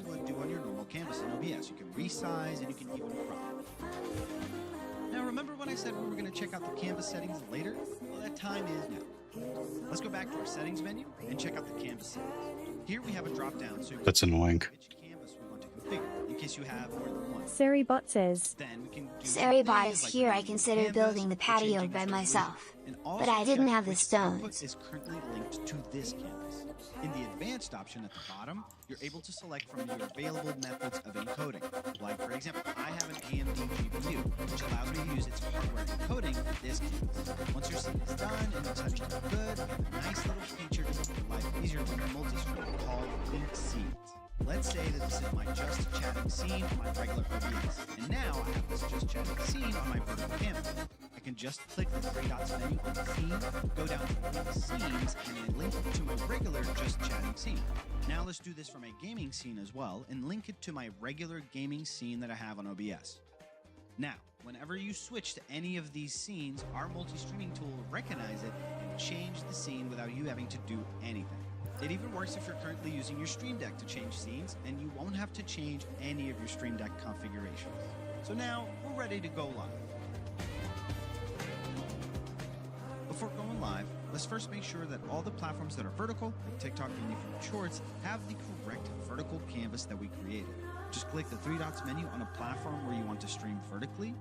would do on your normal canvas in OBS. You can resize and you can even crop. Now remember when I said we were going to check out the canvas settings later? Well, that time is now. Let's go back to our settings menu and check out the canvas settings. Here we have a drop down so That's annoying. which canvas we want to configure in case you have more than one. Seribot says, Then we can do Seribot is things like here. I changing considered canvas building the or patio changing by its myself, resolution. And also but I didn't check have the which stones. output is currently linked to this canvas. In the advanced option at the bottom, you're able to select from your available methods of encoding. Like, for example, I have an AMD GPU, which allows me to use its hardware encoding with this canvas. Once your scene is done and it's touched up good, you have a nice little feature to make your life easier with multi-screen called Link Scenes. Let's say that this is my just chatting scene on my regular OBS, and now I have this just chatting scene on my vertical canvas. I can just click the three dots menu on the scene, go down to Link Scenes, and then link it to my regular just chatting scene. Now let's do this for my gaming scene as well, and link it to my regular gaming scene that I have on OBS. Now, whenever you switch to any of these scenes, our multi-streaming tool will recognize it and change the scene without you having to do anything. It even works if you're currently using your Stream Deck to change scenes, and you won't have to change any of your Stream Deck configurations. So now, we're ready to go live. Before going live, let's first make sure that all the platforms that are vertical, like TikTok and YouTube Shorts, have the correct vertical canvas that we created. Just click the three dots menu on a platform where you want to stream vertically.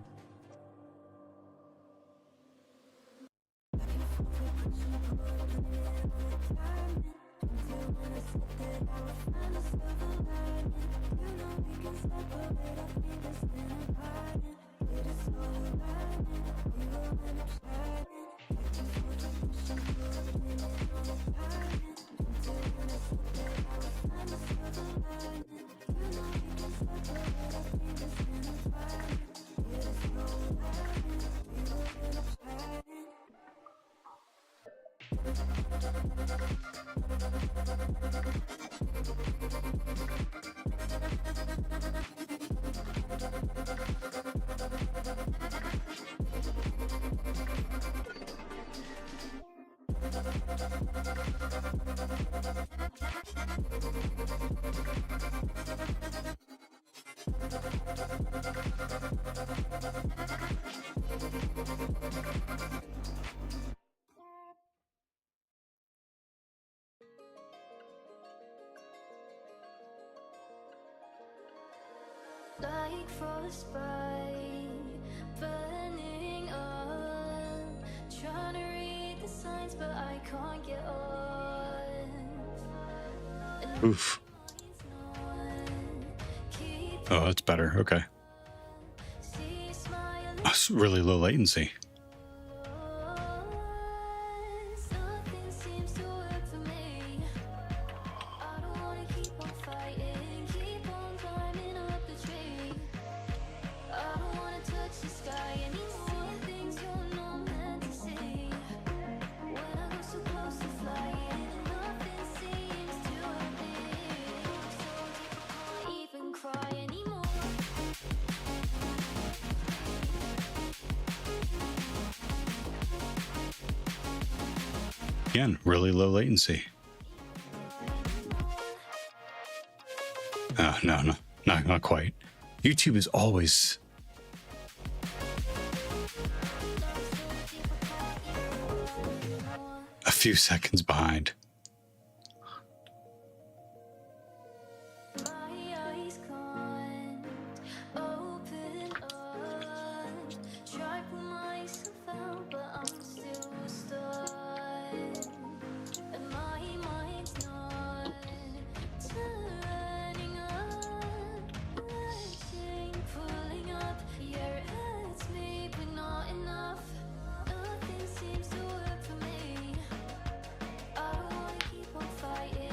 Like frostbite, burning up, trying to read the signs, but I can't get on. Oof. Oh, that's better. Okay. That's really low latency. Again, really low latency. Oh, no, not quite. YouTube is always a few seconds behind.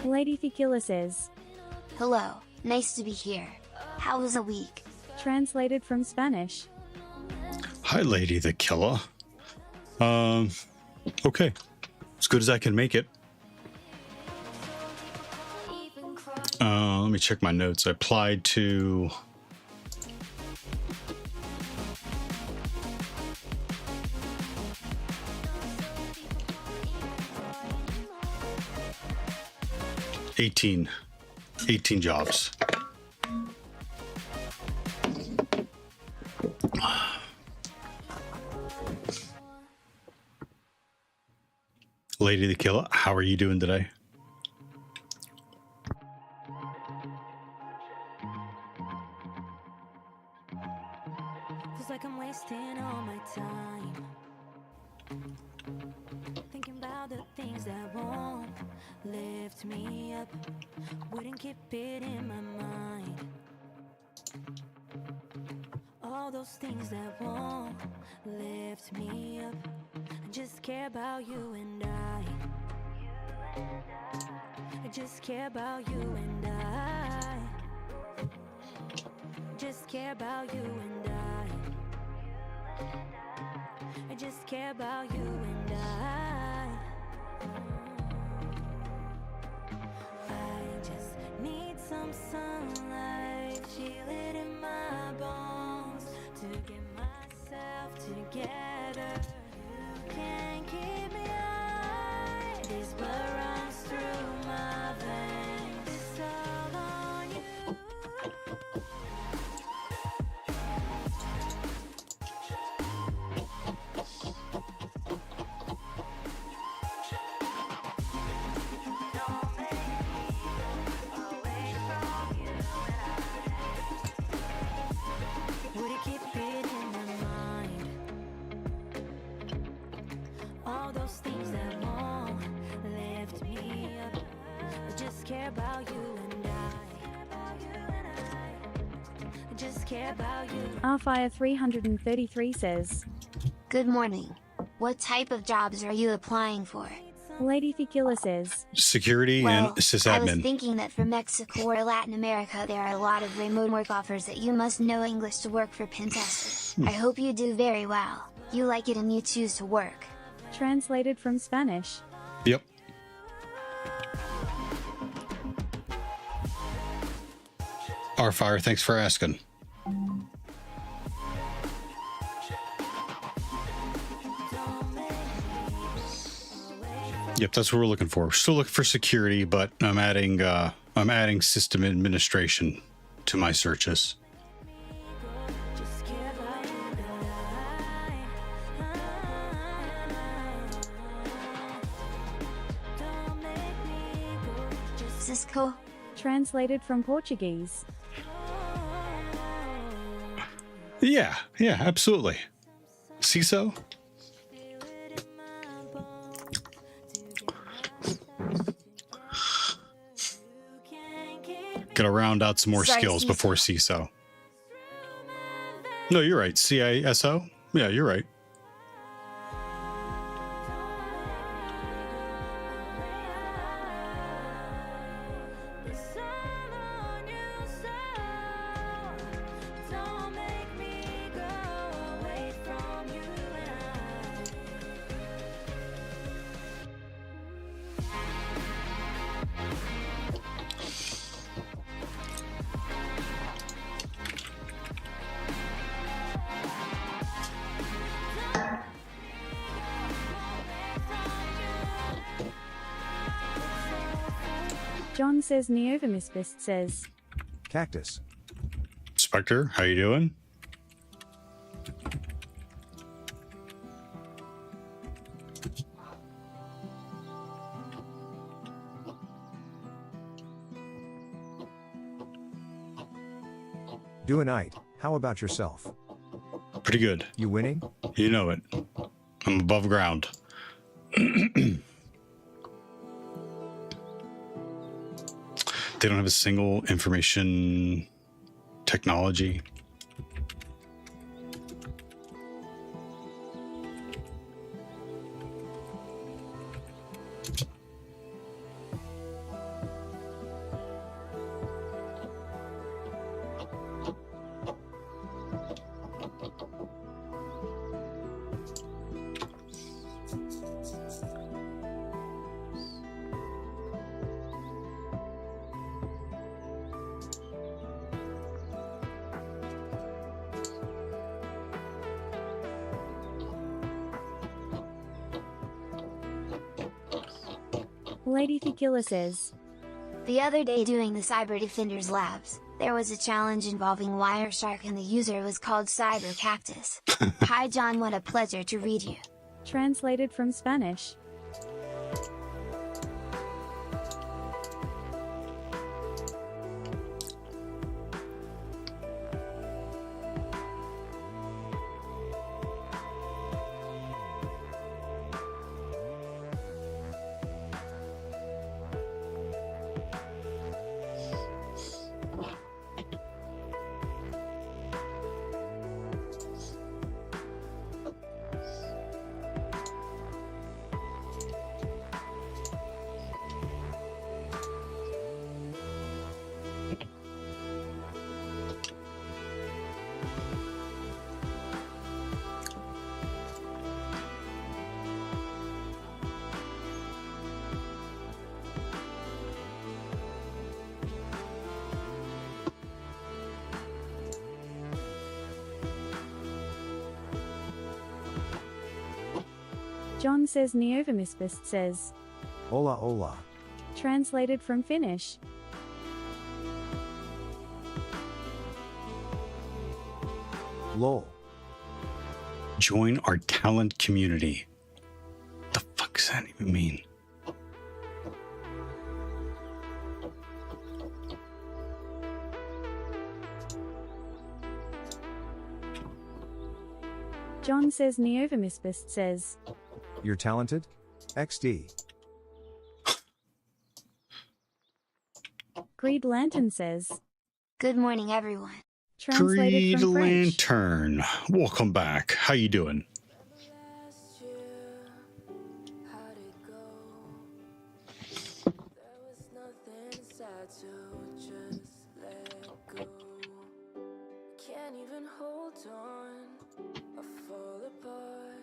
Lady Ficula says, Hello, nice to be here. How was the week? translated from Spanish. Hi, Lady the Killer. Okay. As good as I can make it. Let me check my notes. I applied to... eighteen jobs. Lady the Killer, how are you doing today? Feels like I'm wasting all my time thinking about the things that won't lift me up, wouldn't keep it in my mind. All those things that won't lift me up. I just care about you and I just care about you and I just care about you and I just care about you and I just need some sunlight, feel it in my bones to get myself together. You can't keep me high. This blood runs through my veins. It's all on you. Would it keep it in my mind? All those things that won't lift me up. I just care about you and I just care about you. Rfire 333 says, Good morning. What type of jobs are you applying for? Lady Ficula says, Security Well, and I was sysadmin. thinking that for Mexico or Latin America there are a lot of remote work offers that you must know English to work for pentesters. I hope you do very well. You like it and you choose to work. translated from Spanish. Yep. Rfire, thanks for asking. Yep, that's what we're looking for. We're still looking for security, but I'm adding system administration to my searches. Just care about you and don't make me go. Just Cisco? Translated from Portuguese. Yeah, absolutely. CISO? feel it in my bones to get myself together. You can't keep Gotta round out some more Sorry, skills CISO. before CISO. No, you're right. CISO? Yeah, you're right. It's all on you, so don't make me go away from you and John says Neovamisbist says, Cactus. Spectre, how you doing? Doing night. How about yourself? Pretty good. You winning? You know it. I'm above ground. They don't have a single information technology. Lady Ficula says, The other day doing the Cyber Defenders Labs, there was a challenge involving Wireshark and the user was called Cyber Cactus. Hi John, what a pleasure to read you. Translated from Spanish. John says Neovermispist says. Hola hola. Translated from Finnish. Lol. Join our talent community. The fuck does that even mean? John says Neovermispist says. You're talented? XD. Greed Lantern says. Good morning everyone. Translated Green from French. Lantern. Welcome back. How you doing? Last year, how'd it go? There was nothing sad, so just let go. Can't even hold on, I fall apart.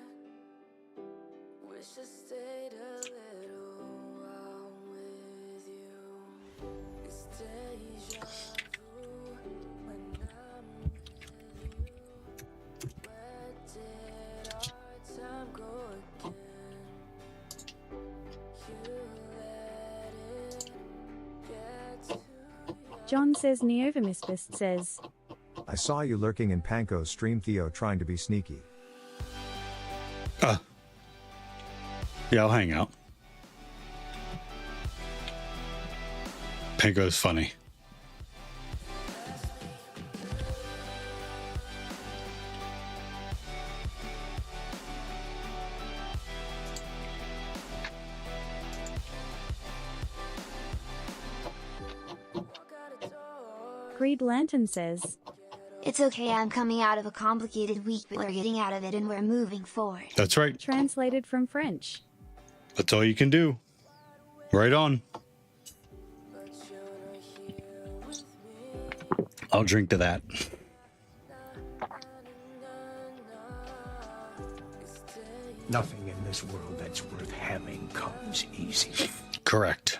Wish I stayed a little while with you. It's deja vu when I'm with you. Where did our time go again? You let it get to you. John says Neovermispist says. I saw you lurking in Panko's stream, Theo, trying to be sneaky. Yeah, I'll hang out. Panko's funny. Greed Lantern says. It's okay, I'm coming out of a complicated week, but we're getting out of it and we're moving forward. That's right. Translated from French. That's all you can do. Right on. I'll drink to that. Nothing in this world that's worth having comes easy. Correct.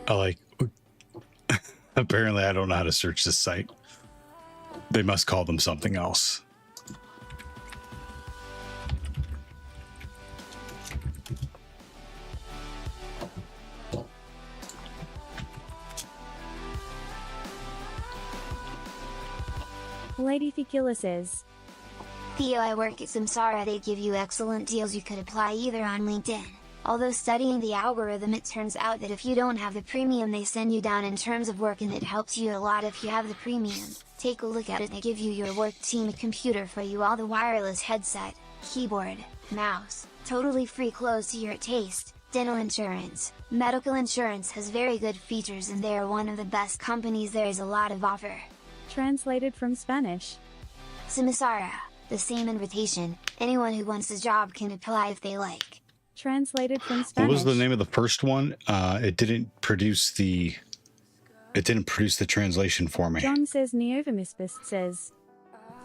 I like. Apparently, I don't know how to search this site. They must call them something else. Lady Thekila says. Theo, I work at Samsara. They give you excellent deals. You could apply either on LinkedIn. Although studying the algorithm, it turns out that if you don't have the premium, they send you down in terms of work, and it helps you a lot if you have the premium. Take a look at it. They give you your work team a computer for you, all the wireless headset, keyboard, mouse, totally free clothes to your taste, dental insurance, medical insurance has very good features, and they are one of the best companies. There is a lot of offer. Translated from Spanish. Samsara, the same invitation, anyone who wants a job can apply if they like. Translated from What Spanish. was the name of the first one? It didn't produce the translation for me. John says Neovamisbist says.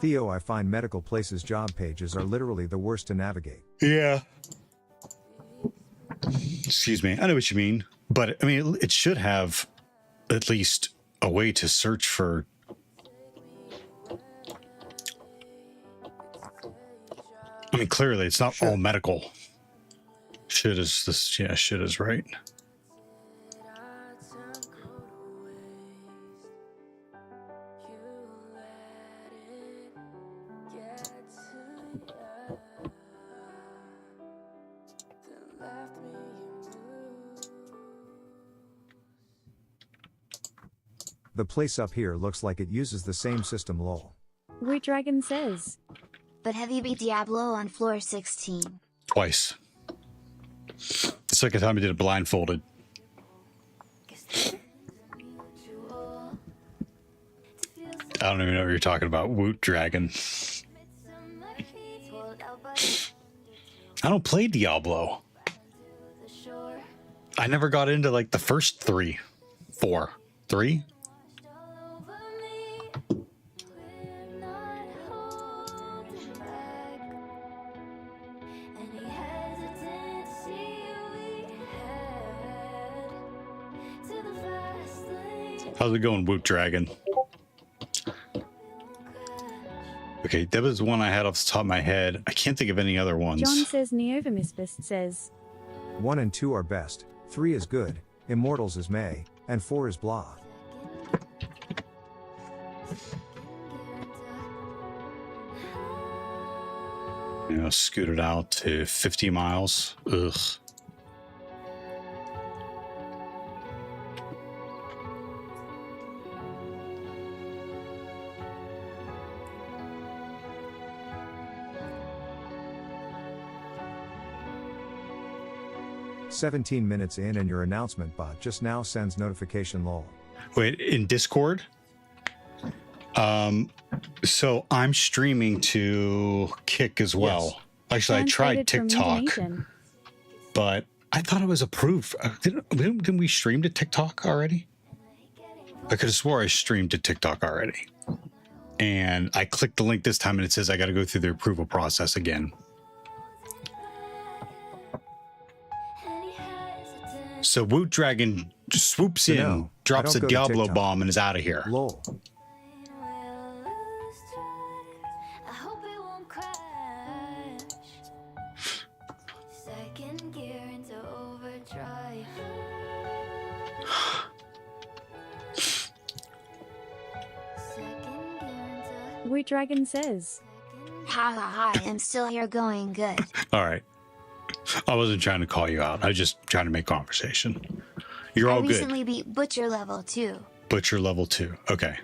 Theo, I find medical places job pages are literally the worst to navigate. Yeah. Excuse me. I know what you mean, but I mean it should have at least a way to search for. I mean, clearly it's not all medical. Should is this? Yeah, should is right. The place up here looks like it uses the same system lol. We Dragon says. But have you beat Diablo on floor 16? Twice. The second time I did it blindfolded. I don't even know what you're talking about. Woot Dragon. I don't play Diablo. I never got into like the first 3, 4, 3. How's it going, Woot Dragon? Okay, that was the one I had off the top of my head. I can't think of any other ones. John says Neovamisbist says. 1 and 2 are best, 3 is good, Immortals is May, and 4 is blah. You know, scooted out to 50 miles. Ugh. "17 minutes in and your announcement bot just now sends notification lol." Wait, in Discord? So I'm streaming to Kick as well. Yes. Actually, I tried Translated from TikTok, Indonesian. but I thought it was approved. Didn't we stream to TikTok already? I could have swore I streamed to TikTok already. And I clicked the link this time and it says I got to go through the approval process again. So Woot Dragon just swoops in, No, I drops a don't go to Diablo TikTok. bomb, and is out of here. Lol. I hope it won't crash. Second gear into overdrive. Second gear into We Dragon says. Ha ha ha, I'm still here going good. All right. I wasn't trying to call you out. I was just trying to make conversation. You're I all good. recently beat Butcher level 2. Butcher level 2. Okay.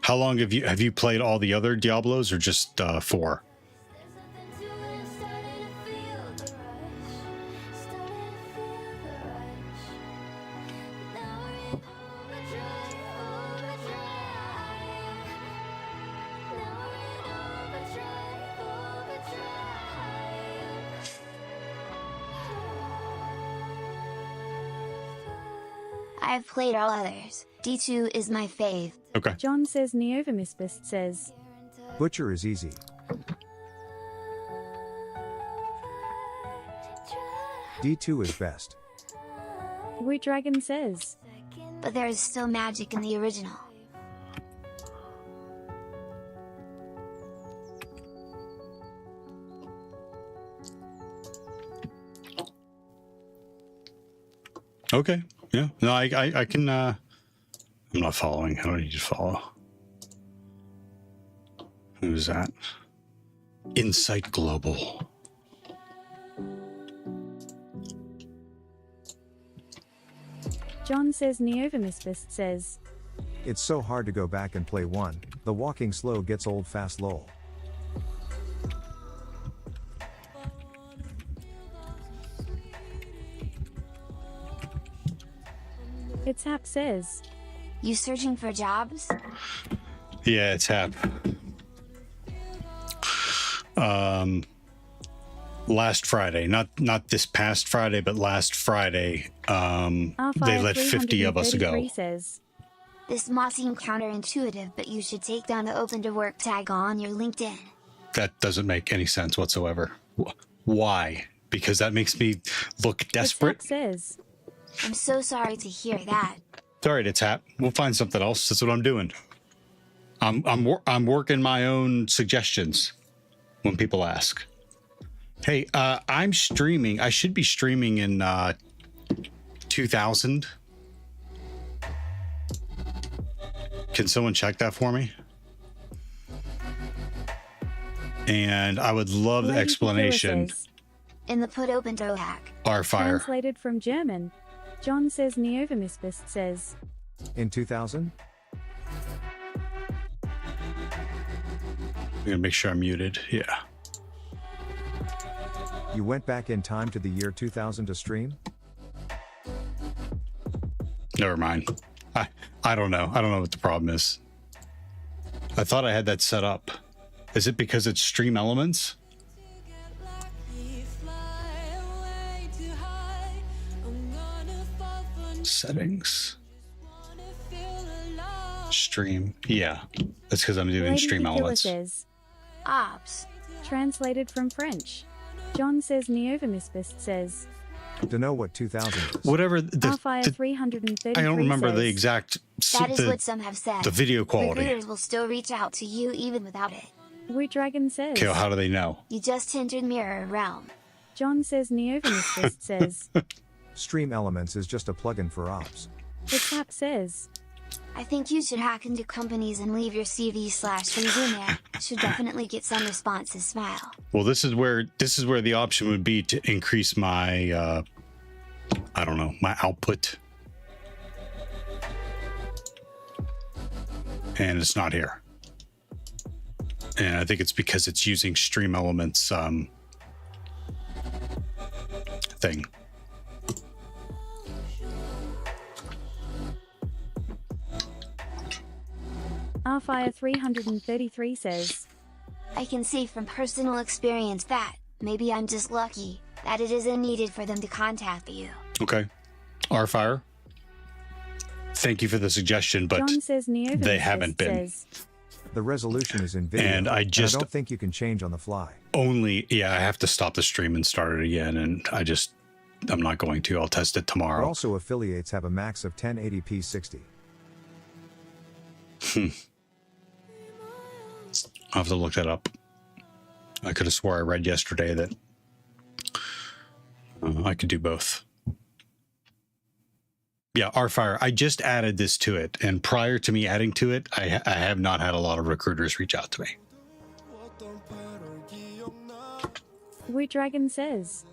How long have you played all the other Diablos or just 4? There's nothing to it, starting to feel the rush. Starting to feel the rush. Now we're in overdrive, overdrive. Now we're in overdrive, overdrive. I've played all others. D2 is my fave. Okay. John says Neovamisbist says. Butcher is easy. D2 is best. We Dragon says. But there is still magic in the original. Okay. Yeah. No, I can I'm not following. I don't need to follow. Who's that? Insight Global. John says Neovamisbist says. It's so hard to go back and play 1. The walking slow gets old fast lol. It's Hap says. You searching for jobs? Yeah, it's Hap. last Friday, not this past Friday, but last Friday, they let 50 of us go. Says, This might seem counterintuitive, but you should take down the open to work tag on your LinkedIn. That doesn't make any sense whatsoever. Why? Because that makes me look desperate. Says, I'm so sorry to hear that. It's all right, it's Hap. We'll find something else. That's what I'm doing. I'm working my own suggestions when people ask. Hey, I'm streaming. I should be streaming in 2000. Can someone check that for me? And I would love the Lady explanation. says, In the put open to hack. Our fire. translated from German. John says Neovermispist says, In 2000? I'm gonna make sure I'm muted. Yeah. You went back in time to the year 2000 to stream? Never mind. I don't know. I don't know what the problem is. I thought I had that set up. Is it because it's Stream Elements? Settings. Stream. Yeah. That's because I'm doing Lady Stream Tequila Elements. says, Ops. translated from French. John says Neovermispist says, To know what 2000 is. Whatever Rfire the 333 I don't remember the says, exact That is what some have said. the video quality. Recruiters will still reach out to you even without it. Woo Dragon says, Okay, well, how do they know? You just entered Mirror Realm. John says Neovermispist says, Stream Elements is just a plugin for ops. It's Hap says, I think you should hack into companies and leave your CV/resume there. Should definitely get some responses. Smile. Well, this is where the option would be to increase my I don't know, my output. And it's not here. And I think it's because it's using Stream Elements thing. Rfire 333 says, I can see from personal experience that, maybe I'm just lucky, that it isn't needed for them to contact you. Okay. Rfire. Thank you for the suggestion, but John says Neovermispist they haven't been. says, The resolution is in video, And I just- don't think you can change on the fly. I have to stop the stream and start it again, and I'm not going to. I'll test it But tomorrow. also affiliates have a max of 1080p 60. I'll have to look that up. I could have swore I read yesterday that I could do both. Yeah, Rfire. I just added this to it, and prior to me adding to it, I have not had a lot of recruiters reach out to me. Woo Dragon says,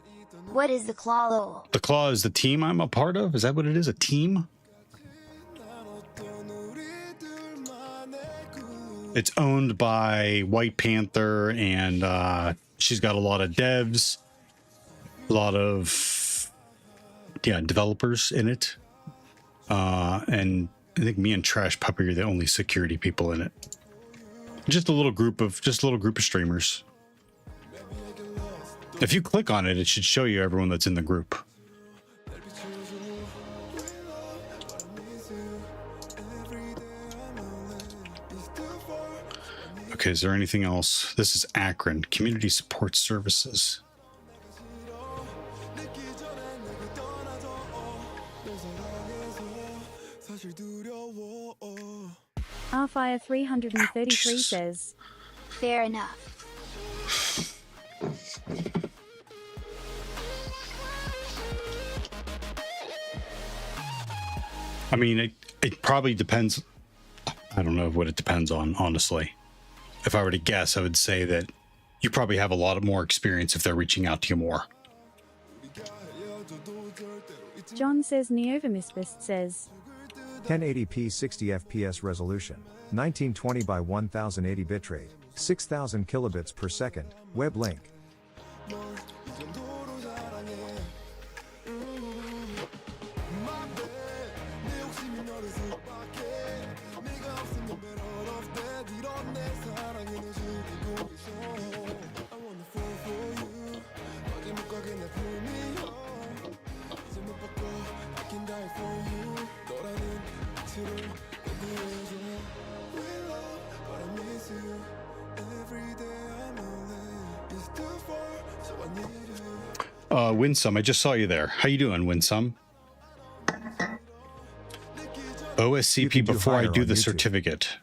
What is the claw? The Claw is the team I'm a part of. Is that what it is? A team? It's owned by White Panther, and she's got a lot of devs, a lot of developers in it, and I think me and Trash Puppy are the only security people in it. Just a little group of streamers. If you click on it, it should show you everyone that's in the group. Okay, is there anything else? This is Akron Community Support Services. Rfire 333 Jesus. says, Fair enough. I mean, it probably depends. I don't know what it depends on, honestly. If I were to guess, I would say that you probably have a lot more experience if they're reaching out to you more. John says Neovermispist says, 1080p 60 fps resolution, 1920 by 1080 bitrate, 6000 kilobits per second, web link. Winsome, I just saw you there. How you doing, Winsome? OSCP do before I higher do on the YouTube. certificate.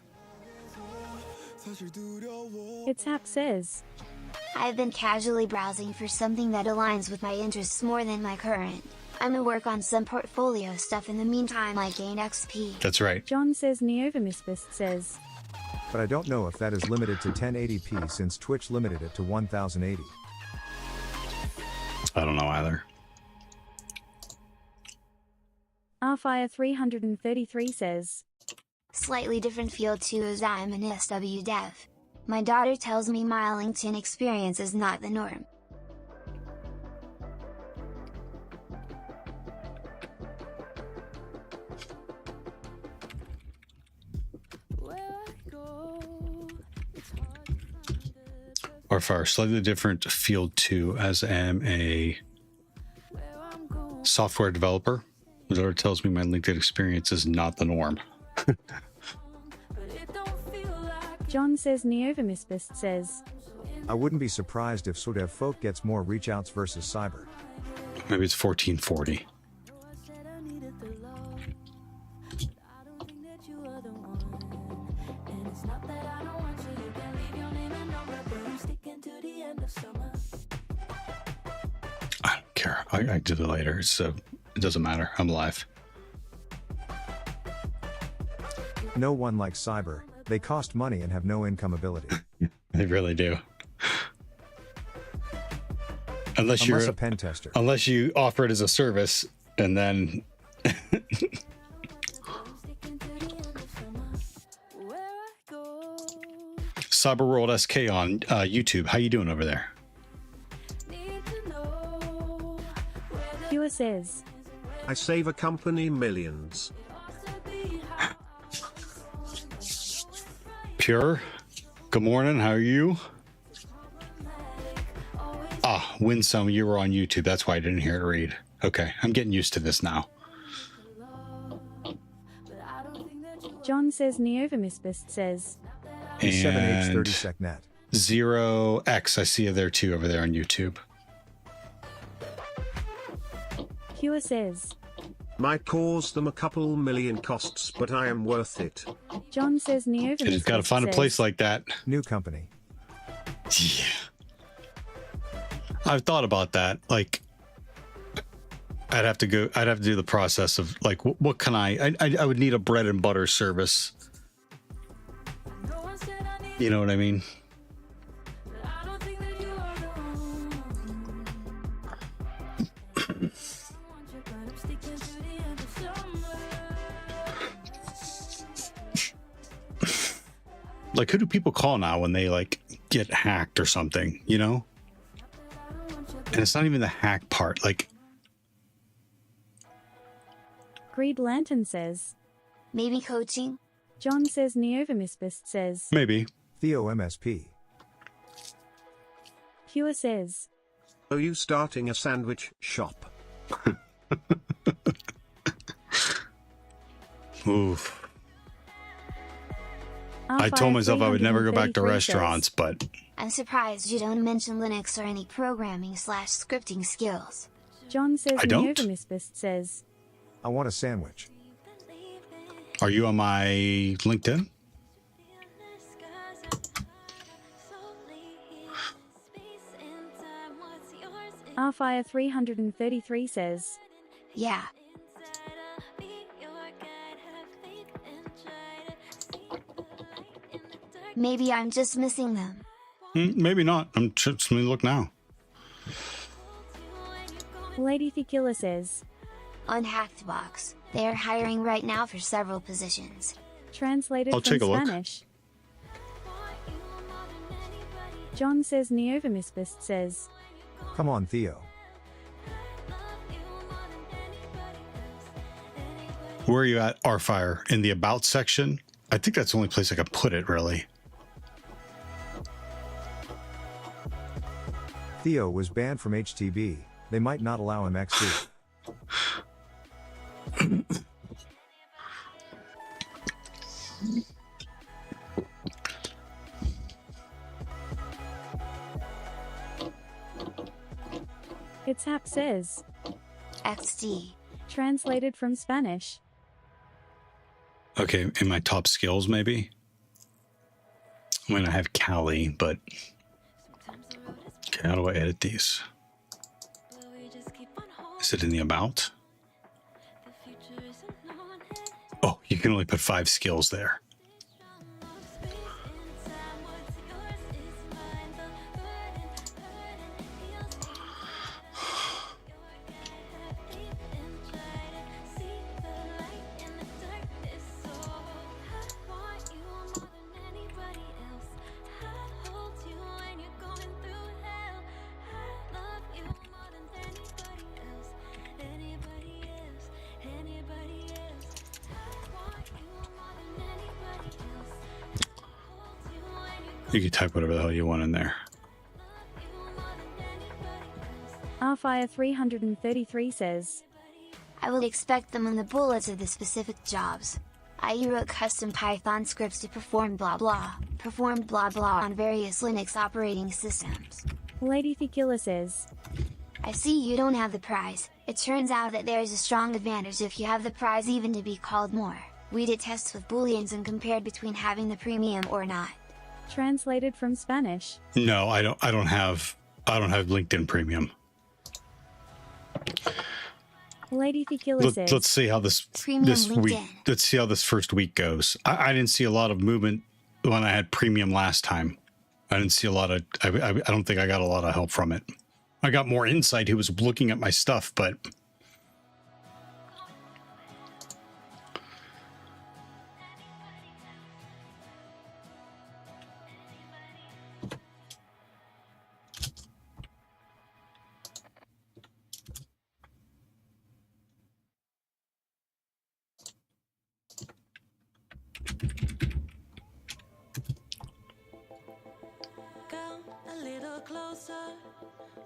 It's Hap says. I've been casually browsing for something that aligns with my interests more than my current. I'm gonna work on some portfolio stuff in the meantime I gain XP. That's right. John says Neovermispist says. But I don't know if that is limited to 1080p since Twitch limited it to 1080. I don't know either. Rfire 333 says. Slightly different field too as I'm an SW dev. My daughter tells me my LinkedIn experience is not the norm. Or for slightly different field too, as am a software developer. My daughter tells me my LinkedIn experience is not the norm. John says Neovermispist says. I wouldn't be surprised if Sodev Folk gets more reach outs versus Cyber. Maybe it's 1440. I don't care. I do it later, so it doesn't matter. I'm live. No one likes Cyber, they cost money and have no income ability. They really do. Unless you're a pen tester. Unless you offer it as a service, and then Cyber World SK on YouTube. How you doing over there? Pure says. I save a company millions. Pure. Good morning. How are you? Ah, Winsome, you were on YouTube. That's why I didn't hear it read. Okay, I'm getting used to this now. John says Neovermispist says. 7H 30 SecNet. 0x, I see you there too, over there on YouTube. Pure says. Might cause them a couple million costs, but I am worth it. John says Neovermispist says. You just gotta find a place like that. New company. Yeah. I've thought about that. Like, I'd have to do the process of like, what can I would need a bread and butter service. You know what I mean? Like, who do people call now when they like get hacked or something, you know? And it's not even the hack part. Like, Greed Lantern says. Maybe coaching? John says Neovermispist says. maybe. Theo MSP. Pure says. Are you starting a sandwich shop? Oof. I told myself I would never go back to restaurants, but I'm surprised you don't mention Linux or any programming/scripting skills. John says I don't. Neovermispist says. I want a sandwich. are you on my LinkedIn? Rfire 333 says. Yeah. Maybe I'm just missing them. Maybe not. I'm just let me look now. Lady Thekilla says. On Hackedbox, they are hiring right now for several positions. Translated I'll from take a look. Spanish. John says Neovermispist says. Come on, Theo. Where are you at, Rfire? In the About section? I think that's the only place I could put it, really. Theo was banned from HTB. They might not allow him XC. It's Hap says. XD. Translated from Spanish. Okay, in my top skills, maybe. I mean, I have Cali, but okay, how do I edit these? Is it in the about? Oh, you can only put 5 skills there. You can type whatever the hell you want in there. Rfire 333 says. I would expect them in the bullets of the specific jobs. I wrote custom Python scripts to perform blah blah on various Linux operating systems. Lady Thekila says. I see you don't have the prize. It turns out that there is a strong advantage if you have the prize, even to be called more. We did tests with booleans and compared between having the premium or not. Translated from Spanish. No, I don't have LinkedIn Premium. Lady Thekila says. Let's see how this week. Let's see how this first week goes. I didn't see a lot of movement when I had Premium last time. I didn't see a lot of. I don't think I got a lot of help from it. I got more insight. He was looking at my stuff, but.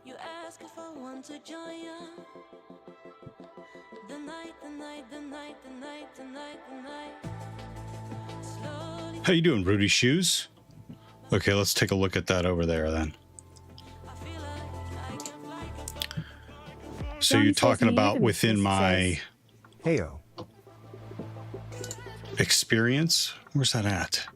You ask if I want to join you. The night. Slowly. How you doing, Rudy Shoes? Okay, let's take a look at that over there then. So you're talking about within my Heyo. experience? Where's that at?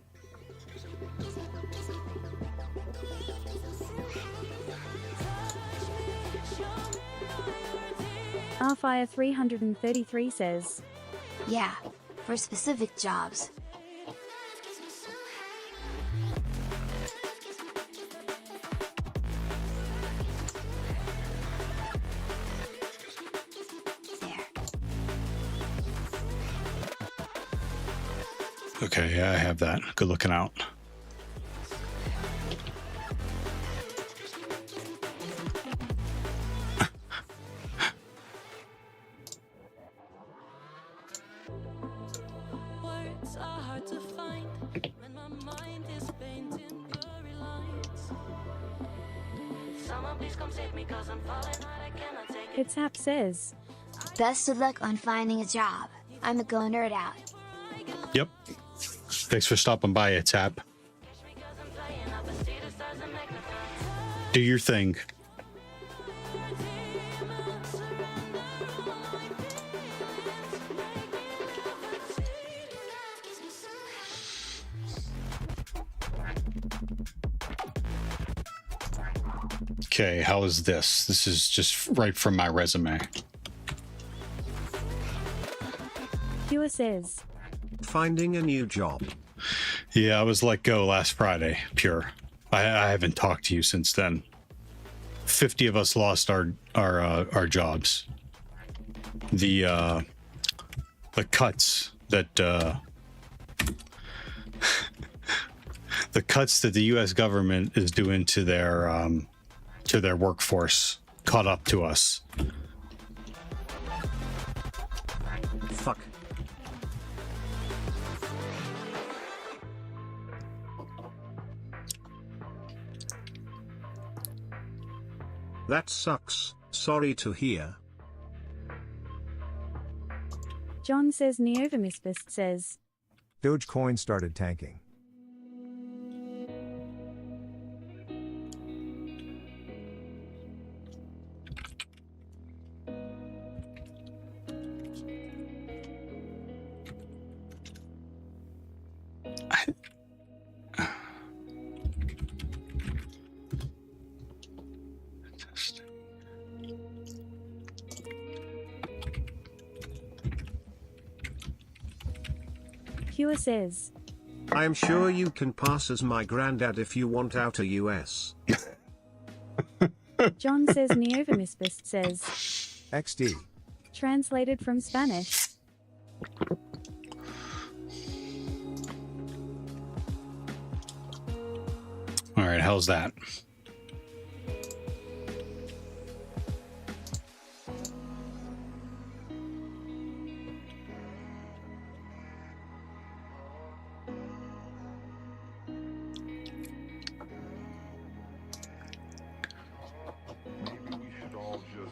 Rfire 333 says. Yeah, for specific jobs. There. Okay, yeah, I have that. Good looking out. Words are hard to find when my mind is painting blurry lines. Someone please come save me, 'cause I'm falling hard, I cannot take it. It's Hap says. Best of luck on finding a job. I'm a go nerd out. Yep. Thanks for stopping by, it's App. Do your thing. Okay, how is this? This is just right from my resume. Pure says. Finding a new job. Yeah, I was let go last Friday, Pure. I haven't talked to you since then. 50 of us lost our jobs. The cuts that the cuts that the U.S. government is doing to their workforce caught up to us. Fuck. That sucks. Sorry to hear. John says. Neovermispist says. Dogecoin started tanking. Cure says, I am sure you can pass as my granddad if you want outer US. John says Neovimispist says, XD. translated from Spanish. All right, how's that?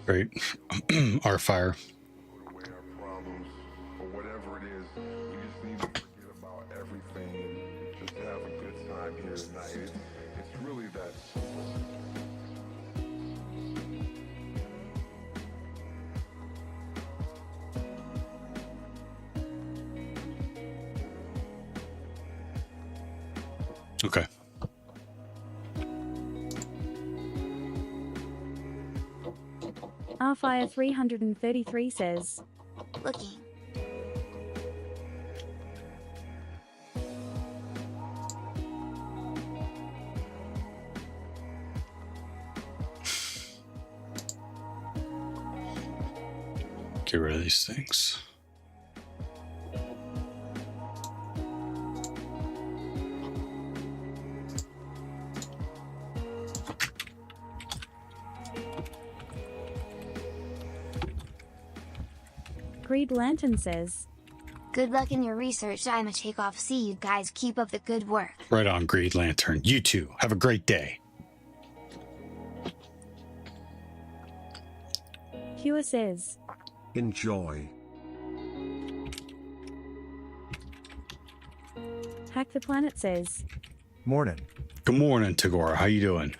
Great. Our fire. Put away our problems or whatever it is. We just need to forget about everything and just have a good time here tonight. It's really that simple. Okay. Rfire 333 says, Looking. Get rid of these things. Greed Lantern says, Good luck in your research. I'ma take off. See you guys. Keep up the good work. Right on, Greed Lantern. You too. Have a great day. Cure says, Enjoy. Hack the Planet says, Morning. Good morning, Tagora. How you doing?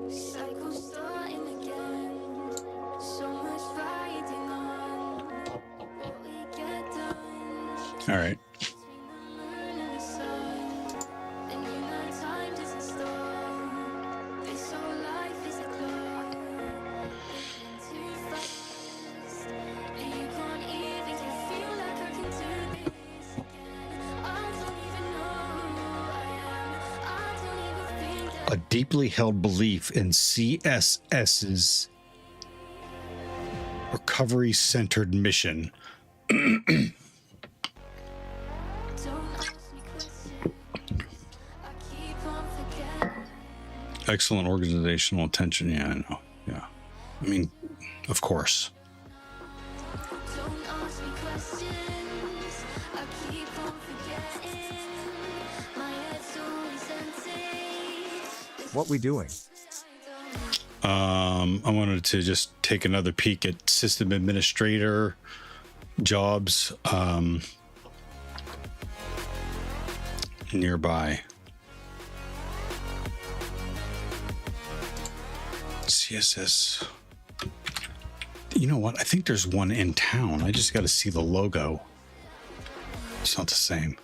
Cycle starting again. So much fighting on what we get done. All right. Between the moon and the sun, and you know time doesn't stop. This whole life is a clock, moving too fast, and you can't even. You feel like I can do this again. I don't even know who I am. I don't even think that. A deeply held belief in CSS's recovery-centered mission. Don't ask me questions. I keep on forgetting. Excellent organizational attention. Yeah, I know. Yeah. I mean, of course. Don't ask me questions. I keep on forgetting. My head's always empty. What we doing? I wanted to just take another peek at system administrator jobs nearby. CSS. You know what? I think there's one in town. I just got to see the logo. It's not the same.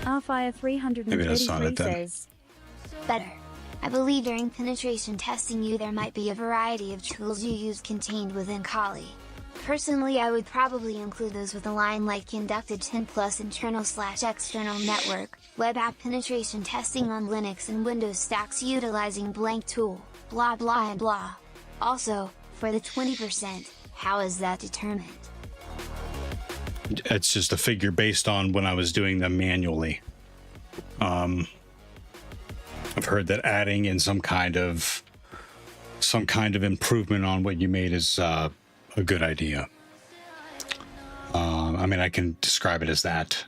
Rfire Maybe that's not 333 it then. says, Better. I believe during penetration testing there might be a variety of tools you use contained within Kali. Personally, I would probably include those with a line like conducted 10+ internal/external network, web app penetration testing on Linux and Windows stacks utilizing blank tool, blah blah and blah. Also, for the 20%, how is that determined? It's just a figure based on when I was doing them manually. I've heard that adding in some kind of improvement on what you made is a good idea. I mean, I can describe it as that.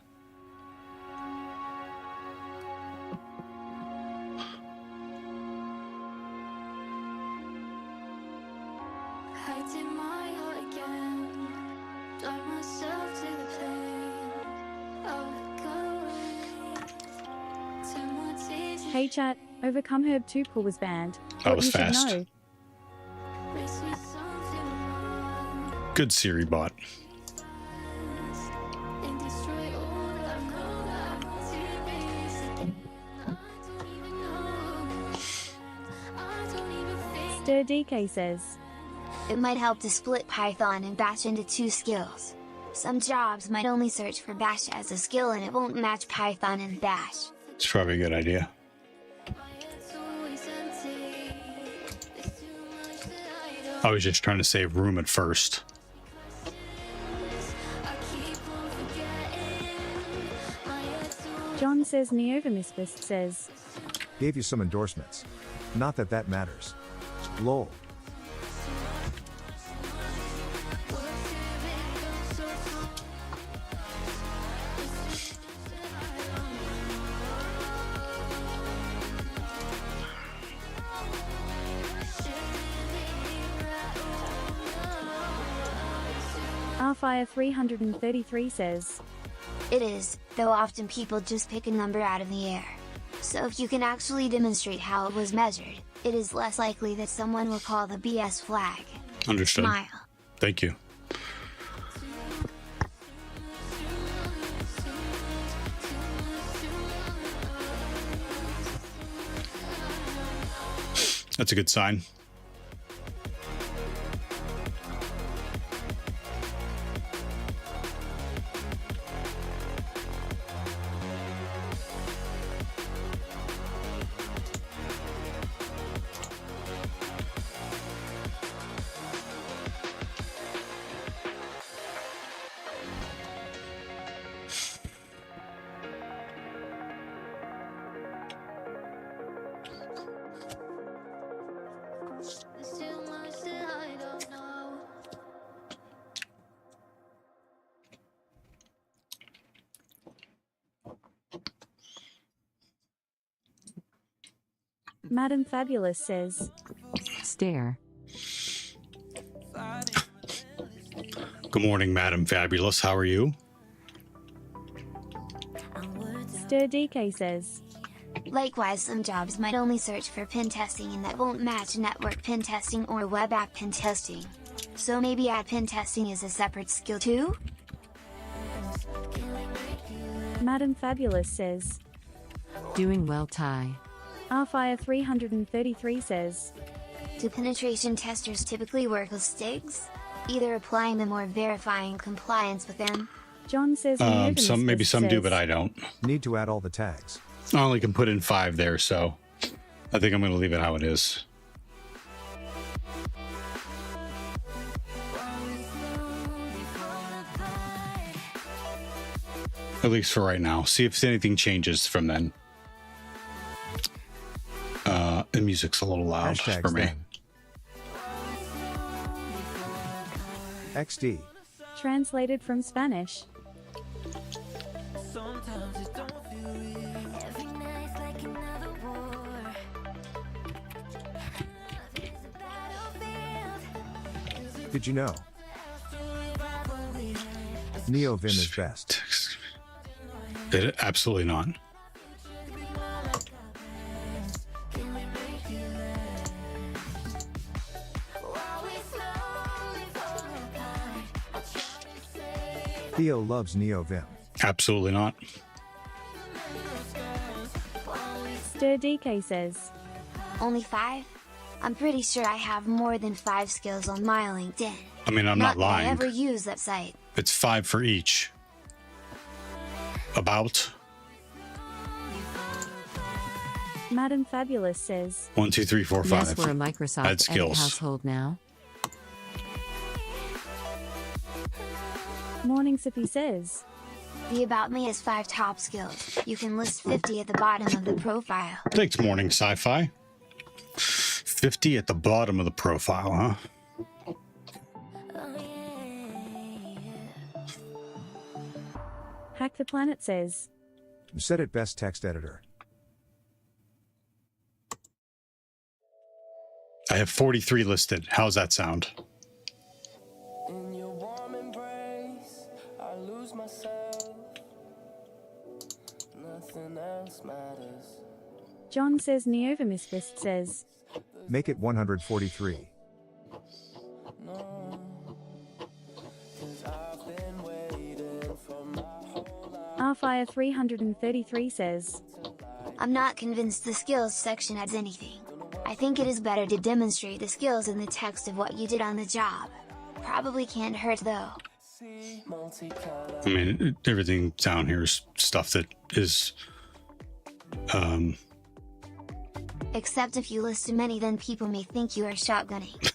Hiding my heart again. Blind myself to the pain of going. Hey chat, Overcome Herb 2 pull was banned. That What was you should fast. know. Good Siri bot. Stir DK says, It might help to split Python and Bash into 2 skills. Some jobs might only search for Bash as a skill and it won't match Python and Bash. It's probably a good idea. I was just trying to save room at first. John says Neovamisfist says, Gave you some endorsements. Not that that matters. Lol. Rfire 333 says, It is, though often people just pick a number out of the air. So if you can actually demonstrate how it was measured, it is less likely that someone will call the BS flag. Understood. Smile. Thank you. That's a good sign. Madam Fabulous says, Stare. Good morning, Madam Fabulous. How are you? Stir DK says, Likewise, some jobs might only search for pen testing and that won't match network pen testing or web app pen testing. So maybe add pen testing as a separate skill too? Madam Fabulous says, Doing well, Ty. Rfire 333 says, Do penetration testers typically work with STIGs? Either applying them or verifying compliance with them? John says Maybe some do, but I don't. Need to add all the tags. I only can put in 5 there, so I think I'm going to leave it how it is. At least for right now. See if anything changes from then. The music's a little loud Hashtags for me. then. XD. translated from Spanish. Did you know? NeoVim is best. Absolutely not. Theo loves NeoVim. Absolutely not. Stir DK says, Only 5? I'm pretty sure I have more than 5 skills on my LinkedIn. I mean, I'm not that I lying. ever use that site. It's 5 for each. About. Madam Fabulous says, 1, 2, 3, 4, 5. Yes, we're a Microsoft Add skills. household now. Morning Sippy says, The About Me is 5 top skills. You can list 50 at the bottom of the profile. Thanks, Morning Sci-Fi. 50 at the bottom of the profile, huh? Hack the Planet says, Said it best text editor. I have 43 listed. How's that sound? In your warm embrace, I lose myself. Nothing else matters. John says Neovamisfist says, Make it 143. Rfire 333 says, I'm not convinced the skills section adds anything. I think it is better to demonstrate the skills in the text of what you did on the job. Probably can't hurt though. I mean, everything down here is stuff that is, Except if you list too many, then people may think you are shotgunning.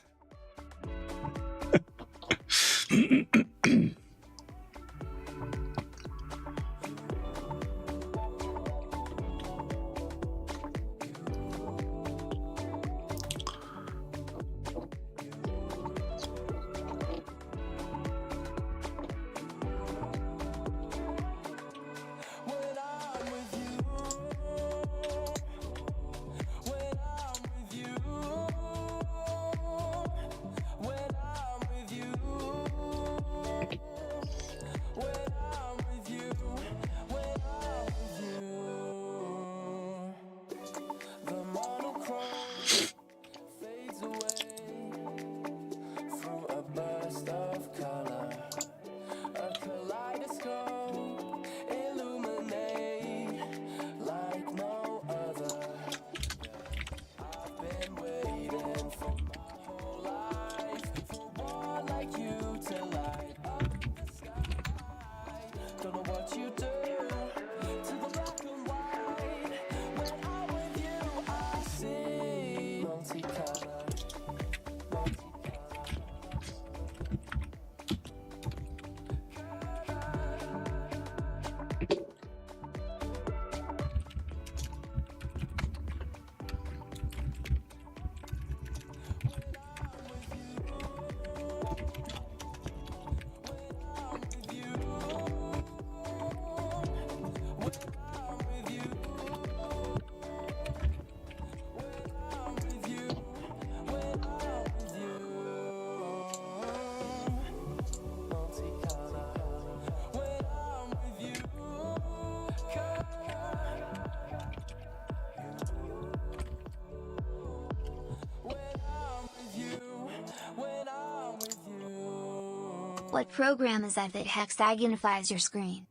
What program is that hexagonifies your screen?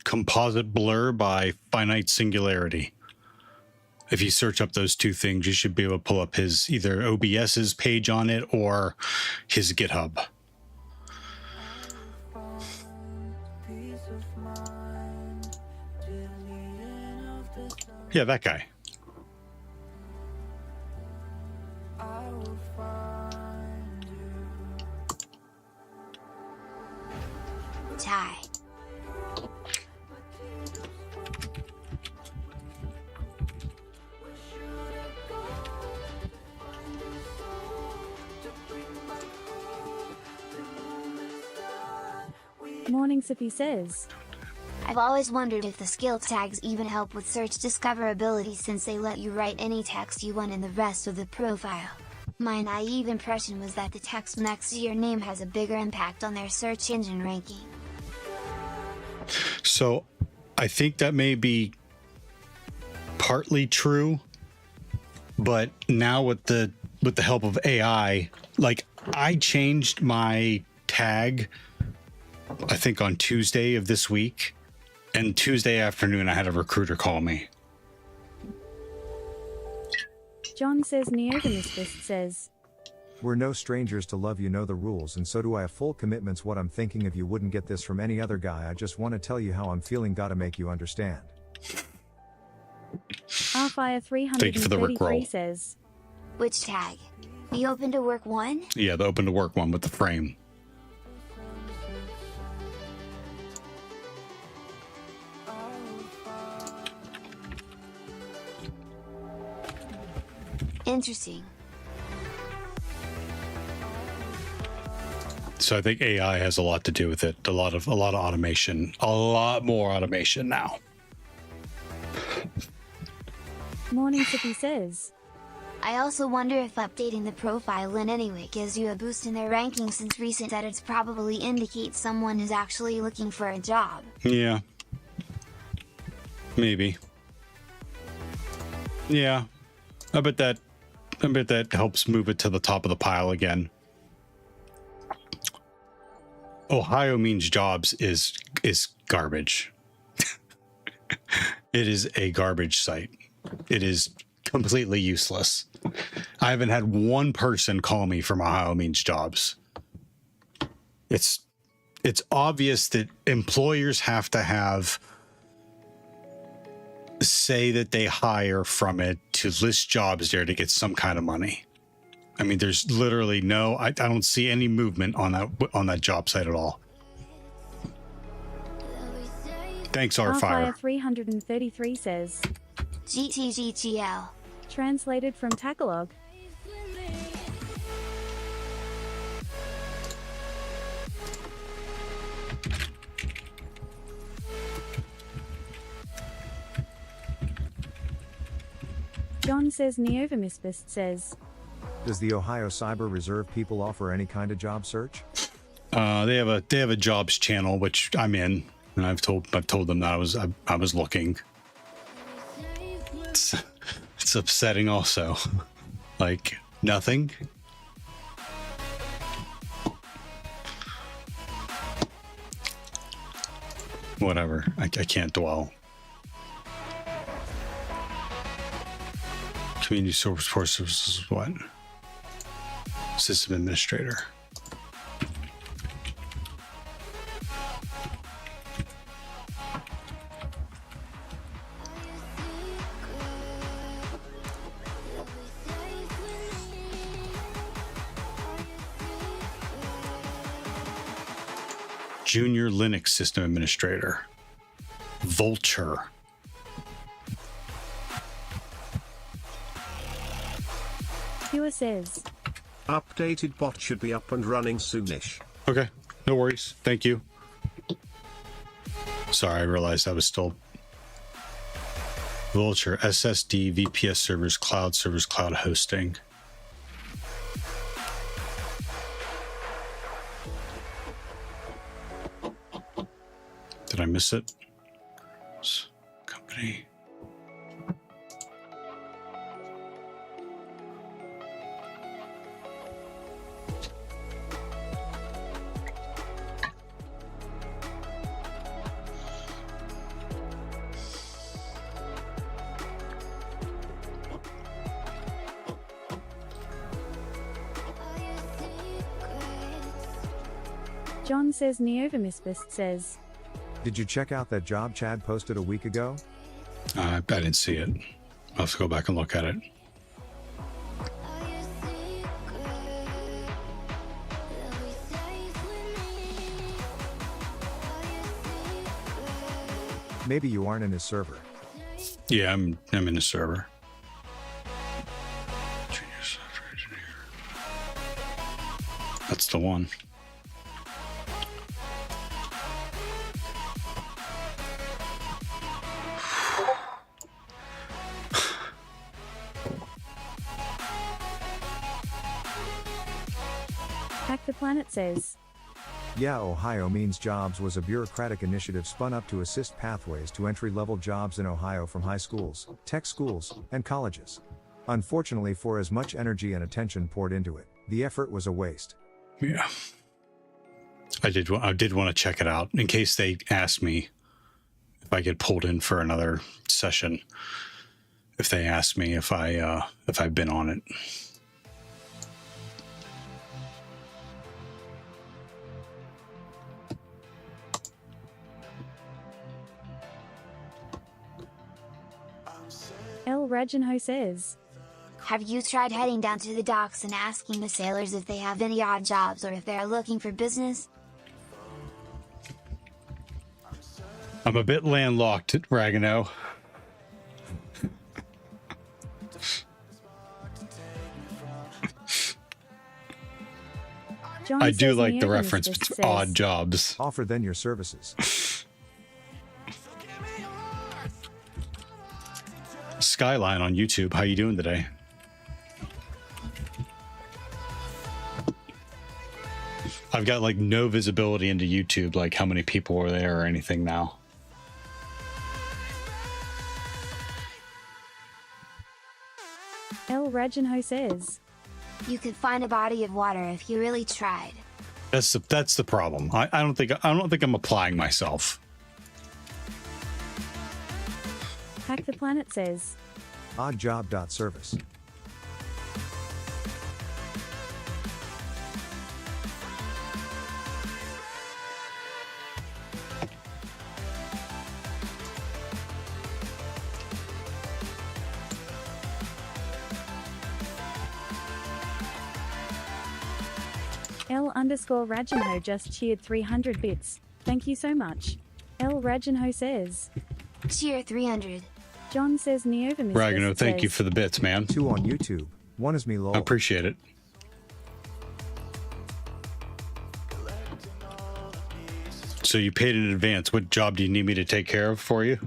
Composite Blur by Finite Singularity. If you search up those two things, you should be able to pull up his either OBS's page on it or his GitHub. Yeah, that guy. Tie. Morning Sippy says, I've always wondered if the skill tags even help with search discoverability, since they let you write any text you want in the rest of the profile. My naive impression was that the text next to your name has a bigger impact on their search engine ranking. So I think that may be partly true, but now with the help of AI, like I changed my tag, I think on Tuesday of this week, and Tuesday afternoon I had a recruiter call me. John says Neovamisfist says, We're no strangers to love, you know the rules, and so do I. Have full commitments. What I'm thinking of, you wouldn't get this from any other guy. I just want to tell you how I'm feeling, gotta make you understand. Rfire Thank you for the 333 Rickroll. says, Which tag? The open to work one? Yeah, the open to work one with the frame. Interesting. So I think AI has a lot to do with it. A lot of automation, a lot more automation now. Morning Sippy says, I also wonder if updating the profile in any way gives you a boost in their ranking, since recent edits probably indicate someone is actually looking for a job. Yeah. Maybe. Yeah, I bet that helps move it to the top of the pile again. Ohio means jobs is garbage. It is a garbage site. It is completely useless. I haven't had one person call me from Ohio means jobs. It's obvious that employers have to say that they hire from it to list jobs there to get some kind of money. I mean, there's literally I don't see any movement on that job site at all. Thanks, Rfire 333 says, GTGGL. translated from Tagalog. John says Neovamisbist says, Does the Ohio Cyber Reserve people offer any kind of job search? They have a jobs channel which I'm in, and I've told them that I was looking. It's upsetting also. Like nothing. Whatever. I can't dwell. Community support services, what? System administrator. Junior Linux system administrator. Vulture. Pure says, Updated bot should be up and running soonish. Okay, no worries. Thank you. Sorry, I realized I was still... Vulture, SSD, VPS servers, cloud hosting. Did I miss it? Company. John says Neovamisbist says, Did you check out that job Chad posted a week ago? I didn't see it. I'll have to go back and look at it. Maybe you aren't in his server. Yeah, I'm in the server. Junior software engineer. That's the one. Hack the Planet says, Yeah, Ohio Means Jobs was a bureaucratic initiative spun up to assist pathways to entry-level jobs in Ohio from high schools, tech schools, and colleges. Unfortunately, for as much energy and attention poured into it, the effort was a waste. Yeah. I did want to check it out in case they asked me if I get pulled in for another session. If they asked me if I've been on it. El Rajanho says, Have you tried heading down to the docks and asking the sailors if they have any odd jobs or if they are looking for business? I'm a bit landlocked at Ragano. John I do says like the Neovamisbist reference to says, odd jobs. Offer then your services. Skyline on YouTube. How you doing today? I've got like no visibility into YouTube, like how many people are there or anything now. El Rajanho says, You could find a body of water if you really tried. That's the problem. I don't think I'm applying myself. Hack the Planet says, Oddjob.service. L_Rajanho just cheered 300 bits. Thank you so much. L Rajanho says, Cheer 300. John says Neovamistus Ragano, thank says, you for the bits, man. 2 on YouTube. 1 is me lol. I appreciate it. So you paid in advance. What job do you need me to take care of for you?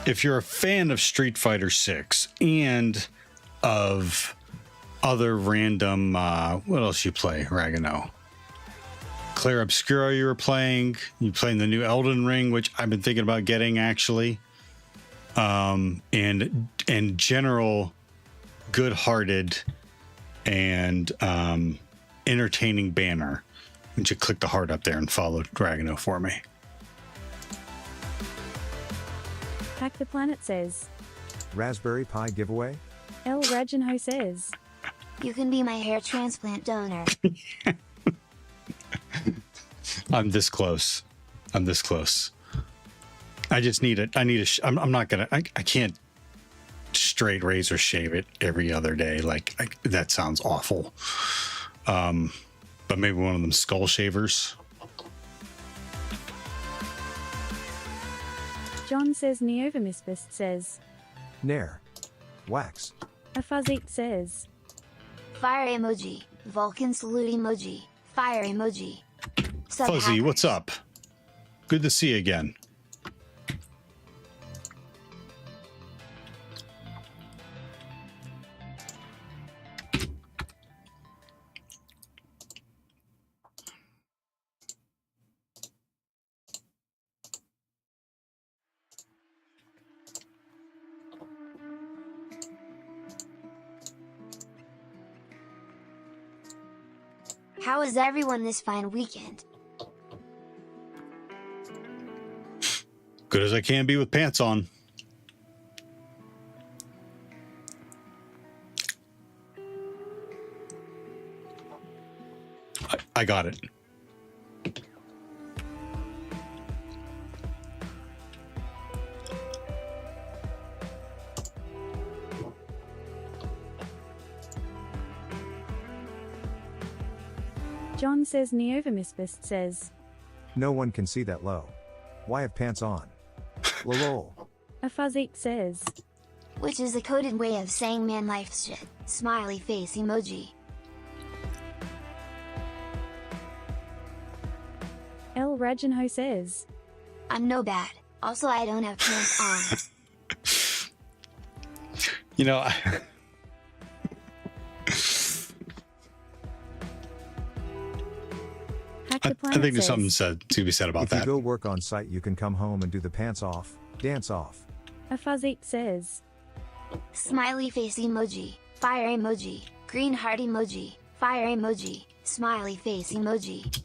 If you're a fan of Street Fighter 6 and of other random, what else you play, Ragano? Claire Obscura you were playing. You playing the new Elden Ring, which I've been thinking about getting actually. And general good-hearted and entertaining banner. Would you click the heart up there and follow Ragano for me? Hack the Planet says, Raspberry Pi giveaway. L Rajanho says, You can be my hair transplant donor. I'm this close. I'm this close. I just need it. I'm not gonna. I can't straight razor shave it every other day. Like that sounds awful. But maybe one of them skull shavers. John says Neovamistus says, Nair. Wax. A Fuzzeek says, Fire emoji. Vulcan salute emoji. Fire emoji. Fuzzy, what's up? Good to see you again. How is everyone this fine weekend? Good as I can be with pants on. I got it. John says Neovamistus says, No one can see that low. Why have pants on? Lol. A Fuzzeek says, Which is a coded way of saying man life shit. Smiley face emoji. L Rajanho says, I'm no bad. Also, I don't have pants on. You know, I think there's something to be said about if that. you go work on site, you can come home and do the pants off, dance off. A Fuzzeek says, Smiley face emoji. Fire emoji. Green heart emoji. Fire emoji. Smiley face emoji.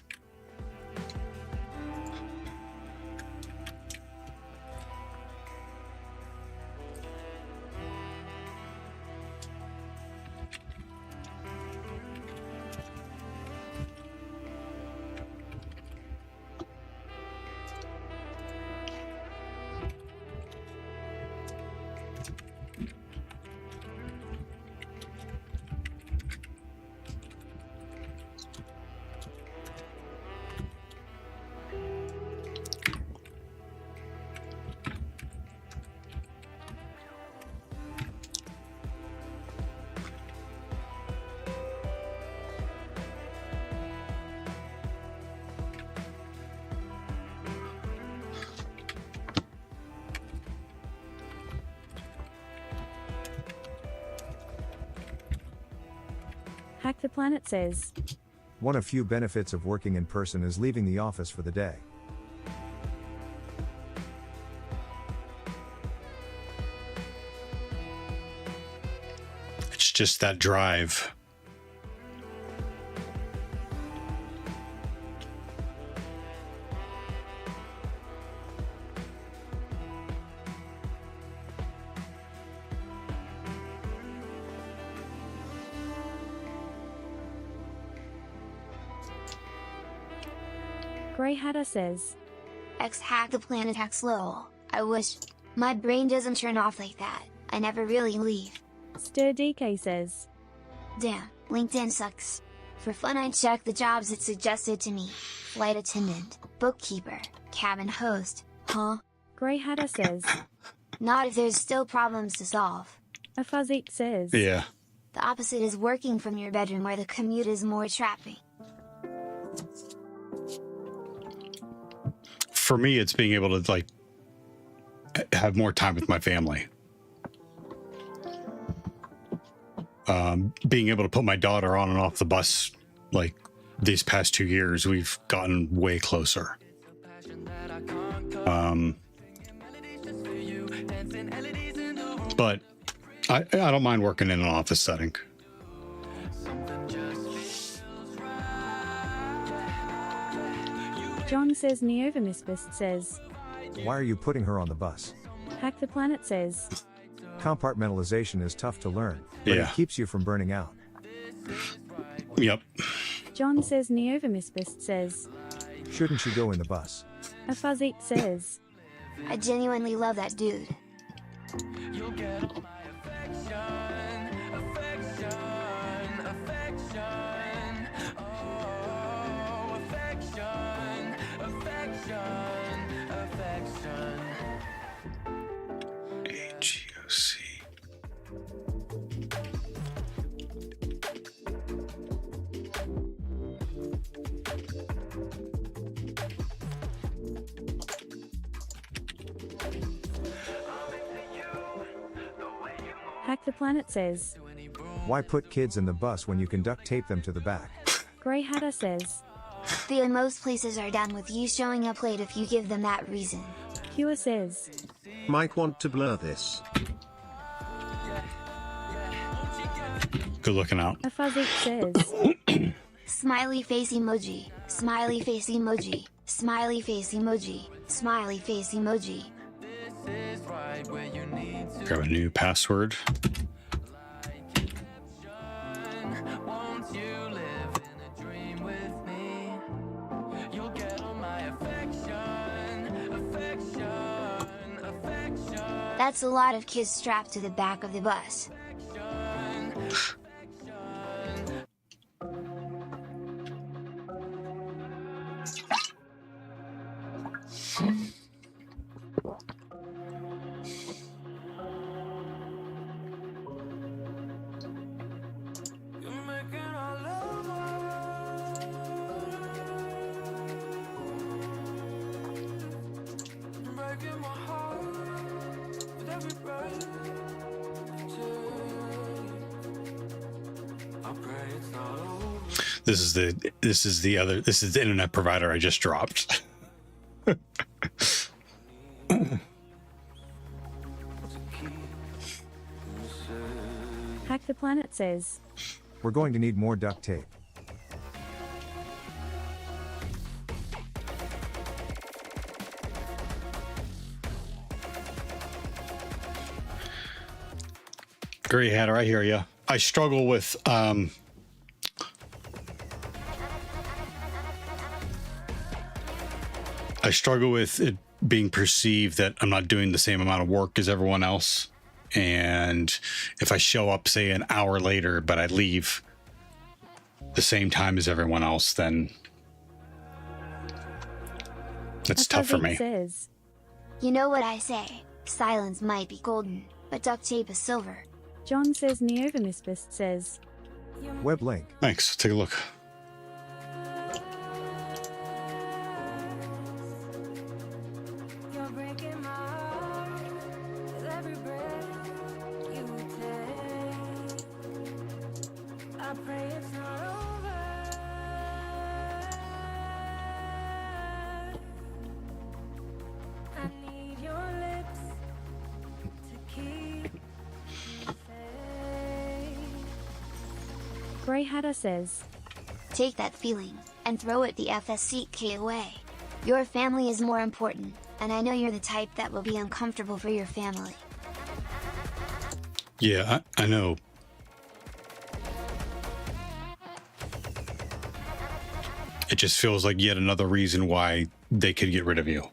Hack the Planet says, One of few benefits of working in person is leaving the office for the day. It's just that drive. Grey Hatter says, X Hack the Planet hacks lol. I wish my brain doesn't turn off like that. I never really leave. Stir DK says, Damn, LinkedIn sucks. For fun I checked the jobs it suggested to me. Flight attendant, bookkeeper, cabin host, huh? Grey Hatter says, Not if there's still problems to solve. A Fuzzeek says, Yeah. The opposite is working from your bedroom where the commute is more trapping. For me, it's being able to like have more time with my family. Being able to put my daughter on and off the bus, like these past 2 years, we've gotten way closer. But I don't mind working in an office setting. John says Neovamisbist says, Why are you putting her on the bus? Hack the Planet says, Compartmentalization is tough to learn, but Yeah. it keeps you from burning out. Yep. John says Neovamisbist says, Shouldn't you go in the bus? A Fuzzeek says, I genuinely love that dude. You'll get all my affection, affection, affection. Oh, affection, affection, affection. AGOC. Hack the Planet says, Why put kids in the bus when you can duct tape them to the back? Grey Hatter says, The most places are down with you showing up late if you give them that reason. Cure says, Might want to blur this. Good looking out. A Fuzzeek says, Smiley face emoji, smiley face emoji, smiley face emoji, smiley face emoji. This is right where you need to. Grab a new password. Won't you live in a dream with me? You'll get all my affection, affection, affection. That's a lot of kids strapped to the back of the bus. You're making our love harder. You're breaking my heart with every breath you take. I pray it's not over. This is the internet provider I just dropped. Hack the Planet says, We're going to need more duct tape. Grey Hatter, I hear you. I struggle with it being perceived that I'm not doing the same amount of work as everyone else. And if I show up, say, an hour later, but I leave the same time as everyone else, then it's tough for me. Says, You know what I say, silence might be golden, but duct tape is silver. John says Neovamisbist says, Web link. Thanks. Take a look. You're breaking my heart with every breath you take. I pray it's not Grey Hatter says, Take that feeling, and throw it the FSCK away. Your family is more important, and I know you're the type that will be uncomfortable for your family. Yeah, I know. It just feels like yet another reason why they could get rid of you.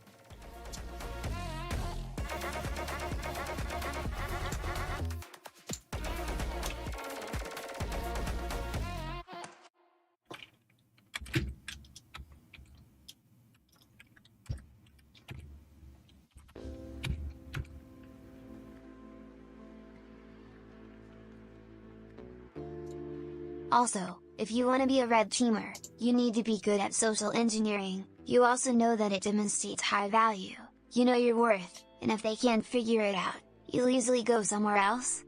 Also, if you want to be a red teamer, you need to be good at social engineering. You also know that it demonstrates high value, you know your worth, and if they can't figure it out, you'll easily go somewhere else.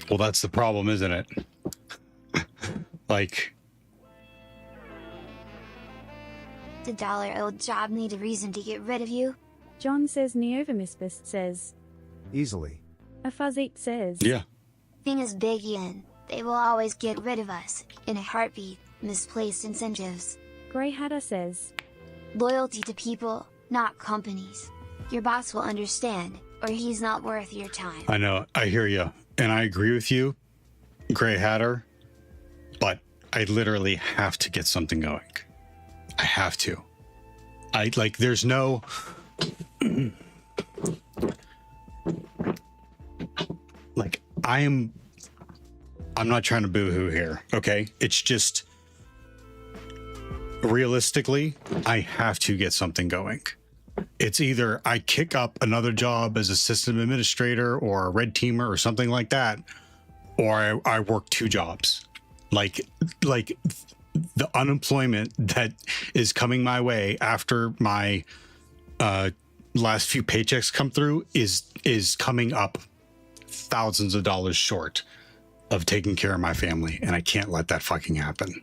Well, that's the problem, isn't it? Like, Did $old job need a reason to get rid of you? John says Neovamispist says, Easily. A Fuzzeet says, yeah. Thing is big Ian, they will always get rid of us, in a heartbeat. Misplaced incentives. Grey Hatter says, Loyalty to people, not companies. Your boss will understand, or he's not worth your time. I know, I hear you, and I agree with you, Grey Hatter, but I literally have to get something going. I have to. There's no... I'm not trying to boo-hoo here, okay? It's just... Realistically, I have to get something going. It's either I kick up another job as a system administrator or a red teamer or something like that, or I work 2 jobs. Like the unemployment that is coming my way after my last few paychecks come through is coming up thousands of dollars short of taking care of my family, and I can't let that fucking happen.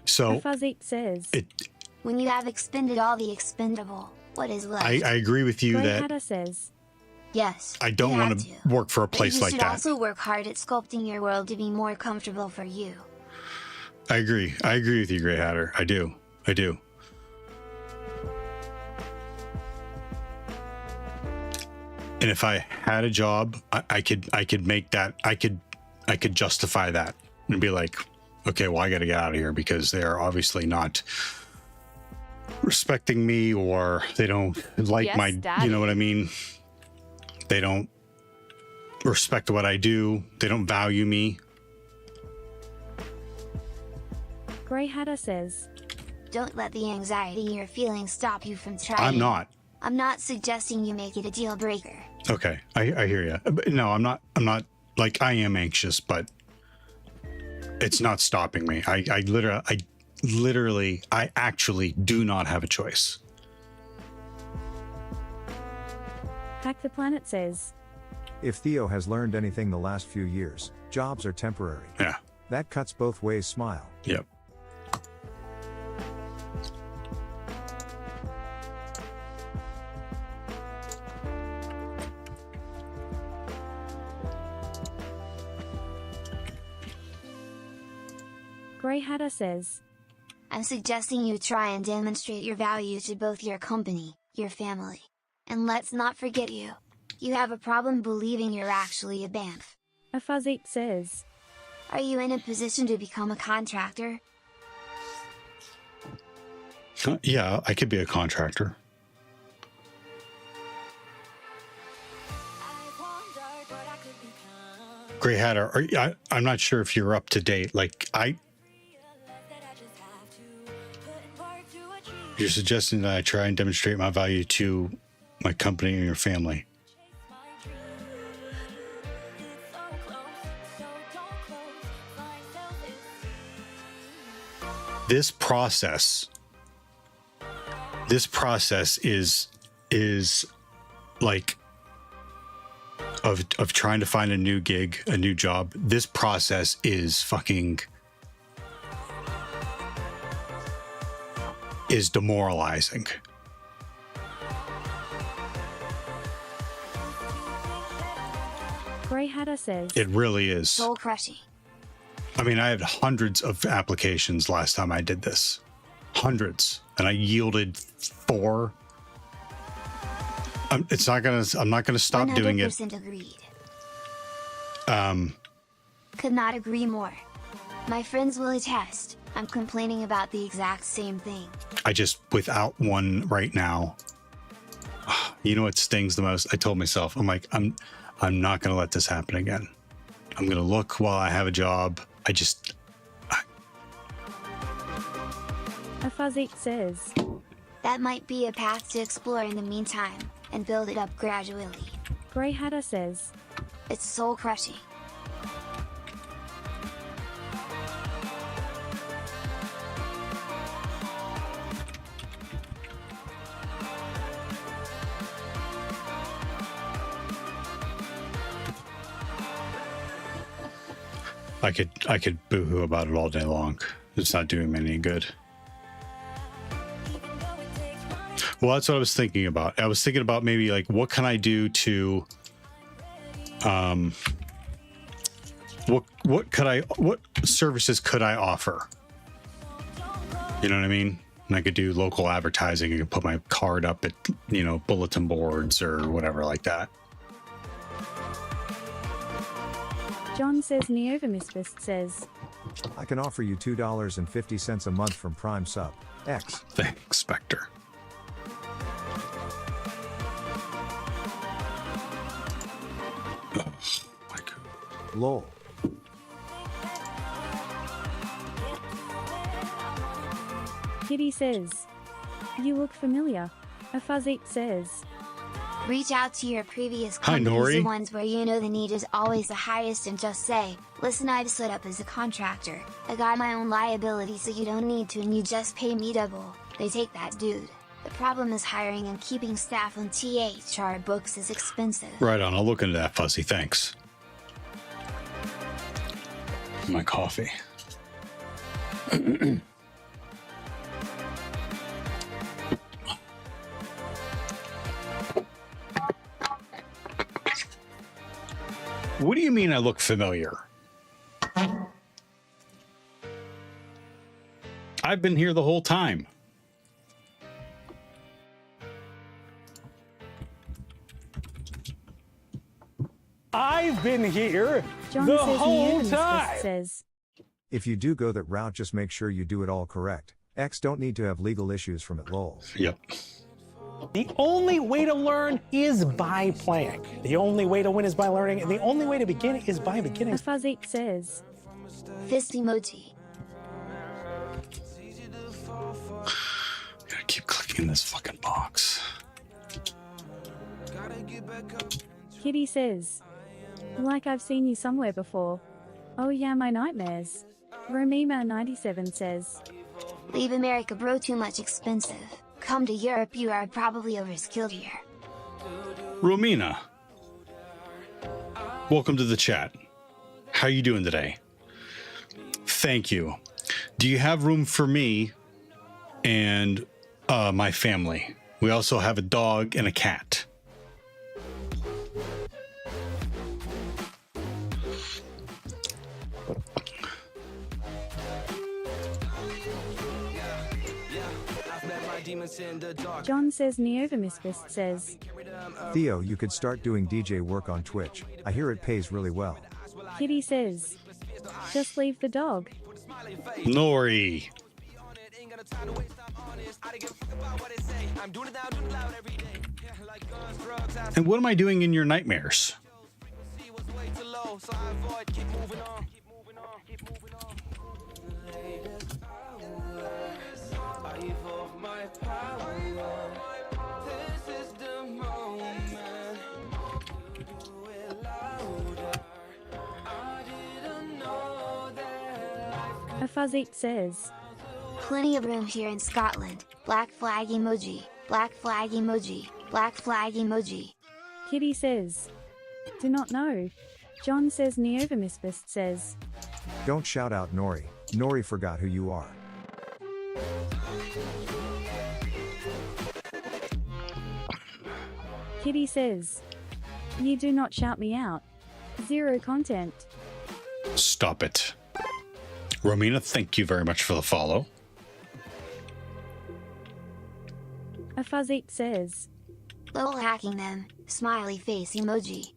So A Fuzzeet says, when you have expended all the expendable, what is left? I agree with you Grey that Hatter says, Yes, I don't want to work for a place like that. You that. should also work hard at sculpting your world to be more comfortable for you. I agree with you, Grey Hatter. I do. And if I had a job, I could make that, I could justify that and be like, okay, well, I got to get out of here because they're obviously not respecting me, or they don't like Yes, my, Daddy. you know what I mean? They don't respect what I do. They don't value me. Grey Hatter says, Don't let the anxiety you're feeling stop you from trying. I'm not. I'm not suggesting you make it a deal breaker. Okay, I hear you. No, I'm not. Like, I am anxious, but it's not stopping me. I actually do not have a choice. Hack the Planet says, If Theo has learned anything the last few years, jobs are temporary. Yeah. That cuts both ways. Smile. Yep. Grey Hatter says, I'm suggesting you try and demonstrate your value to both your company, your family. And let's not forget you. You have a problem believing you're actually a BAMF. A Fuzzeet says, Are you in a position to become a contractor? Yeah, I could be a contractor. Grey Hatter, I'm not sure if you're up to date. Like, you're suggesting that I try and demonstrate my value to my company and your family. This process is like of trying to find a new gig, a new job. This process is demoralizing. Grey Hatter says, It really is. Soul crushing. I mean, I had hundreds of applications last time I did this. Hundreds. And I yielded 4. I'm not gonna stop doing it. 100% agreed. Could not agree more. My friends will attest. I'm complaining about the exact same thing. I just, without one right now, you know what stings the most? I told myself, I'm like, I'm not gonna let this happen again. I'm gonna look while I have a job. A Fuzzy says, That might be a path to explore in the meantime, and build it up gradually. Grey Hatter says, It's soul crushing. I could boohoo about it all day long. It's not doing me any good. Well, that's what I was thinking about. I was thinking about maybe like, what can I do to, what services could I offer? You know what I mean? And I could do local advertising. I could put my card up at, bulletin boards or whatever like that. John says, Neovermisfist says, I can offer you $2.50 a month from Prime Sub. X. Thanks, Spectre. LOL. Kitty says, You look familiar. A Fuzzy says, Reach out to your previous Hi, companies, Nori. the ones where you know the need is always the highest, and just say, listen, I've set up as a contractor. I got my own liability, so you don't need to, and you just pay me double. They take that, dude. The problem is hiring and keeping staff on THR books is expensive. Right on. I'll look into that, Fuzzy. Thanks. My coffee. What do you mean I look familiar? I've been here the whole time. I've been here John the says, whole Neovermisfist time. says, If you do go that route, just make sure you do it all correct. X don't need to have legal issues from it, lol. Yep. The only way to learn is by playing. The only way to win is by learning, and the only way to begin is by beginning. A Fuzzy says, Fist emoji. Gotta keep clicking this fucking box. Kitty says, Like I've seen you somewhere before. Oh yeah, my nightmares. Romema97 says, Leave America, bro, too much expensive. Come to Europe, you are probably overskilled here. Romina, welcome to the chat. How you doing today? Thank you. Do you have room for me and my family? We also have a dog and a cat. John says, Neovermisfist says, Theo, you could start doing DJ work on Twitch. I hear it pays really well. Kitty says, Just leave the dog. Nori. And what am I doing in your nightmares? A Fuzzy says, Plenty of room here in Scotland. Black flag emoji. Black flag emoji. Black flag emoji. Kitty says, Do not know. John says, Neovermisfist says, Don't shout out Nori. Nori forgot who you are. Kitty says, You do not shout me out. Zero content. Stop it. Romina, thank you very much for the follow. A Fuzzeep says. Lol hacking them, smiley face emoji.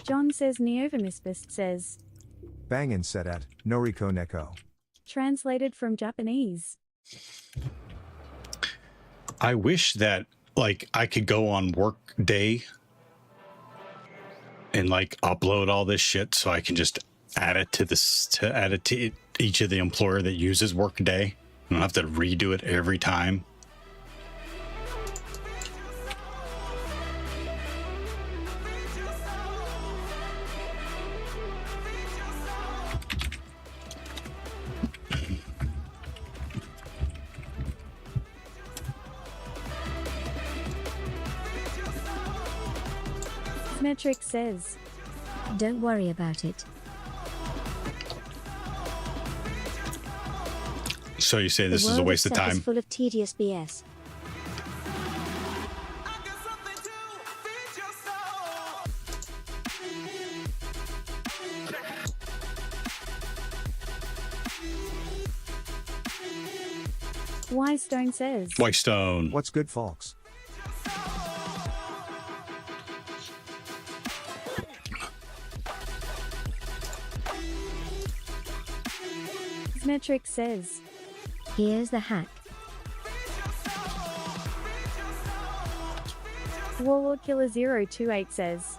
John says Neovamisbist says. Bangin set at Noriko Neko. Translated from Japanese. I wish that like I could go on work day and like upload all this shit so I can just add it to each of the employer that uses Workday. I don't have to redo it every time. Metric says. Don't worry about it. So you say this is a waste of time? Is full of tedious BS. Wystone says. Wystone. What's good, folks? Metric says. Here's the hack. Warlord Killer 028 says.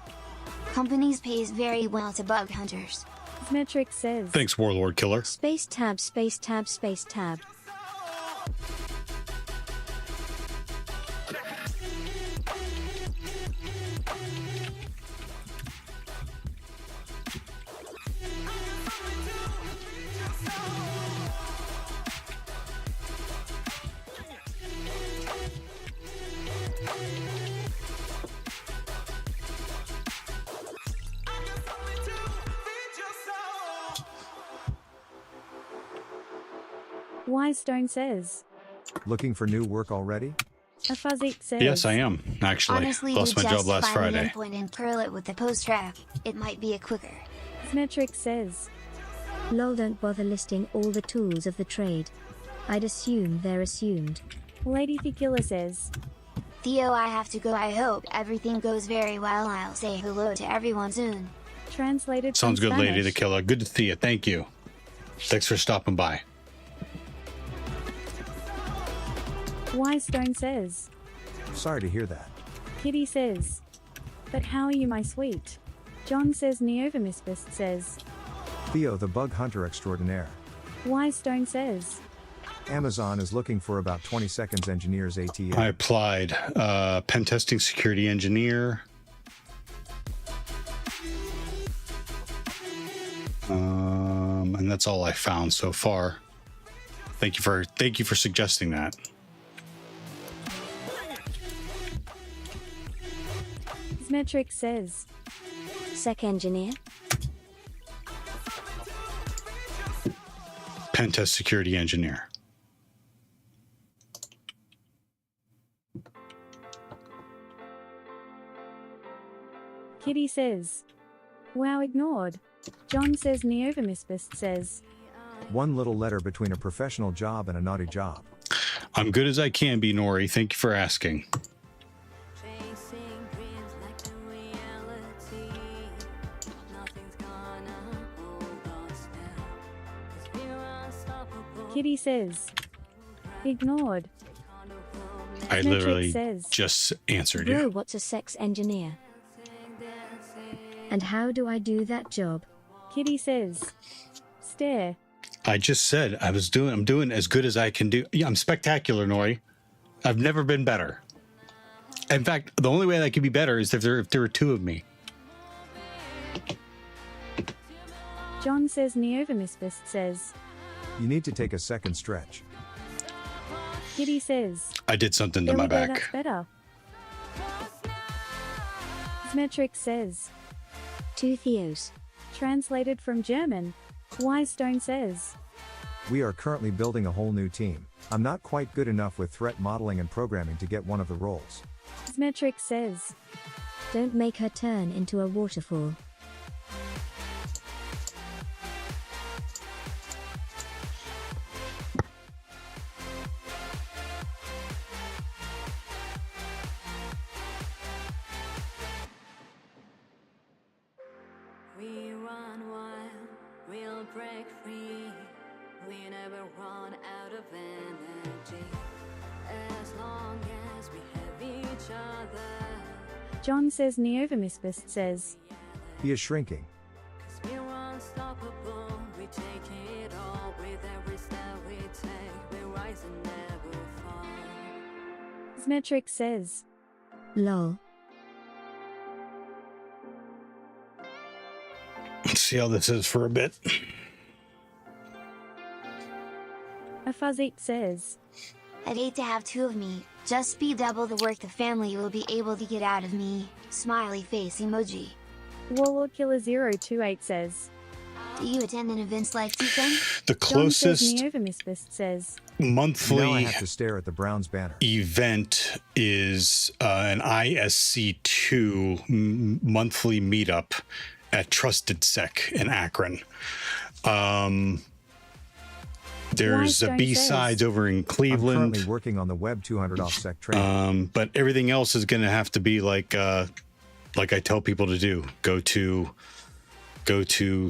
Companies pays very well to bug hunters. Metric says. Thanks, Warlord Killer. Space tab, space tab, space tab. Wystone says. Looking for new work already? A Fuzzeep says. Yes, I am, actually. Honestly, Lost my job last find Friday. an endpoint and curl it with the post track. It might be a quicker. Metric says. Lol, don't bother listing all the tools of the trade. I'd assume they're assumed. Lady Killer says. Theo, I have to go. I hope everything goes very well. I'll say hello to everyone soon. Translated Sounds from good, Spanish. Lady the Killer. Good to see you. Thank you. Thanks for stopping by. Wystone says. Sorry to hear that. Kitty says. But how are you, my sweet? John says. Neovamisbist says. Theo the bug hunter extraordinaire. Wystone says. Amazon is looking for about 20 seconds engineers ATA. I applied pen testing security engineer. And that's all I found so far. Thank you for suggesting that. Metric says. Sec engineer. Pen test security engineer. Kitty says. Wow, ignored. John says. Neovamisbist says. One little letter between a professional job and a naughty job. I'm good as I can be, Nori. Thank you for asking. Kitty says. Ignored. I Metric literally says. just answered Bro, you. what's a sex engineer? And how do I do that job? Kitty says. Stare. I just said I'm doing as good as I can do. Yeah, I'm spectacular, Nori. I've never been better. In fact, the only way that I could be better is if there were two of me. John says. Neovamisbist says. You need to take a second stretch. Kitty says. I did something to There my we go, back. that's better. Metric says. Two Theos. Translated from German. Wystone says. We are currently building a whole new team. I'm not quite good enough with threat modeling and programming to get one of the roles. Metric says. Don't make her turn into a waterfall. John says Neovamisbist says, He is shrinking. We're unstoppable, we take it all with every step we take. We rise and never fall. Smetric says, Lol. Let's see how this is for a bit. A Fuzzit says, I'd hate to have two of me, just be double the work the family will be able to get out of me. Smiley face emoji. Warlord Killer 028 says, Do you attend an events like Deacon? The John says closest Neovamisbist says, Now I monthly have to stare at the Browns banner. event is an ISC2 monthly meetup at Trusted Sec in Akron. There's a Limestone B-sides says, over in I'm Cleveland. currently working on the Web 200 OffSec training. But everything else is going to have to be like I tell people to do. Go to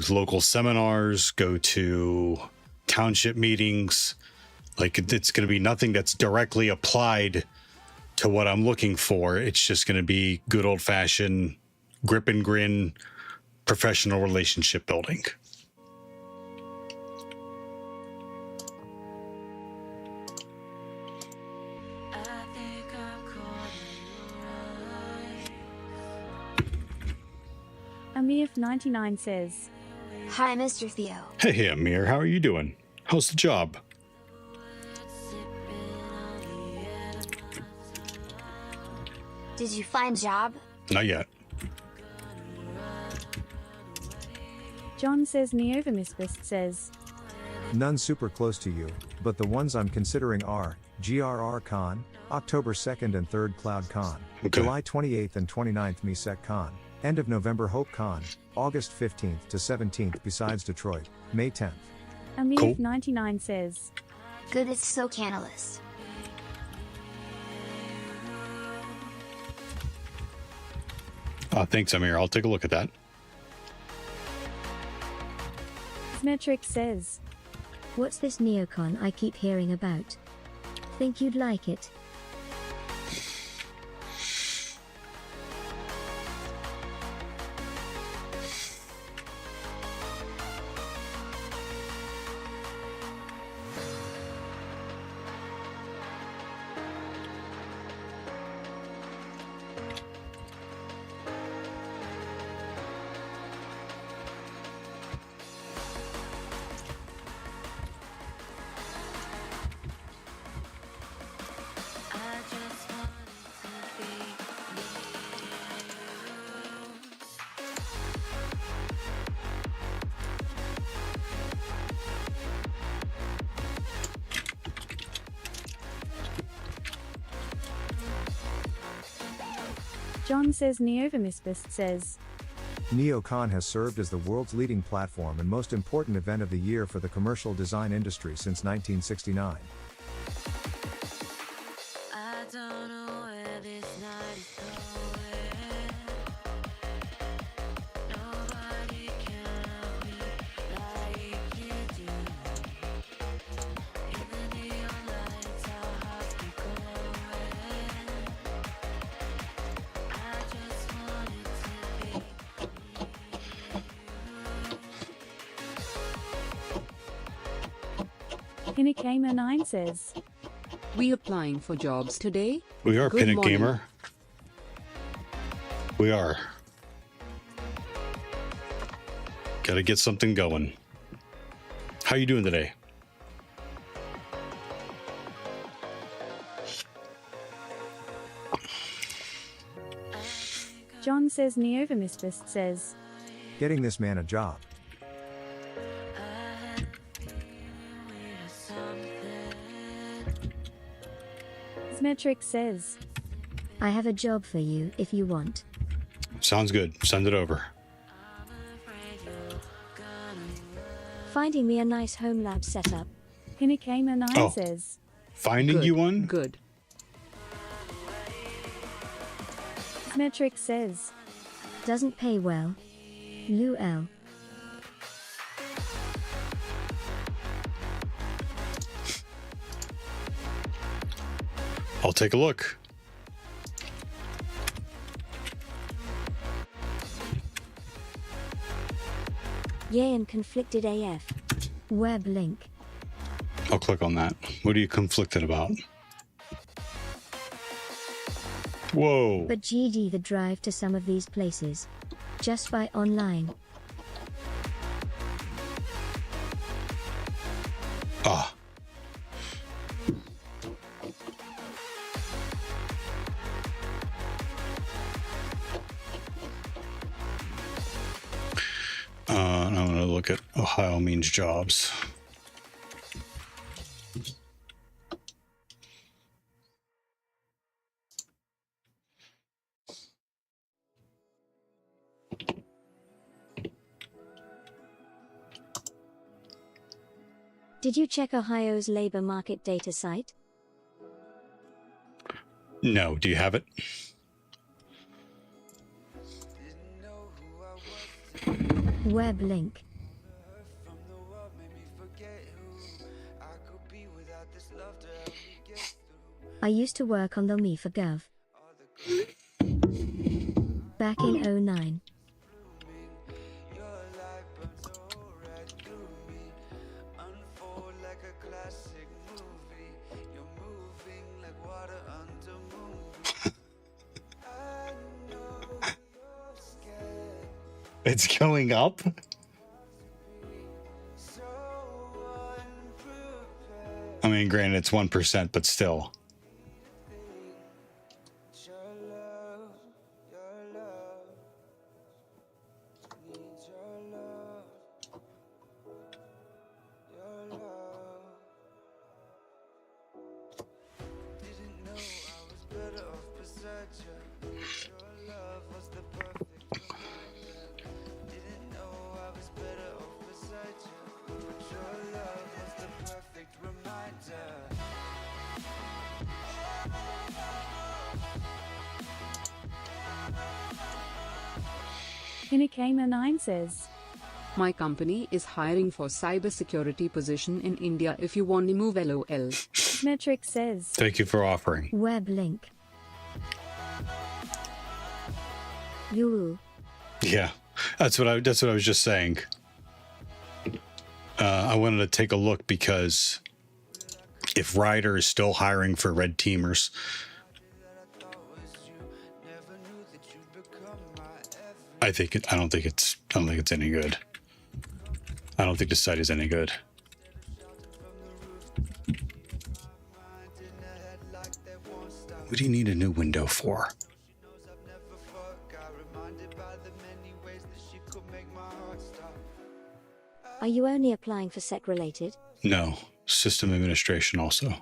local seminars, go to township meetings. Like it's going to be nothing that's directly applied to what I'm looking for. It's just going to be good old fashioned grip and grin professional relationship building. I think I'm caught in Amif99 says, Hi, Mr. Theo. Hey, Amir, how are you doing? How's the job? Did you find job? Not yet. John says Neovamisbist says, None super close to you, but the ones I'm considering are GRR Con, October 2nd and 3rd Cloud Con, Okay. July 28th and 29th MESEC Con, end of November Hope Con, August 15th to 17th besides Detroit, May 10th. Amif99 says, Good, it's so canalist. Thanks, Amir. I'll take a look at that. Smetric says, What's this neocon I keep hearing about? Think you'd like it? John says Neovamisbist says, NeoCon has served as the world's leading platform and most important event of the year for the commercial design industry since 1969. I don't know where this night is going. Nobody can help me like you do. In the neon lights, our hearts keep glowing. I just wanted to be. Pinakamer9 says, We applying for jobs today? We are Good Pinnock morning. Gamer. We are. Gotta get something going. How you doing today? John says Neovamisbist says, Getting this man a job. Smetric says, I have a job for you if you want. Sounds good. Send it over. Finding me a nice home lab setup. Pinakamer9 Oh. says, Finding Good, you one? Good. Smetric says, Doesn't pay well. Lou L. I'll take a look. Yay and conflicted AF. Web link. I'll click on that. What are you conflicted about? Whoa. But GD the drive to some of these places. Just buy online. Ah. And I'm going to look at Ohio means jobs. Did you check Ohio's labor market data site? No, do you have it? Web link. I used to work on the Me for Gov. Back in 09. It's going up? I mean, granted, it's 1%, but still. Inakamer 9 says, My company is hiring for cybersecurity position in India if you want to move LOL. Metric says, Thank you for offering. Web link. You. Yeah, that's what I was just saying. I wanted to take a look because if Ryder is still hiring for red teamers, I don't think it's any good. I don't think the site is any good. What do you need a new window for? Are you only applying for sec related? No, system administration also.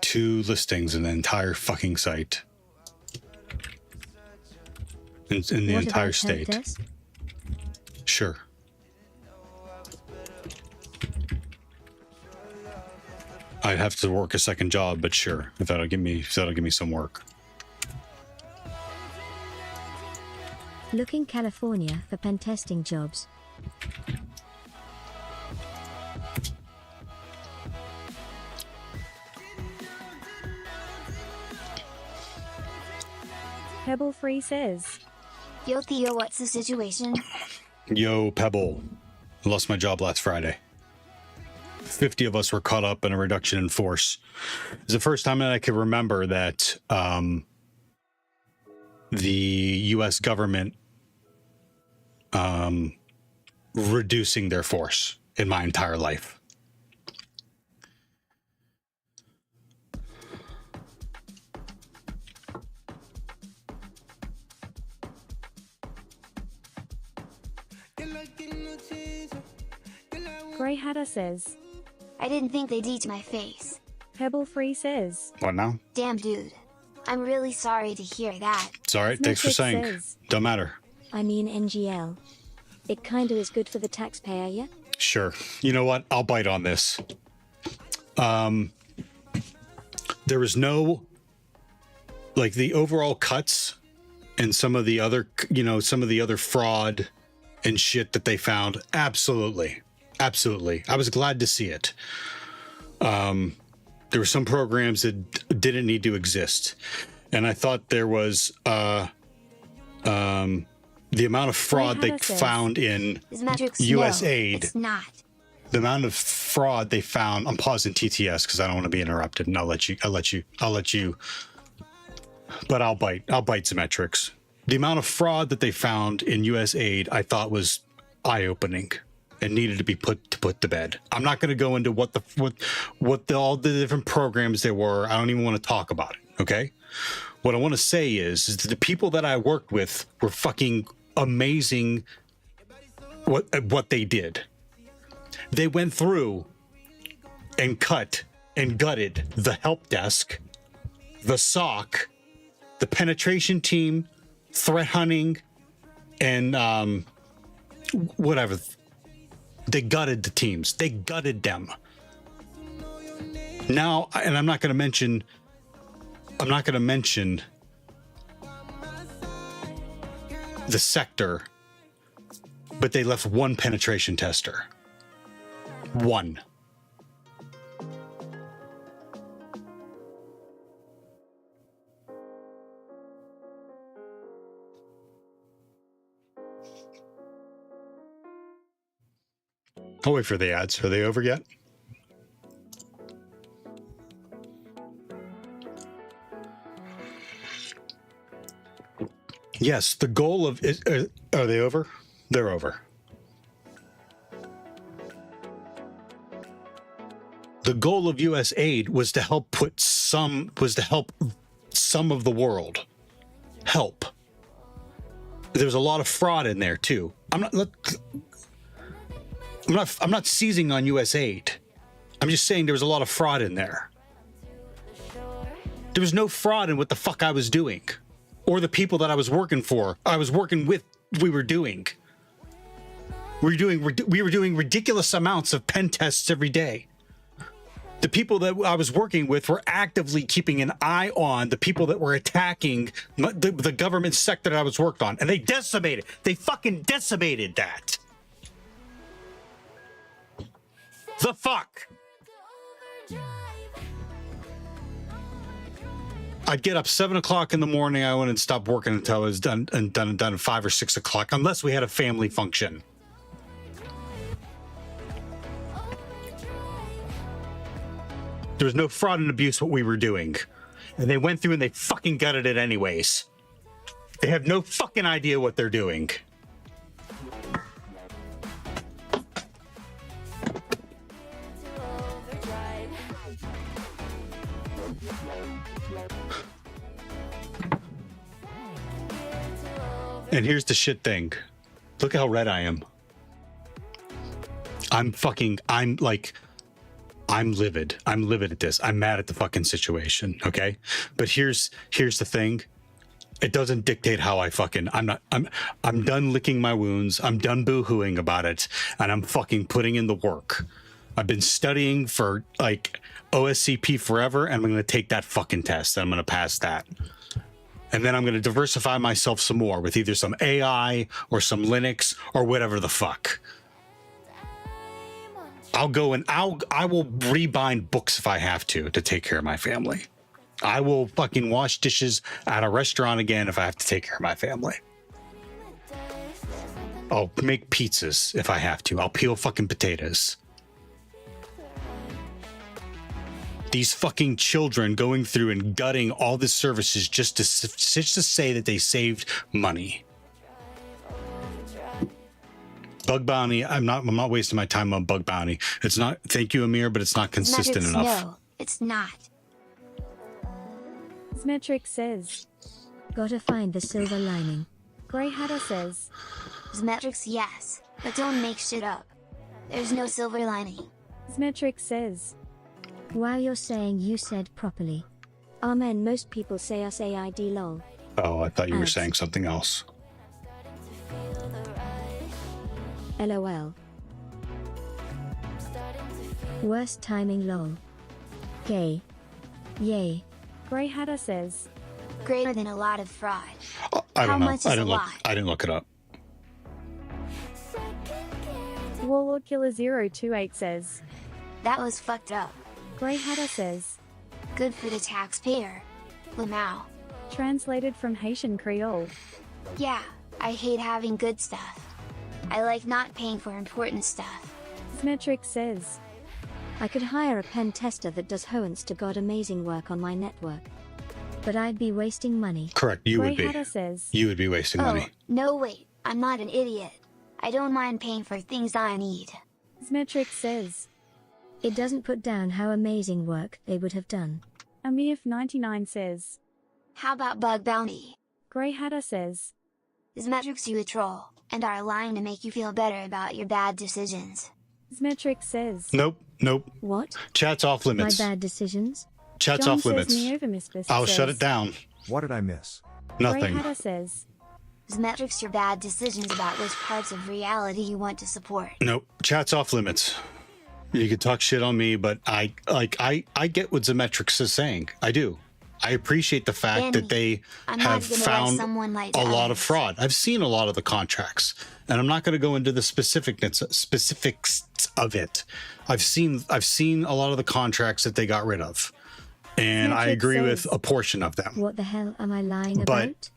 Two listings in the entire fucking site. In the What entire about help state. desk? Sure. I'd have to work a second job, but sure, if that'll give me some work. Looking California for pen testing jobs. Pebble Free says, Yo Theo, what's the situation? Yo, Pebble. I lost my job last Friday. 50 of us were caught up in a reduction in force. It's the first time that I could remember that the U.S. government reducing their force in my entire life. Grey Hatter says, I didn't think they'd eat my face. Pebble Free says, What now? Damn dude. I'm really sorry to hear that. It's all right. Thanks for saying. says, Don't matter. I mean NGL. It kinda is good for the taxpayer, yeah? Sure. You know what? I'll bite on this. There was no, like, the overall cuts and some of the other, some of the other fraud and shit that they found. Absolutely. Absolutely. I was glad to see it. There were some programs that didn't need to exist. and I thought there was the amount of fraud they found in His metrics, USAID. it's not. The amount of fraud they found. I'm pausing TTS because I don't want to be interrupted, and I'll let you. But I'll bite some metrics. The amount of fraud that they found in USAID, I thought was eye-opening and needed to be put to bed. I'm not going to go into what all the different programs there were. I don't even want to talk about it. Okay. What I want to say is that the people that I worked with were fucking amazing. What they did. They went through and cut and gutted the help desk, the SOC, the penetration team, threat hunting, and whatever. They gutted the teams. They gutted them. Now, and I'm not going to mention the sector, but they left one penetration tester. One. I'll wait for the ads. Are they over yet? Yes, the goal of are they over? They're over. The goal of USAID was to help some of the world. Help. There was a lot of fraud in there too. I'm not seizing on USAID. I'm just saying there was a lot of fraud in there. There was no fraud in what the fuck I was doing, or the people that I was working for. I was working with. We were doing ridiculous amounts of pen tests every day. The people that I was working with were actively keeping an eye on the people that were attacking the government sector that I was worked on, and they fucking decimated that. The fuck? I'd get up 7 o'clock in the morning. I wouldn't stop working until I was done at 5 or 6 o'clock, unless we had a family function. There was no fraud and abuse what we were doing. And they went through and they fucking gutted it anyways. They have no fucking idea what they're doing. And here's the shit thing. Look how red I am. I'm livid. I'm livid at this. I'm mad at the fucking situation. Okay. But here's the thing. It doesn't dictate how I fucking, I'm done licking my wounds. I'm done boo-hooing about it. And I'm fucking putting in the work. I've been studying for like OSCP forever. And I'm going to take that fucking test. And I'm going to pass that. And then I'm going to diversify myself some more with either some AI or some Linux or whatever the fuck. I'll go and I will rebind books if I have to take care of my family. I will fucking wash dishes at a restaurant again if I have to take care of my family. I'll make pizzas if I have to. I'll peel fucking potatoes. These fucking children going through and gutting all the services just to say that they saved money. Bug bounty. I'm not wasting my time on bug bounty. It's not. Thank you, Amir, but it's not consistent enough. No, it's not. Metric says. Gotta find the silver lining. Grey Hatter says. Metrics, yes, but don't make shit up. There's no silver lining. Metric says. While you're saying you said properly. Amen. Most people say us AID lol. Oh, I thought you were saying something else. LOL. Worst timing lol. Gay. Yay. Grey Hatter says. Greater than a lot of fraud. I don't know. Much is a lot? I didn't look it up. Warlord Killer 028 says. That was fucked up. Grey Hatter says. Good for the taxpayer. Lamau. Translated from Haitian Creole. Yeah, I hate having good stuff. I like not paying for important stuff. Symmetric says. I could hire a pen tester that does honest to God amazing work on my network. But I'd be wasting money. Correct, you would Grey be. Hatter says. You would be wasting money. No wait, I'm not an idiot. I don't mind paying for things I need. Symmetric says. It doesn't put down how amazing work they would have done. Amif99 says. How about bug bounty? Grey Hatter says. Symmetrics you a troll, and are lying to make you feel better about your bad decisions. Symmetric says. Nope. What? Chat's off limits. My bad decisions? Chat's John off limits. Says Neovimismus I'll says. shut it down. What did I miss? Grey Nothing. Hatter says. Symmetrics your bad decisions about which parts of reality you want to support. Nope. Chat's off limits. You can talk shit on me, but I get what Zemetrix is saying. I do. I appreciate the fact that they I'm not have gonna let found someone lie to a lot of others. fraud. I've seen a lot of the contracts, and I'm not going to go into the specifics of it. I've seen a lot of the contracts that they got rid of, and I Symmetric agree with says. a portion of them. What the hell am I lying But-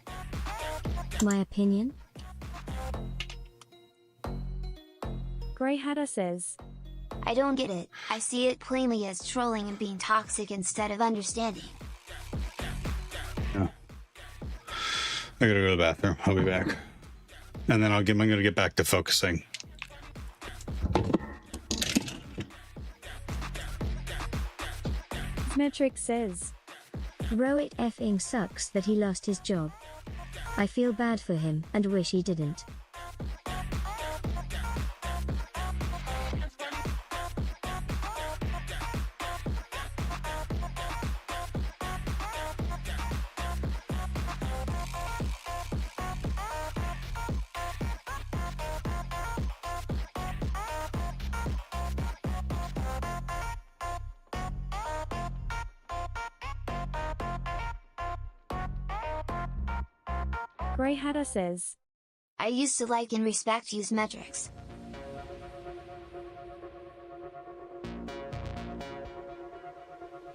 about? My opinion? Grey Hatter says. I don't get it. I see it plainly as trolling and being toxic instead of understanding. I gotta go to the bathroom. I'll be back, and then I'm gonna get back to focusing. Symmetric says. Bro, it effing sucks that he lost his job. I feel bad for him and wish he didn't. Grey Hatter says. I used to like and respect use metrics.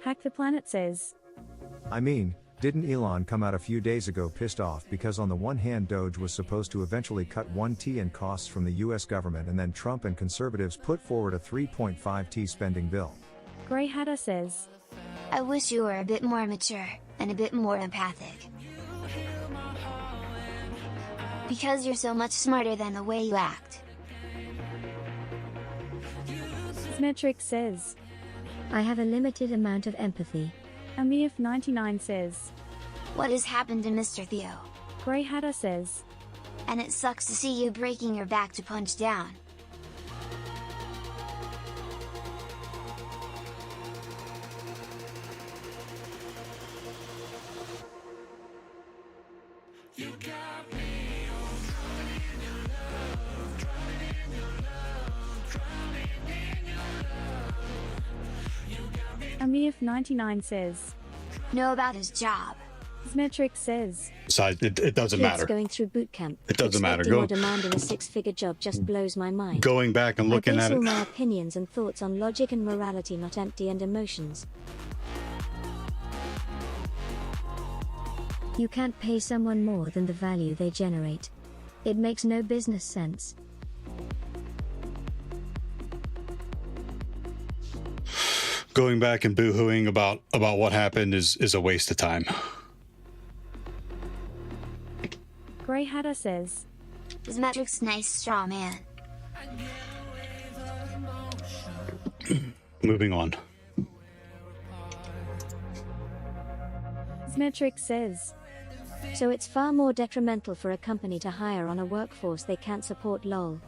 Hack the Planet says. I mean, didn't Elon come out a few days ago pissed off because on the one hand Doge was supposed to eventually cut 1T in costs from the US government, and then Trump and conservatives put forward a 3.5T spending bill? Grey Hatter says. I wish you were a bit more mature, and a bit more empathic. Because you're so much smarter than the way you act. Symmetric says. I have a limited amount of empathy. Amif99 says. What has happened to Mr. Theo? Grey Hatter says. And it sucks to see you breaking your back to punch down. Amif99 says. Know about his job. Symmetric says. Besides, it doesn't Kids matter. going through boot camp. It doesn't matter. Expecting Go- or demanding a six-figure job just blows my mind. Going back and looking I base at all it. my opinions and thoughts on logic and morality, not empty and emotions. You can't pay someone more than the value they generate. It makes no business sense. Going back and boohooing about what happened is a waste of time. Grey Hatter says. His metrics nice straw man. Moving on. Symmetric says. So it's far more detrimental for a company to hire on a workforce they can't support, lol.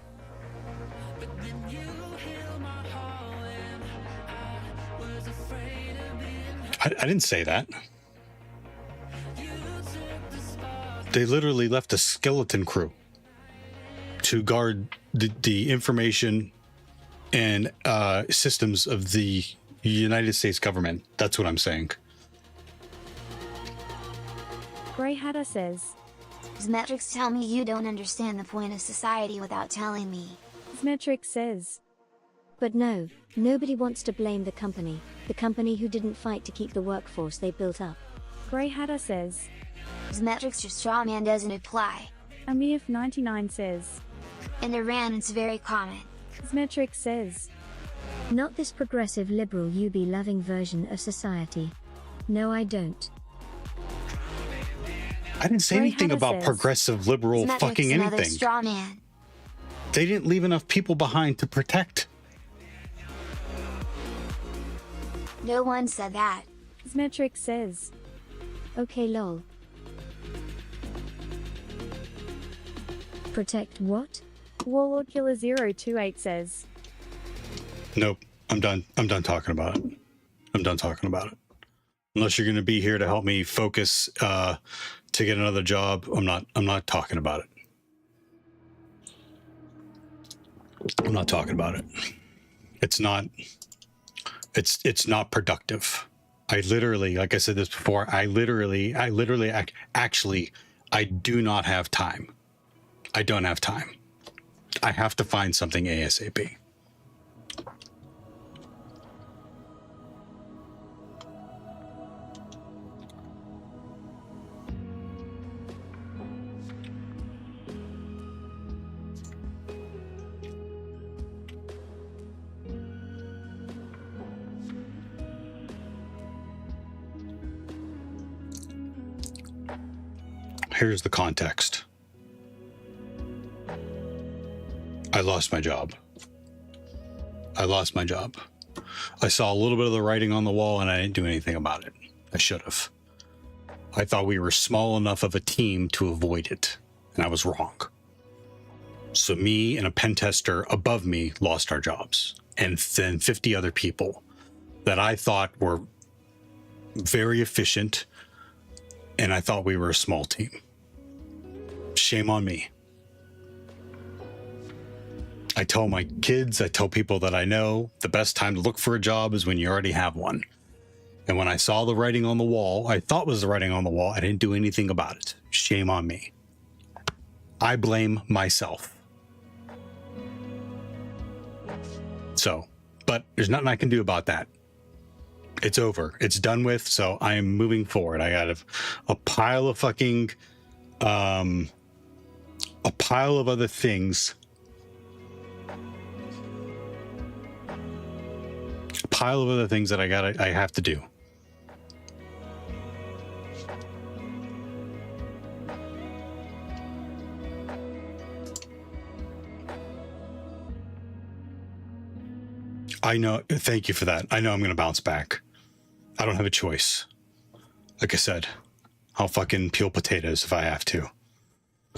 I didn't say that. They literally left a skeleton crew to guard the information and systems of the United States government. That's what I'm saying. Grey Hatter says. His metrics tell me you don't understand the point of society without telling me. Symmetric says. But no, nobody wants to blame the company who didn't fight to keep the workforce they built up. Grey Hatter says. Metrics your straw man doesn't apply. Amif99 says. In Iran it's very common. Metrics says. Not this progressive liberal UB loving version of society. No, I don't. I didn't say Grey anything Hatter about says. progressive liberal Metrics fucking another anything. straw man. They didn't leave enough people behind to protect. No one said that. Metrics says. Okay, lol. Protect what? Warlord Killer 028 says. Nope. I'm done. I'm done talking about it. I'm done talking about it. Unless you're going to be here to help me focus to get another job, I'm not talking about it. I'm not talking about it. It's not productive. I literally, like I said this before, I do not have time. I don't have time. I have to find something ASAP. Here's the context. I lost my job. I saw a little bit of the writing on the wall and I didn't do anything about it. I should have. I thought we were small enough of a team to avoid it, and I was wrong. So me and a pen tester above me lost our jobs, and then 50 other people that I thought were very efficient, and I thought we were a small team. Shame on me. I tell my kids, I tell people that I know, the best time to look for a job is when you already have one. And when I saw the writing on the wall, I thought was the writing on the wall, I didn't do anything about it. Shame on me. I blame myself. So, but there's nothing I can do about that. It's over. It's done with. So I am moving forward. I got a pile of fucking, a pile of other things. A pile of other things that I have to do. I know. Thank you for that. I know I'm going to bounce back. I don't have a choice. Like I said, I'll fucking peel potatoes if I have to.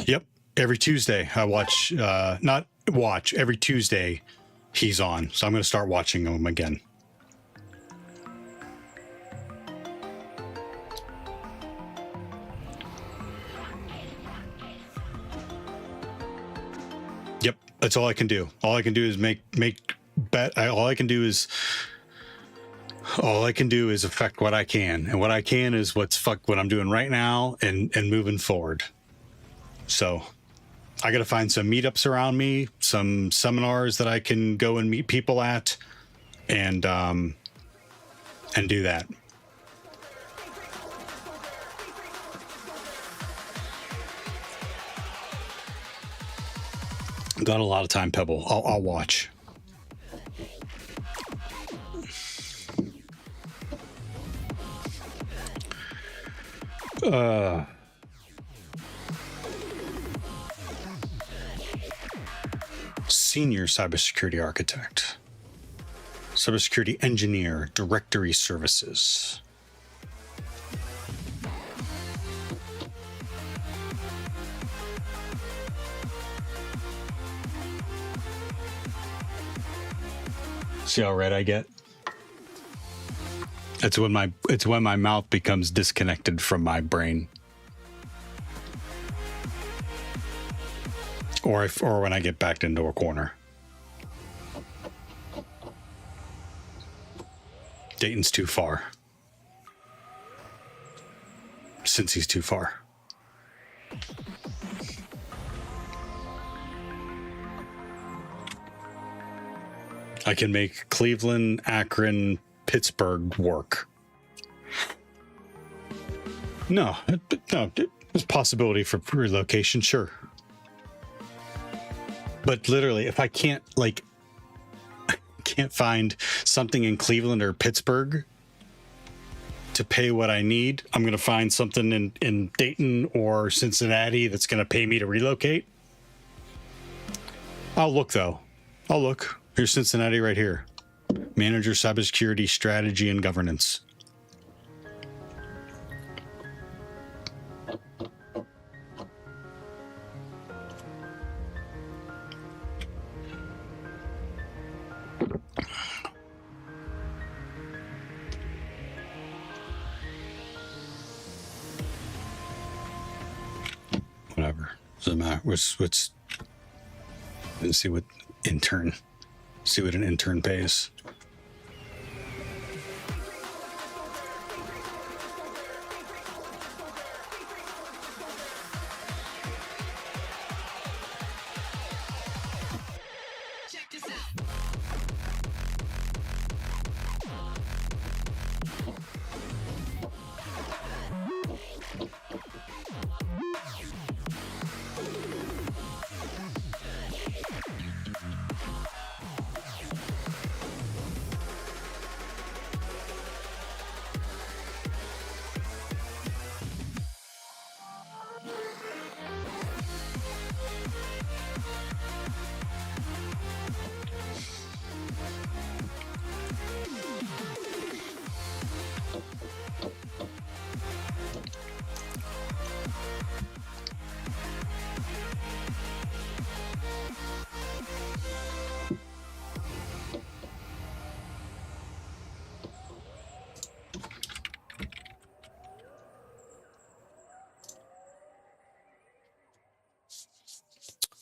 Yep. Every Tuesday I watch, every Tuesday he's on. So I'm going to start watching him again. Yep. That's all I can do. All I can do is all I can do is affect what I can, and what I can is what I'm doing right now and moving forward. So I got to find some meetups around me, some seminars that I can go and meet people at, and do that. Got a lot of time, Pebble. I'll watch. Senior cybersecurity architect, cybersecurity engineer, directory services. See how red I get? It's when my mouth becomes disconnected from my brain. Or when I get backed into a corner. Dayton's too far. Since he's too far. I can make Cleveland, Akron, Pittsburgh work. No, no, there's possibility for relocation, sure. But literally, if I can't find something in Cleveland or Pittsburgh to pay what I need, I'm going to find something in Dayton or Cincinnati that's going to pay me to relocate. I'll look, though. I'll look. Here's Cincinnati right here. Manager, Cybersecurity, Strategy, and Governance. Whatever. Doesn't matter. Let's see what an intern pays.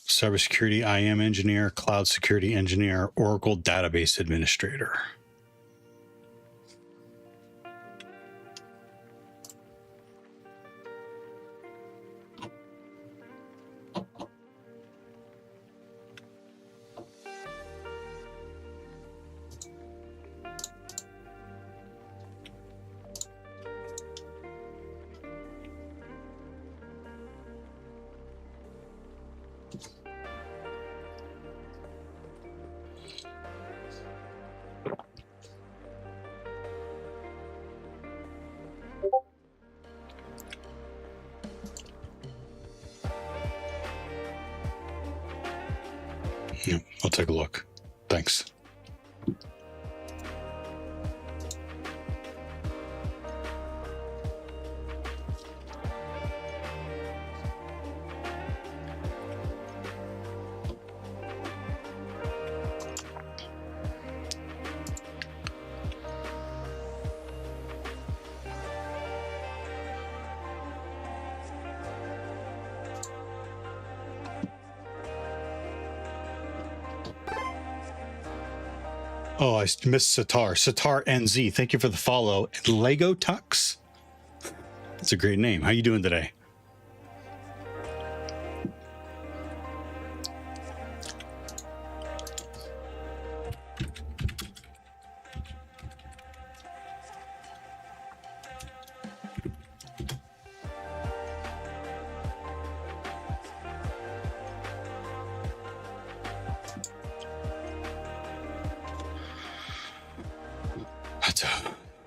Cybersecurity IAM engineer, cloud security engineer, Oracle database administrator. Yeah, I'll take a look. Thanks. Oh, I missed Sitar. Sitar NZ, thank you for the follow. Lego Tux? That's a great name. How you doing today?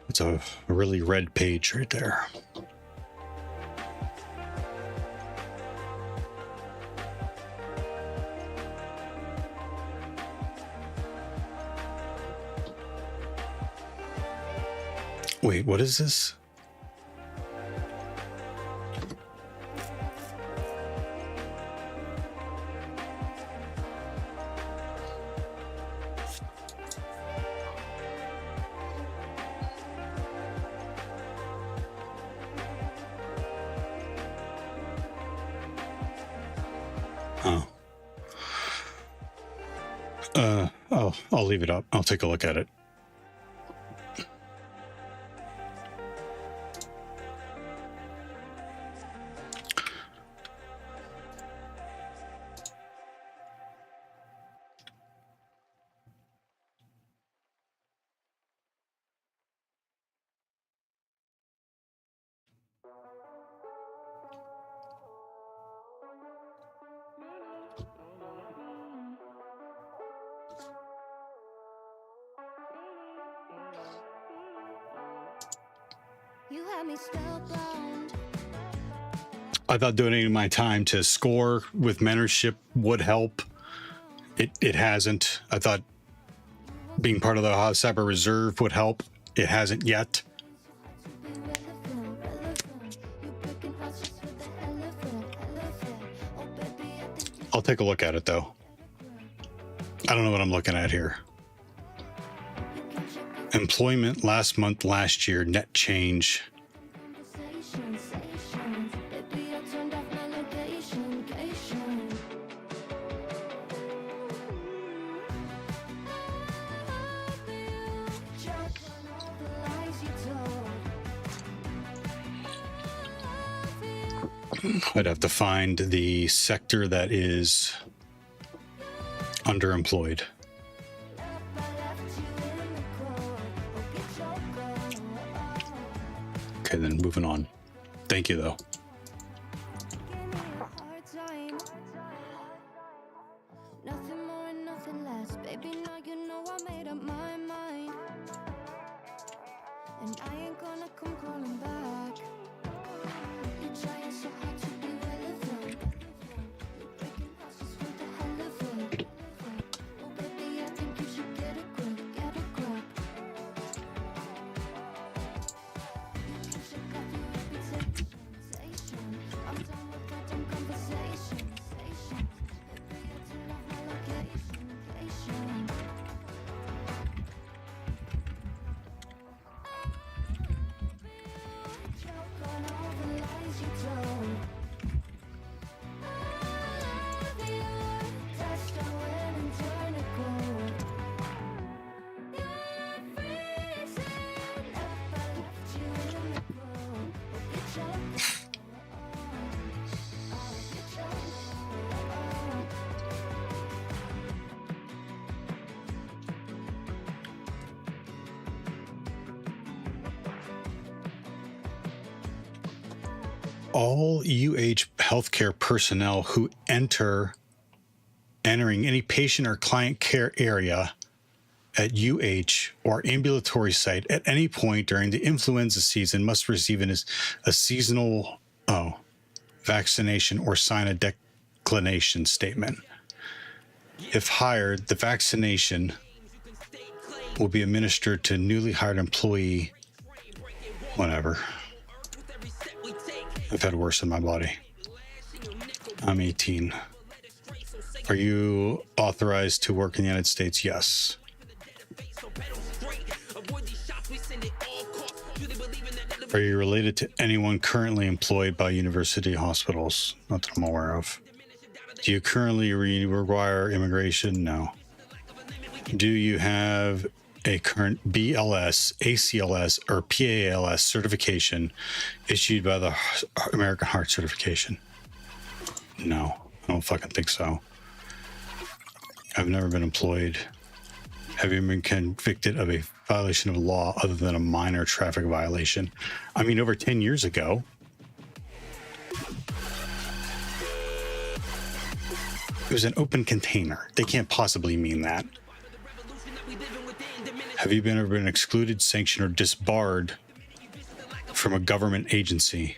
That's a really red page right there. Wait, what is this? I'll leave it up. I'll take a look at it. I thought donating my time to SCORE with mentorship would help. It hasn't. I thought being part of the Ohio Cyber Reserve would help. It hasn't yet. I'll take a look at it though. I don't know what I'm looking at here. Employment last month, last year, net change. I'd have to find the sector that is underemployed. Okay, then moving on. Thank you, though. Nothing more and nothing less. Baby, now you know I made up my mind. And I ain't gonna come crawling back. You're trying so hard to be relevant. You're breaking hearts just for the hell of it. Oh, baby, I think you should get a grip, get a grip. You can check out your reputation. I'm done with goddamn conversation. Baby, I turn off my location. Choke on all the lies you told. I love you. Touched on when and turn to gold. You're freezing. Never left you in the cold. You choke. You choke. All UH healthcare personnel who entering any patient or client care area at UH or ambulatory site at any point during the influenza season must receive a seasonal vaccination or sign a declination statement. If hired, the vaccination will be administered to newly hired employee. Whatever. I've had worse in my body. I'm 18. Are you authorized to work in the United States? Yes. Are you related to anyone currently employed by university hospitals? Not that I'm aware of. Do you currently require immigration? No. Do you have a current BLS, ACLS, or PALS certification issued by the American Heart Certification? No, I don't fucking think so. I've never been employed. Have you been convicted of a violation of law other than a minor traffic violation? I mean, over 10 years ago. It was an open container. They can't possibly mean that. Have you ever been excluded, sanctioned, or disbarred from a government agency?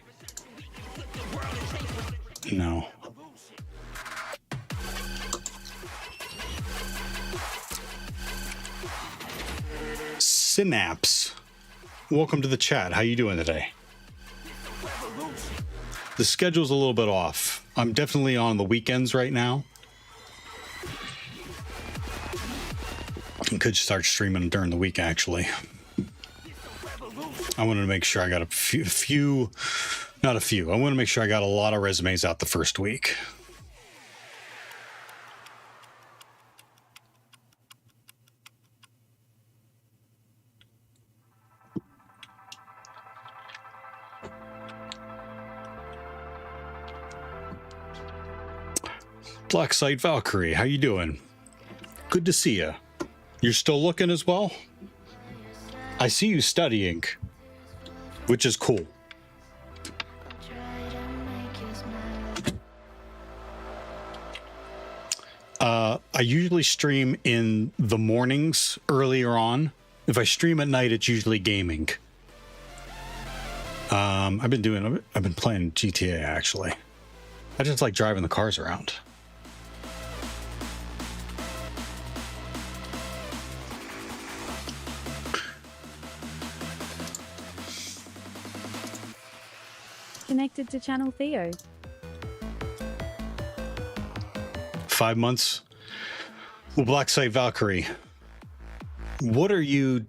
No. Synapse. Welcome to the chat. How you doing today? The schedule's a little bit off. I'm definitely on the weekends right now. I could start streaming during the week, actually. I wanted to make sure I got not a few. I want to make sure I got a lot of resumes out the first week. Black Site Valkyrie, how you doing? Good to see you. You're still looking as well? I see you studying, which is cool. I usually stream in the mornings earlier on. If I stream at night, it's usually gaming. I've been playing GTA actually. I just like driving the cars around. Connected to Channel Theo. 5 months. Well, Black Site Valkyrie, what are you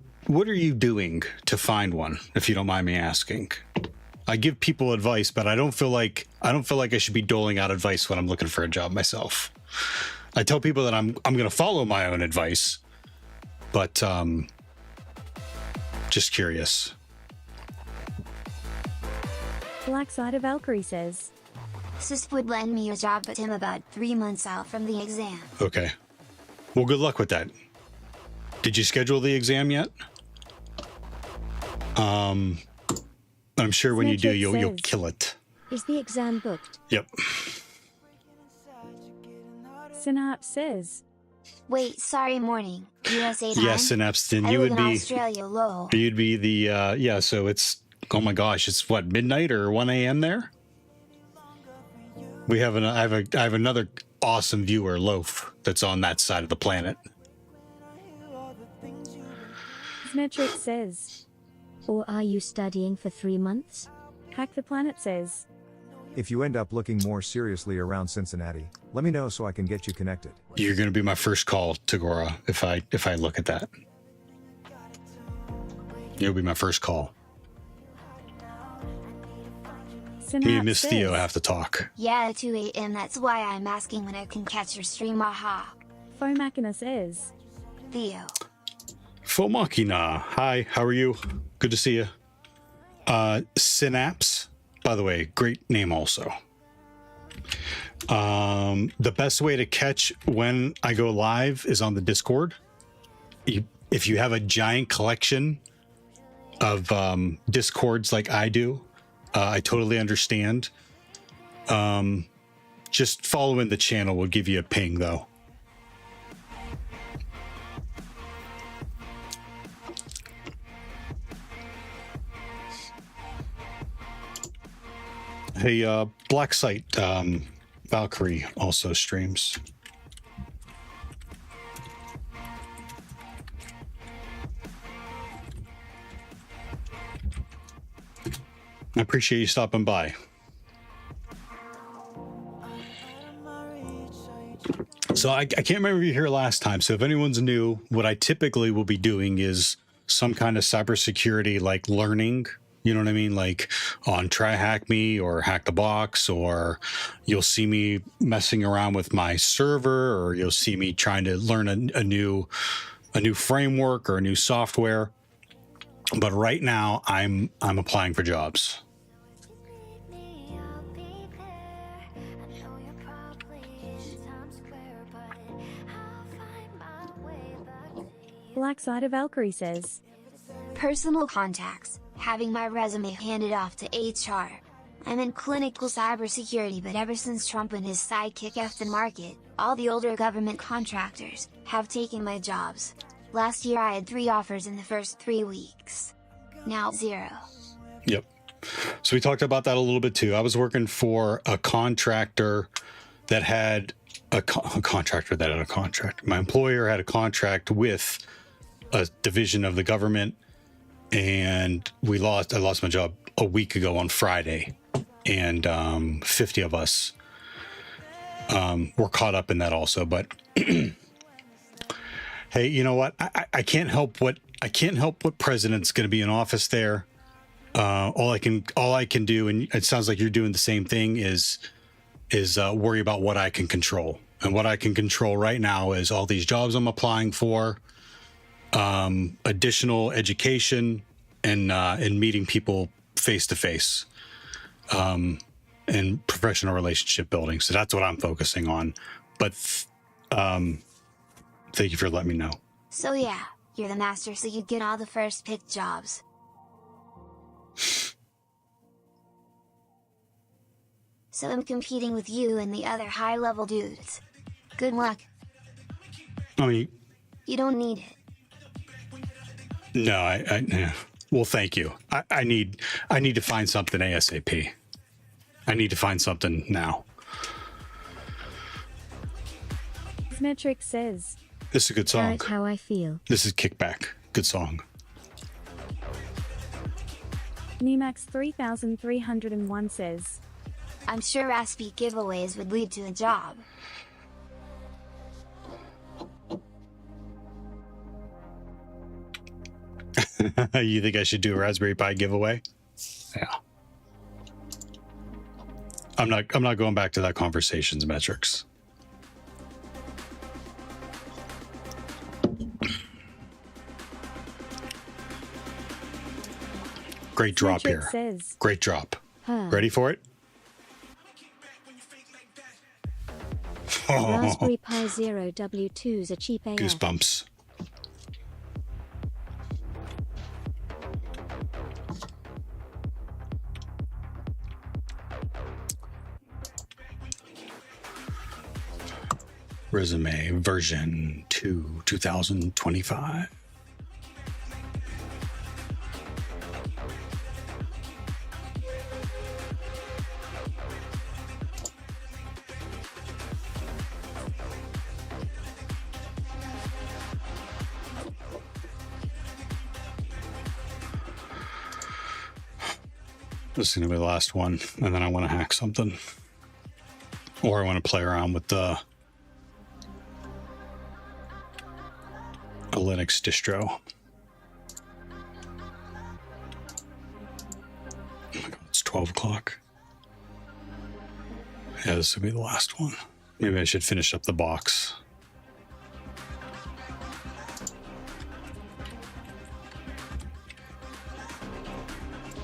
doing to find one, if you don't mind me asking? I give people advice, but I don't feel like I should be doling out advice when I'm looking for a job myself. I tell people that I'm going to follow my own advice, but just curious. Black Side of Valkyrie says, Sis would lend me a job, but I'm about 3 months out from the exam. Okay. Well, good luck with that. Did you schedule the exam yet? I'm sure when you do, you'll kill it. Is the exam booked? Yep. Synapse says, Wait, sorry, morning. USA time? Yeah, Synapse. Then I you live would in be. Australia, lol. You'd be the yeah. So it's, oh my gosh, it's what, midnight or 1 a.m. there. We have I have another awesome viewer, Loaf, that's on that side of the planet. Metric says, Or are you studying for 3 months? Hack the Planet says, If you end up looking more seriously around Cincinnati, let me know so I can get you connected. You're going to be my first call, Tagora, if I look at that. You'll be my first call. Me and Miss Theo have to talk. Yeah, at 2 a.m. That's why I'm asking when I can catch your stream. Aha. Fomachina says, Theo. Fomachina, hi, how are you? Good to see you. Synapse, by the way, great name also. The best way to catch when I go live is on the Discord. If you have a giant collection of Discords like I do, I totally understand. Just following the channel will give you a ping, though. Hey, Black Site Valkyrie also streams. I appreciate you stopping by. So I can't remember if you were here last time. So if anyone's new, what I typically will be doing is some kind of cybersecurity, like learning, you know what I mean? Like on Try Hack Me or Hack the Box, or you'll see me messing around with my server, or you'll see me trying to learn a new framework or a new software. But right now I'm applying for jobs. Black Side of Valkyrie says, Personal contacts, having my resume handed off to HR. I'm in clinical cybersecurity, but ever since Trump and his sidekick effed the market, all the older government contractors have taken my jobs. Last year I had 3 offers in the first 3 weeks. Now 0. Yep. So we talked about that a little bit too. I was working for a contractor that had a contractor that had a contract. My employer had a contract with a division of the government, and I lost my job a week ago on Friday, and 50 of us were caught up in that also. But hey, you know what? I can't help what president's going to be in office there. All I can do, and it sounds like you're doing the same thing, is worry about what I can control. And what I can control right now is all these jobs I'm applying for, additional education, and meeting people face to face, and professional relationship building. So that's what I'm focusing on. But thank you for letting me know. So yeah, you're the master, so you get all the first pick jobs. So I'm competing with you and the other high-level dudes. Good luck. I mean, you don't need it. No, Well, thank you. I need to find something ASAP. I need to find something now. Metric says, This is a good song. That's how I feel. This is Kickback. Good song. Nemax 3301 says, I'm sure Raspy giveaways would lead to a job. You think I should do a Raspberry Pi giveaway? Yeah. I'm not going back to that conversations metrics. Great drop Metric here. says, Great drop. Huh. Ready for it? Raspberry Pi Zero W2's a cheap AF. Goosebumps. Resume version 2, 2025. This is going to be the last one, and then I want to hack something. Or I want to play around with a Linux distro. Oh my god, it's 12 o'clock. Yeah, this will be the last one. Maybe I should finish up the box.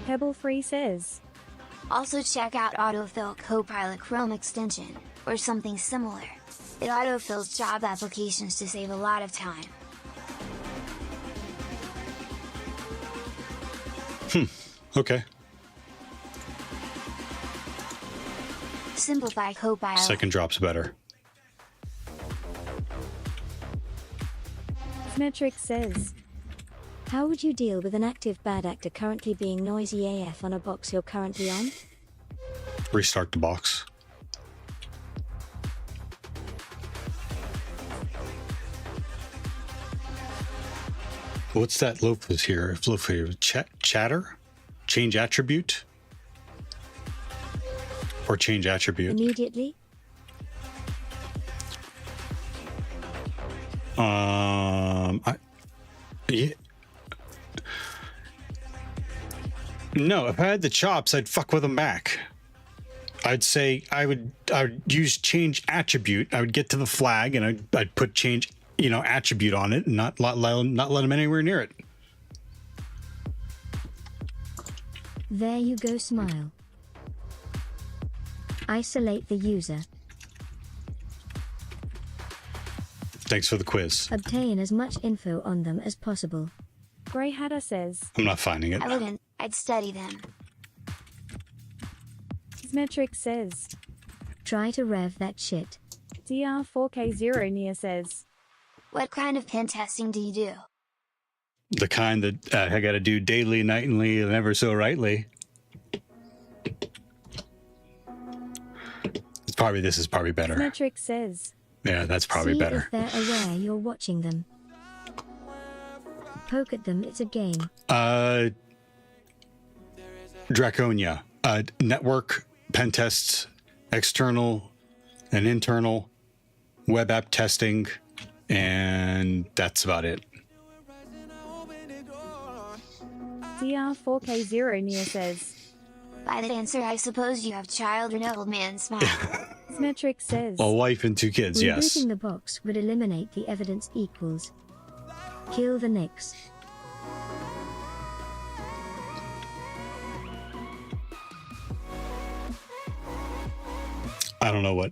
Pebble Free says, Also check out Autofill Copilot Chrome extension, or something similar. It autofills job applications to save a lot of time. Okay. Simplify Copilot. Second drop's better. Metric says, How would you deal with an active bad actor currently being noisy AF on a box you're currently on? Restart the box. What's that loop is here? Loop here. Chatter? Change attribute? Or change attribute? Immediately? Yeah. No, if I had the chops, I'd fuck with them back. I'd say I would use change attribute. I would get to the flag and I'd put change, attribute on it and not let them anywhere near it. There you go, smile. Isolate the user. Thanks for the quiz. Obtain as much info on them as possible. Grey Hatter says, I'm not finding it. I wouldn't, I'd study them. Metric says, Try to rev that shit. DR4K0 Nia says, What kind of pen testing do you do? The kind that I got to do daily, nightly, and ever so rightly. This is probably better. Metric says, Yeah, that's probably See better. if they're aware you're watching them. Poke at them, it's a game. Draconia. Network, pen tests, external and internal, web app testing, and that's about it. DR4K0 Nia says, By that answer, I suppose you have child or an old man smile. Metric says, A wife and 2 kids, yes. Rebooting the box would eliminate the evidence equals. Kill the Nix. I don't know what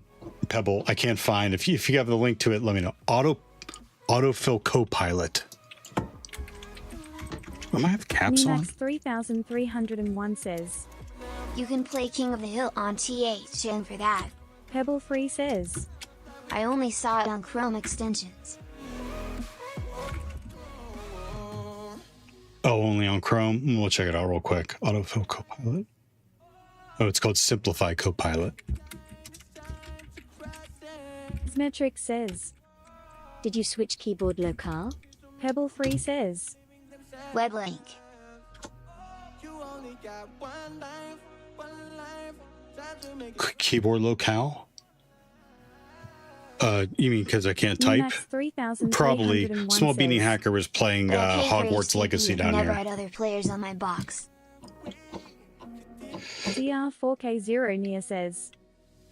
Pebble. I can't find. If you have the link to it, let me know. Autofill Copilot. Am I have caps on? Nemax 3301 says, You can play King of the Hill on THN for that. Pebble Free says, I only saw it on Chrome extensions. Oh, only on Chrome? We'll check it out real quick. Autofill Copilot. Oh, it's called Simplify Copilot. Symmetric says. Did you switch keyboard locale? Pebble 3 says. Web link. Keyboard locale? You mean because I can't type? Probably. Small Beanie Hacker was playing Hogwarts Legacy down never here. had other players on my box. DR4K0 Nia says.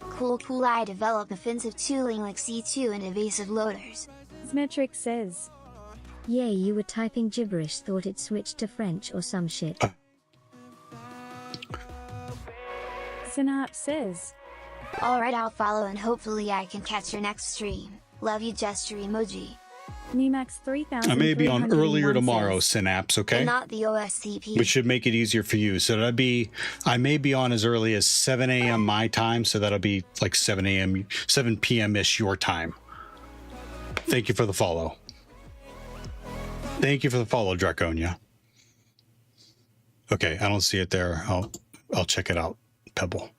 Cool, I develop offensive tooling like C2 and evasive loaders. Symmetric says. Yay, you were typing gibberish, thought it switched to French or some shit. Synapse says. Alright, I'll follow and hopefully I can catch your next stream. Love you, gesture emoji. Nemax 3000. I may be on earlier tomorrow, Synapse, okay? And not the OSCP. Which should make it easier for you. So I may be on as early as 7 a.m. my time, so that'll be like 7 p.m.-ish your time. Thank you for the follow. Thank you for the follow, Draconia. Okay, I don't see it there. I'll check it out, Pebble.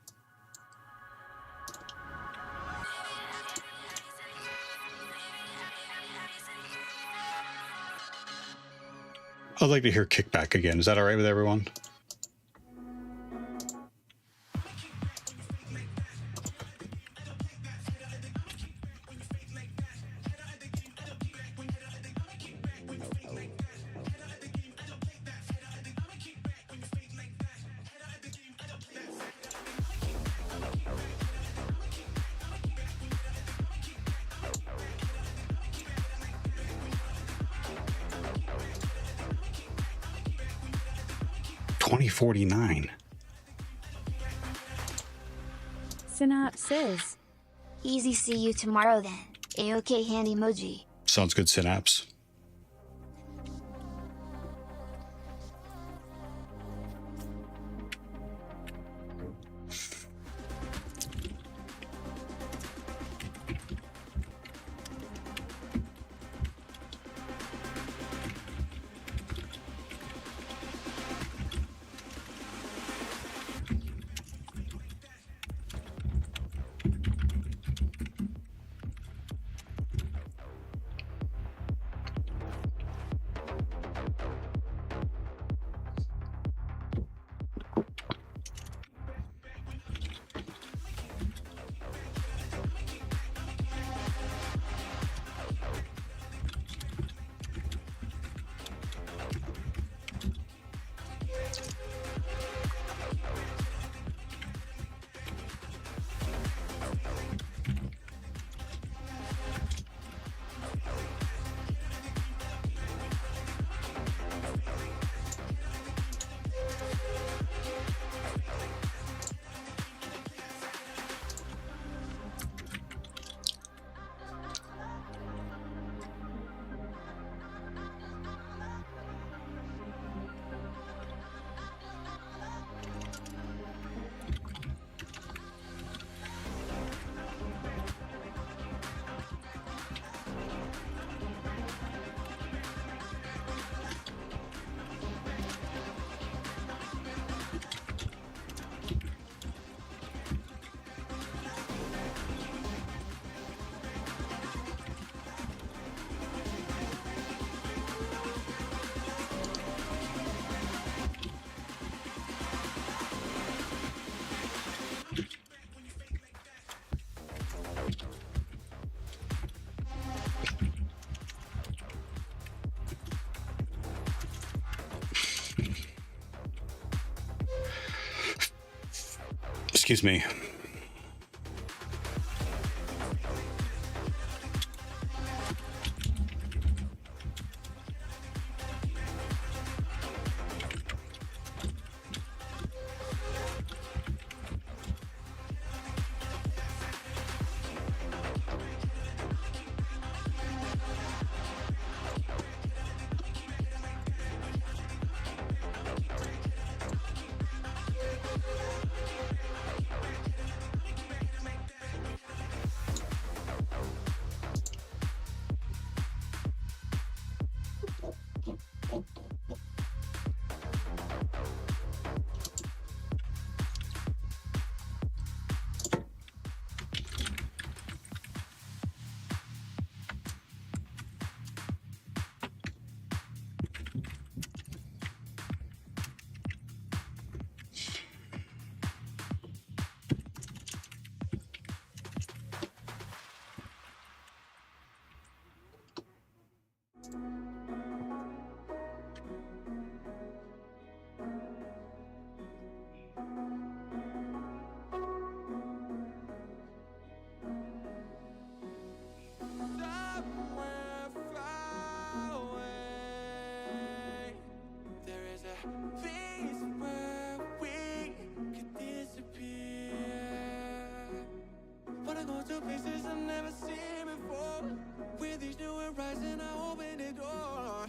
I'd like to hear Kickback again. Is that all right with everyone? $20.49. Synapse says. Easy, see you tomorrow then. A-OK hand emoji. Sounds good, Synapse. Excuse me. place where we could disappear. Wanna go to places I've never seen before. With each new horizon, I open the door.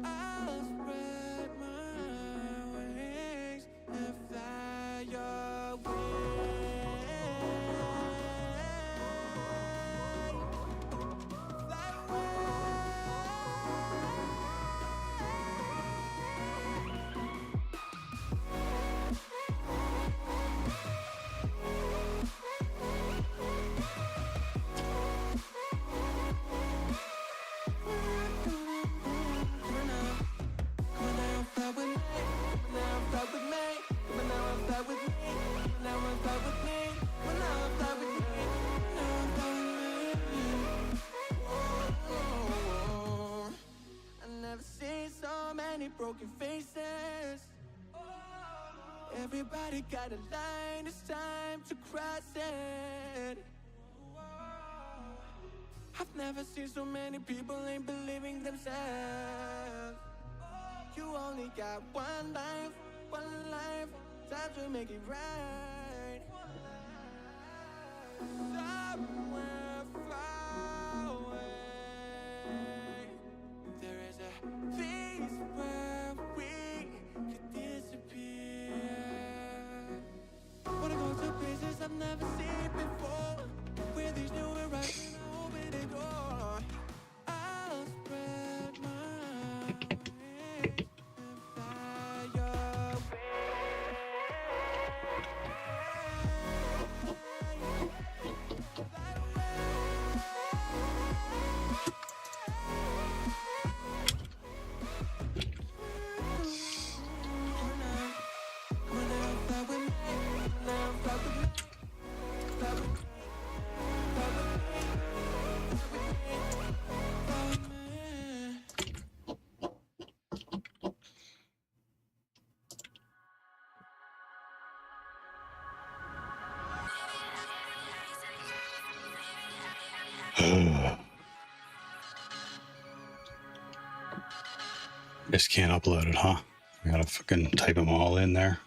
I'll spread my wings and fly away. Fly broken faces. Everybody got a line, it's time to cross it. I've never seen so many people ain't believing themselves. You only got one life, time to make it right. Somewhere far away, there is a place where we could disappear. Wanna go to places I've never seen before. With these new horizons, I open the door. I'll spread my wings and fly away. Just can't upload it, huh? I gotta fucking type them all in there.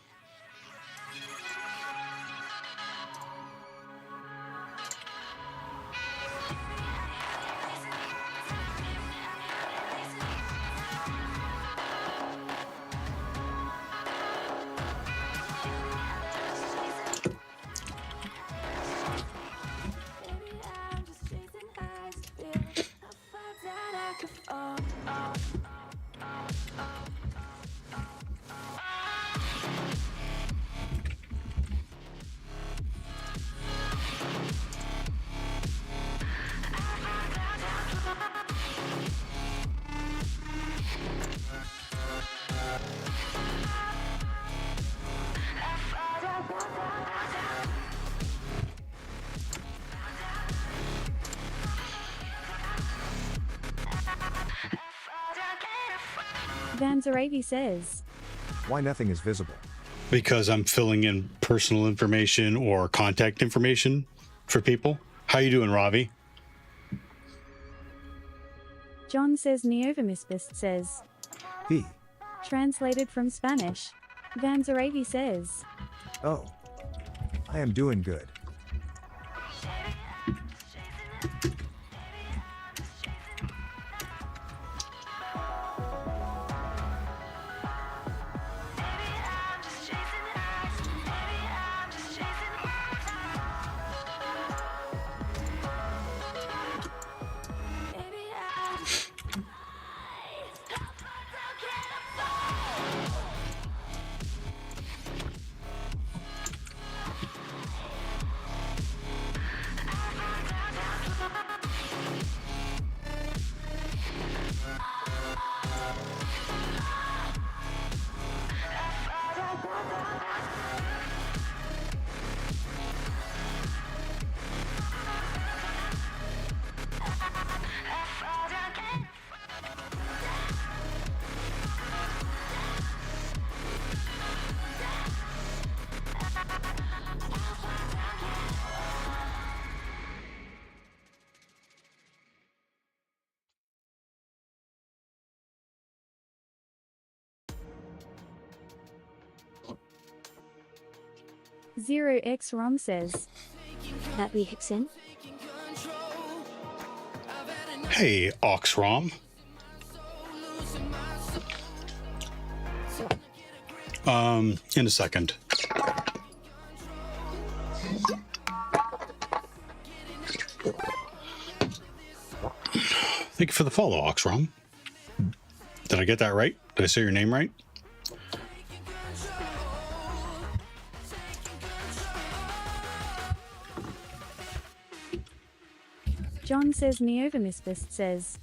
Vanzaravi says, Why nothing is visible? Because I'm filling in personal information or contact information for people. How you doing, Ravi? John says Neovamisbist says, He. translated from Spanish. Vanzaravi says, Oh. I am doing good. 0x Rom says, That we Hickson? Hey, Oxrom. In a second. Thank you for the follow, Oxrom. Did I get that right? Did I say your name right? John says Neovamisfist says,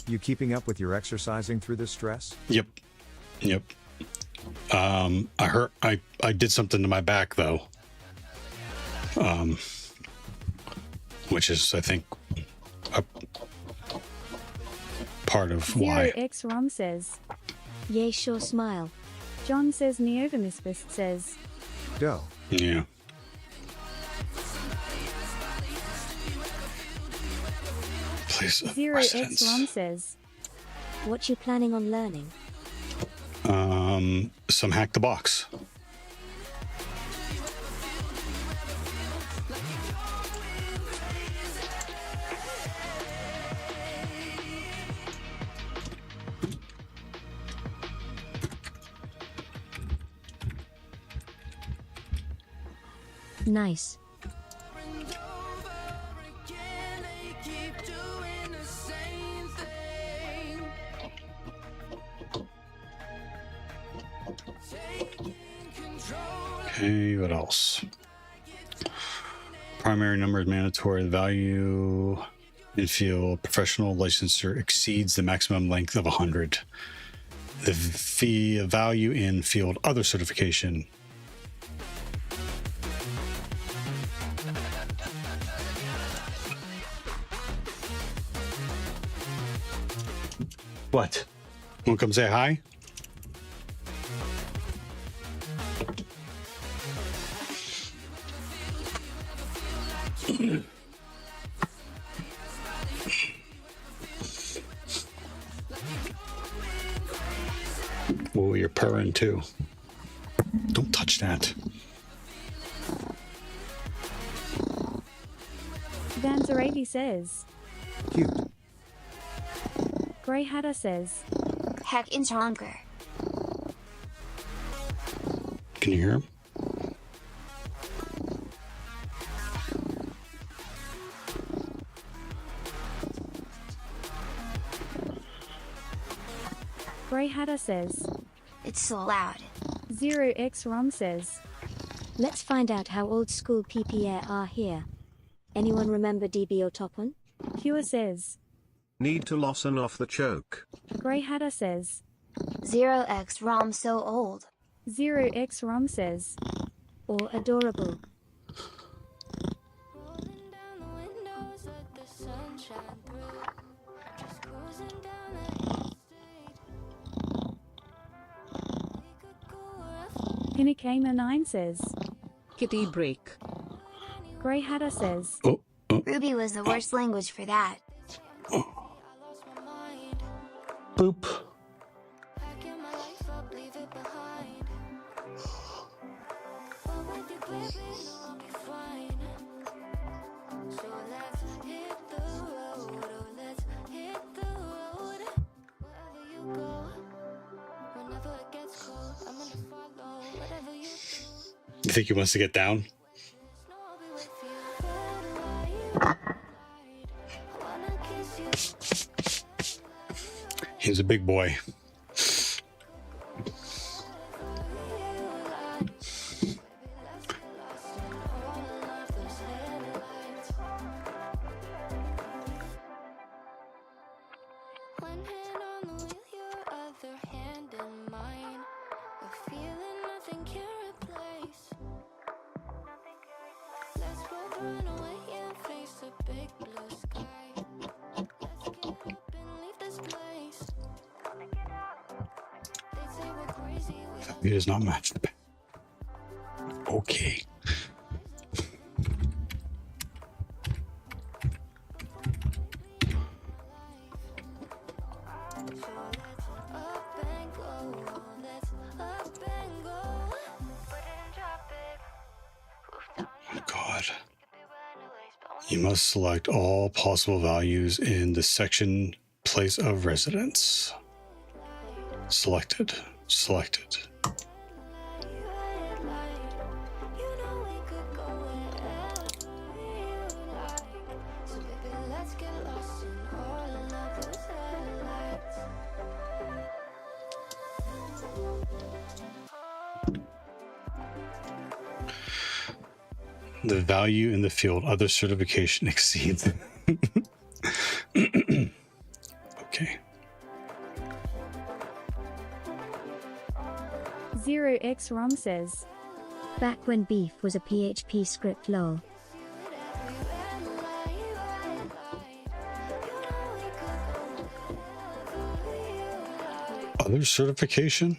You keeping up with your exercising through this stress? Yep. I did something to my back though. Which is, I think, a part of why. 0x Rom says, Yay, sure smile. John says Neovamisfist says, Doe. Yeah. Place of 0x residence. Rom says, What you planning on learning? Some hack the box. Nice. Okay, what else? Primary number is mandatory. The value in field professional licensure exceeds the maximum length of 100. The fee value in field other certification. What? Want to come say hi? Oh, you're purring too. Don't touch that. Vanzarati says, Cute. Grey Hatter says, Heck in Tonker. Can you hear him? Grey Hatter says, It's so loud. 0x Rom says, Let's find out how old school PPA are here. Anyone remember DBO top one? Pure says, Need to loosen off the choke. Grey Hatter says, 0x ROM so old. 0x Rom says, Or adorable. Pinakama 9 says, Kitty break. Grey Hatter says, Ruby was the worst language for that. Boop. You think he wants to get down? He's a big boy. It does not match the pen. Okay. God. You must select all possible values in the section place of residence. Selected. Selected. The value in the field other certification exceeds. Okay. 0xrom says, Back when beef was a PHP script lol. Other certification?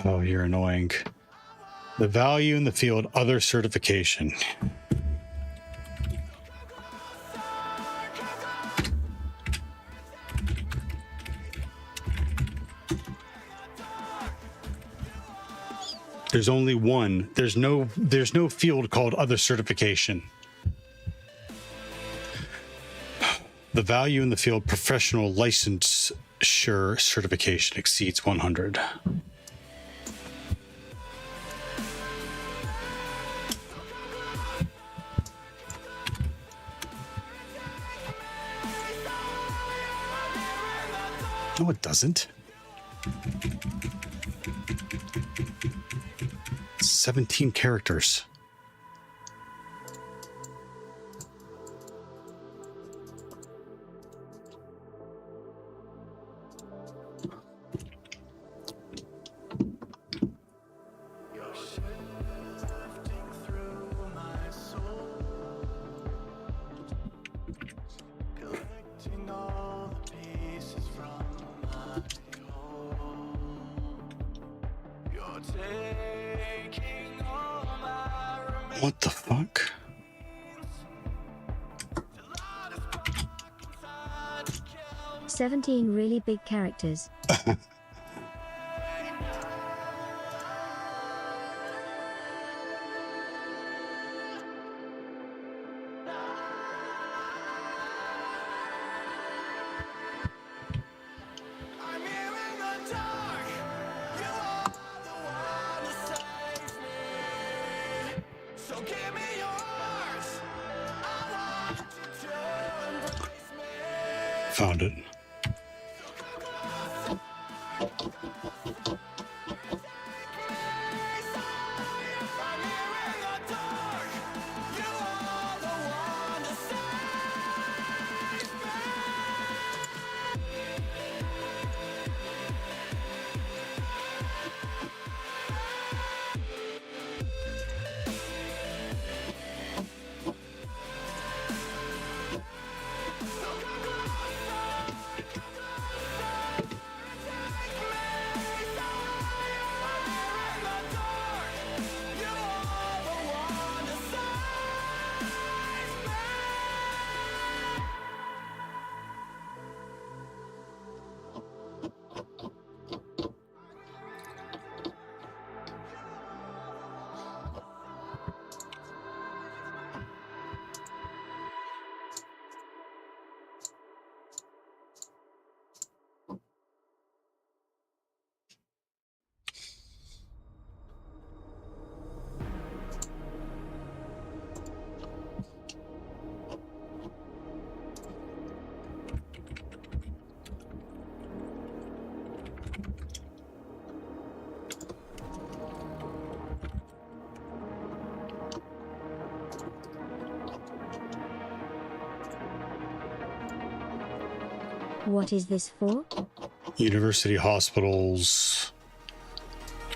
Oh, you're annoying. The value in the field other certification. There's only one. There's no field called other certification. The value in the field professional licensure certification exceeds 100. No, it doesn't. 17 characters. What the fuck? "17 really big characters." Found it. What is this for? University hospitals.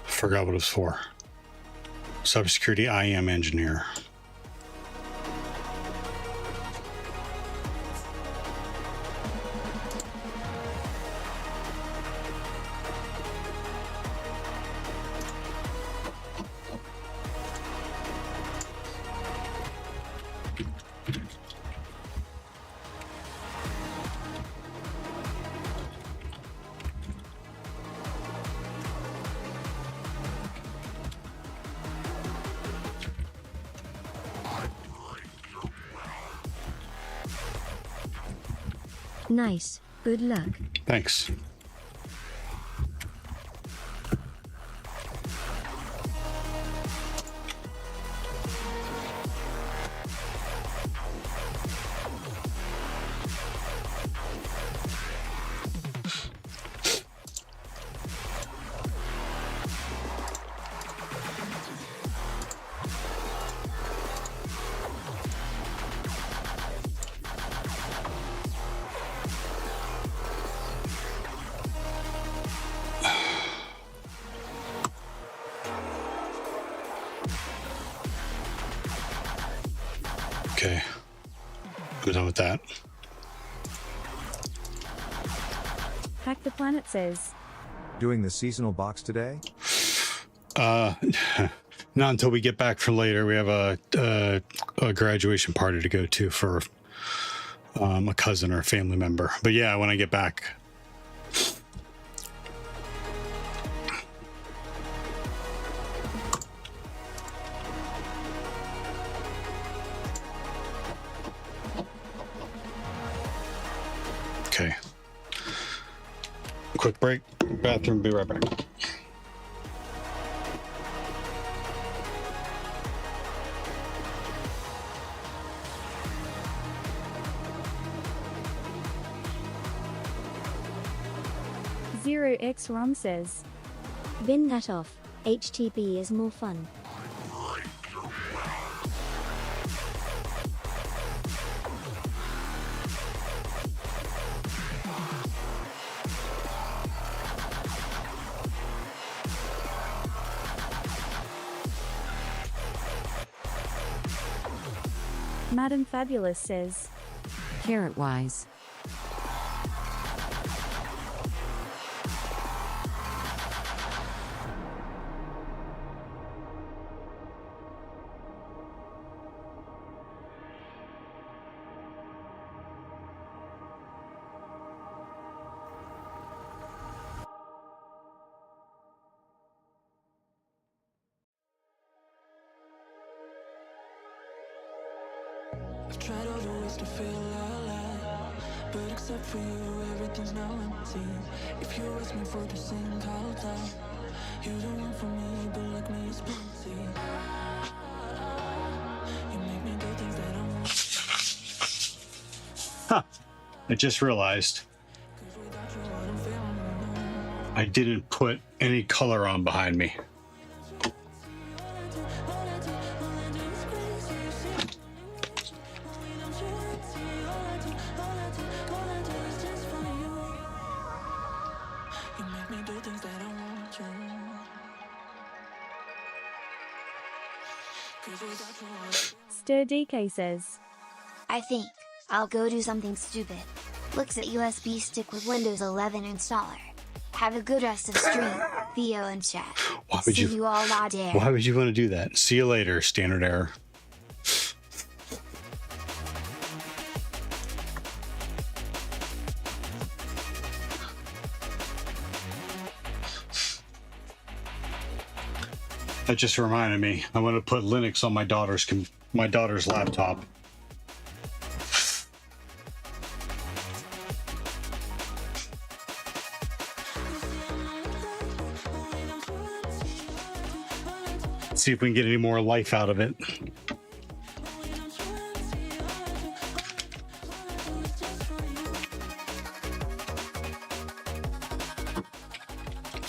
Forgot what it was for. CyberSecurity IM engineer. Nice. Good luck. Thanks. Okay. I'm done with that. Hack the Planet says, Doing the seasonal box today? Not until we get back for later. We have a graduation party to go to for a cousin or a family member. But yeah, when I get back. Okay. Quick break. Bathroom. Be right back. Zero X Rom says, Bin that off. HTB is more fun. Madam Fabulous says, Carrot wise. I've tried all the ways to feel alive, but except for you, everything's now empty. If you ask me for the same call time, you don't want for me, but like me it's plenty. You make me do things that I want. Huh. I just realized I didn't put any color on behind me. Stir DK says, I think I'll go do something stupid. Looks at USB stick with Windows 11 installer. Have a good rest of stream, Theo and chat. Why would See you? you all la dare. Why would you want to do that? See you later. Standard error. That just reminded me. I want to put Linux on my daughter's laptop. See if we can get any more life out of it.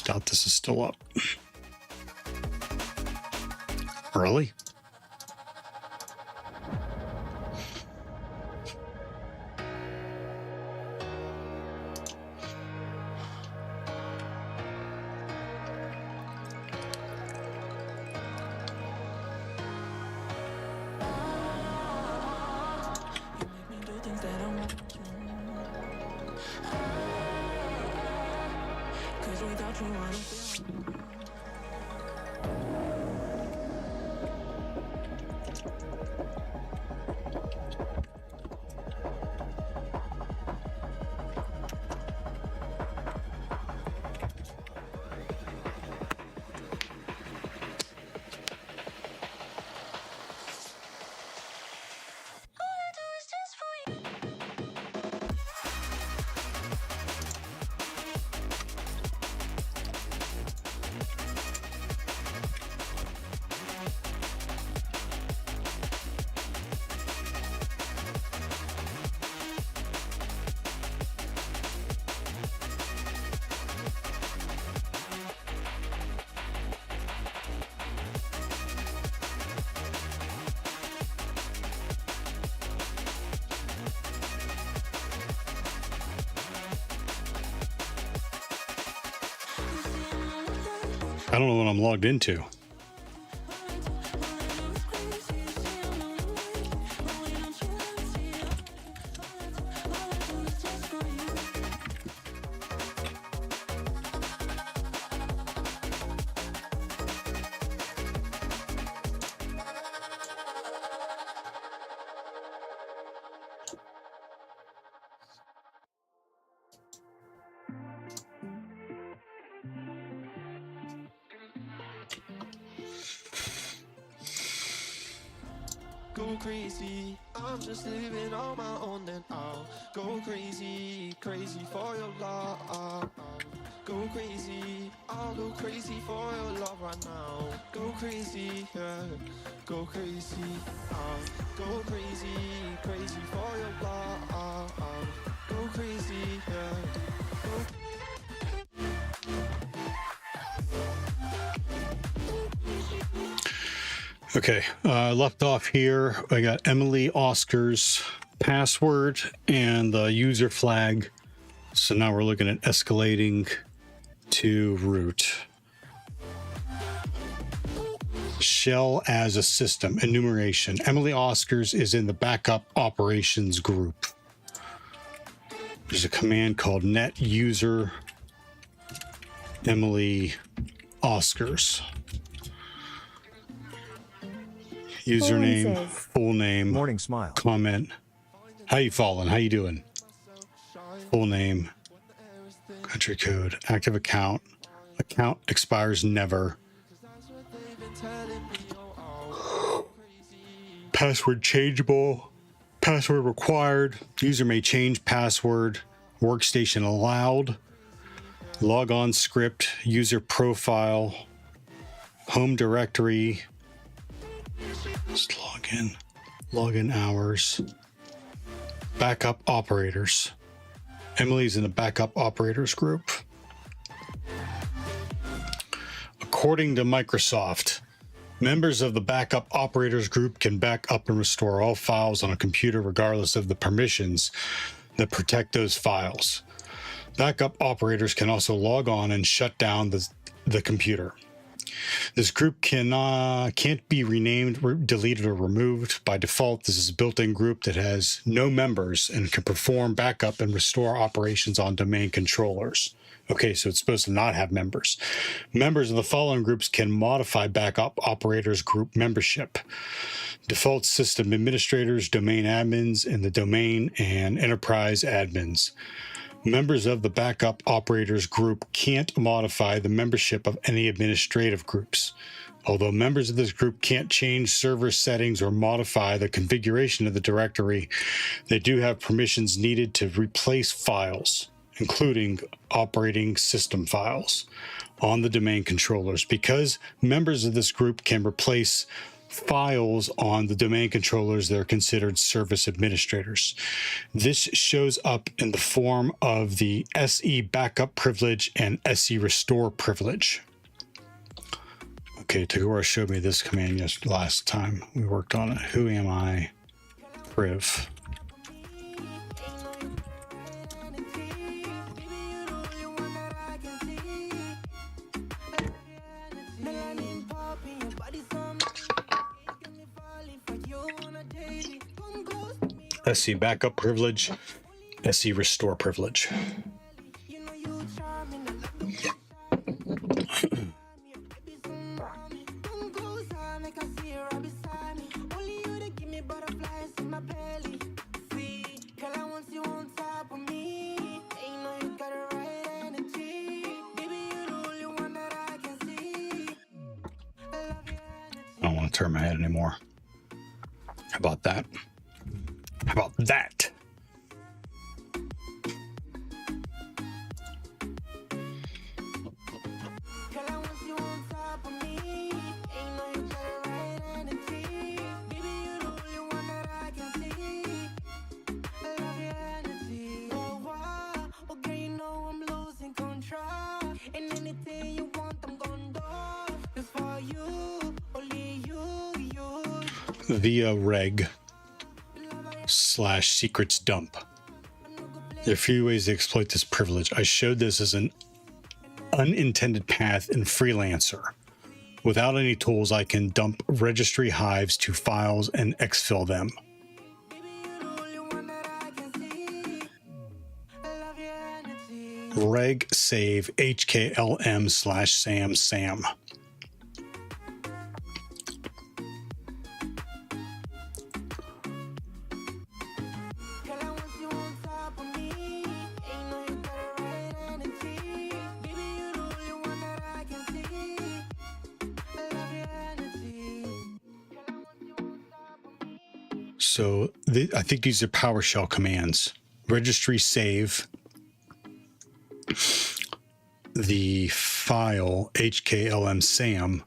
Doubt this is still up. Early? things that I'm not cause without you, I don't feel. I don't know what I'm logged into. Go crazy, I'm just living on my own and I'll go crazy, crazy for your love. Go crazy, I'll go crazy for your love right now. Go crazy, yeah, go crazy, go crazy, crazy for your love. Go crazy, yeah, go Okay, left off here. I got Emily Oscar's password and the user flag. So now we're looking at escalating to root. Shell as a system, enumeration. Emily Oscars is in the backup operations group. There's a command called net user Emily Oscars. Username, full name, Morning Smile, comment. How you falling? How you doing? Full name, country code, active account. Account expires never. Password changeable. Password required. User may change password. Workstation allowed. Log on script. User profile. Home directory. Just log in. Login hours. Backup operators. Emily's in the backup operators group. According to Microsoft, members of the backup operators group can back up and restore all files on a computer regardless of the permissions that protect those files. Backup operators can also log on and shut down the computer. This group can't be renamed, deleted, or removed. By default, this is a built-in group that has no members and can perform backup and restore operations on domain controllers. Okay, so it's supposed to not have members. Members of the following groups can modify backup operators group membership. Default system administrators, domain admins, and the domain and enterprise admins. Members of the backup operators group can't modify the membership of any administrative groups. Although members of this group can't change server settings or modify the configuration of the directory, they do have permissions needed to replace files, including operating system files, on the domain controllers. Because members of this group can replace files on the domain controllers, they're considered service administrators. This shows up in the form of the SE backup privilege and SE restore privilege. Okay, Tagora showed me this command last time we worked on it. Who am I? Priv. SC backup privilege, SC restore privilege. I don't want to turn my head anymore. How about that? How about that? Via reg / secrets dump. There are a few ways to exploit this privilege. I showed this as an unintended path in Freelancer. Without any tools, I can dump registry hives to files and exfil them. Reg save HKLM / SAM. So I think these are PowerShell commands. Registry save the file HKLM SAM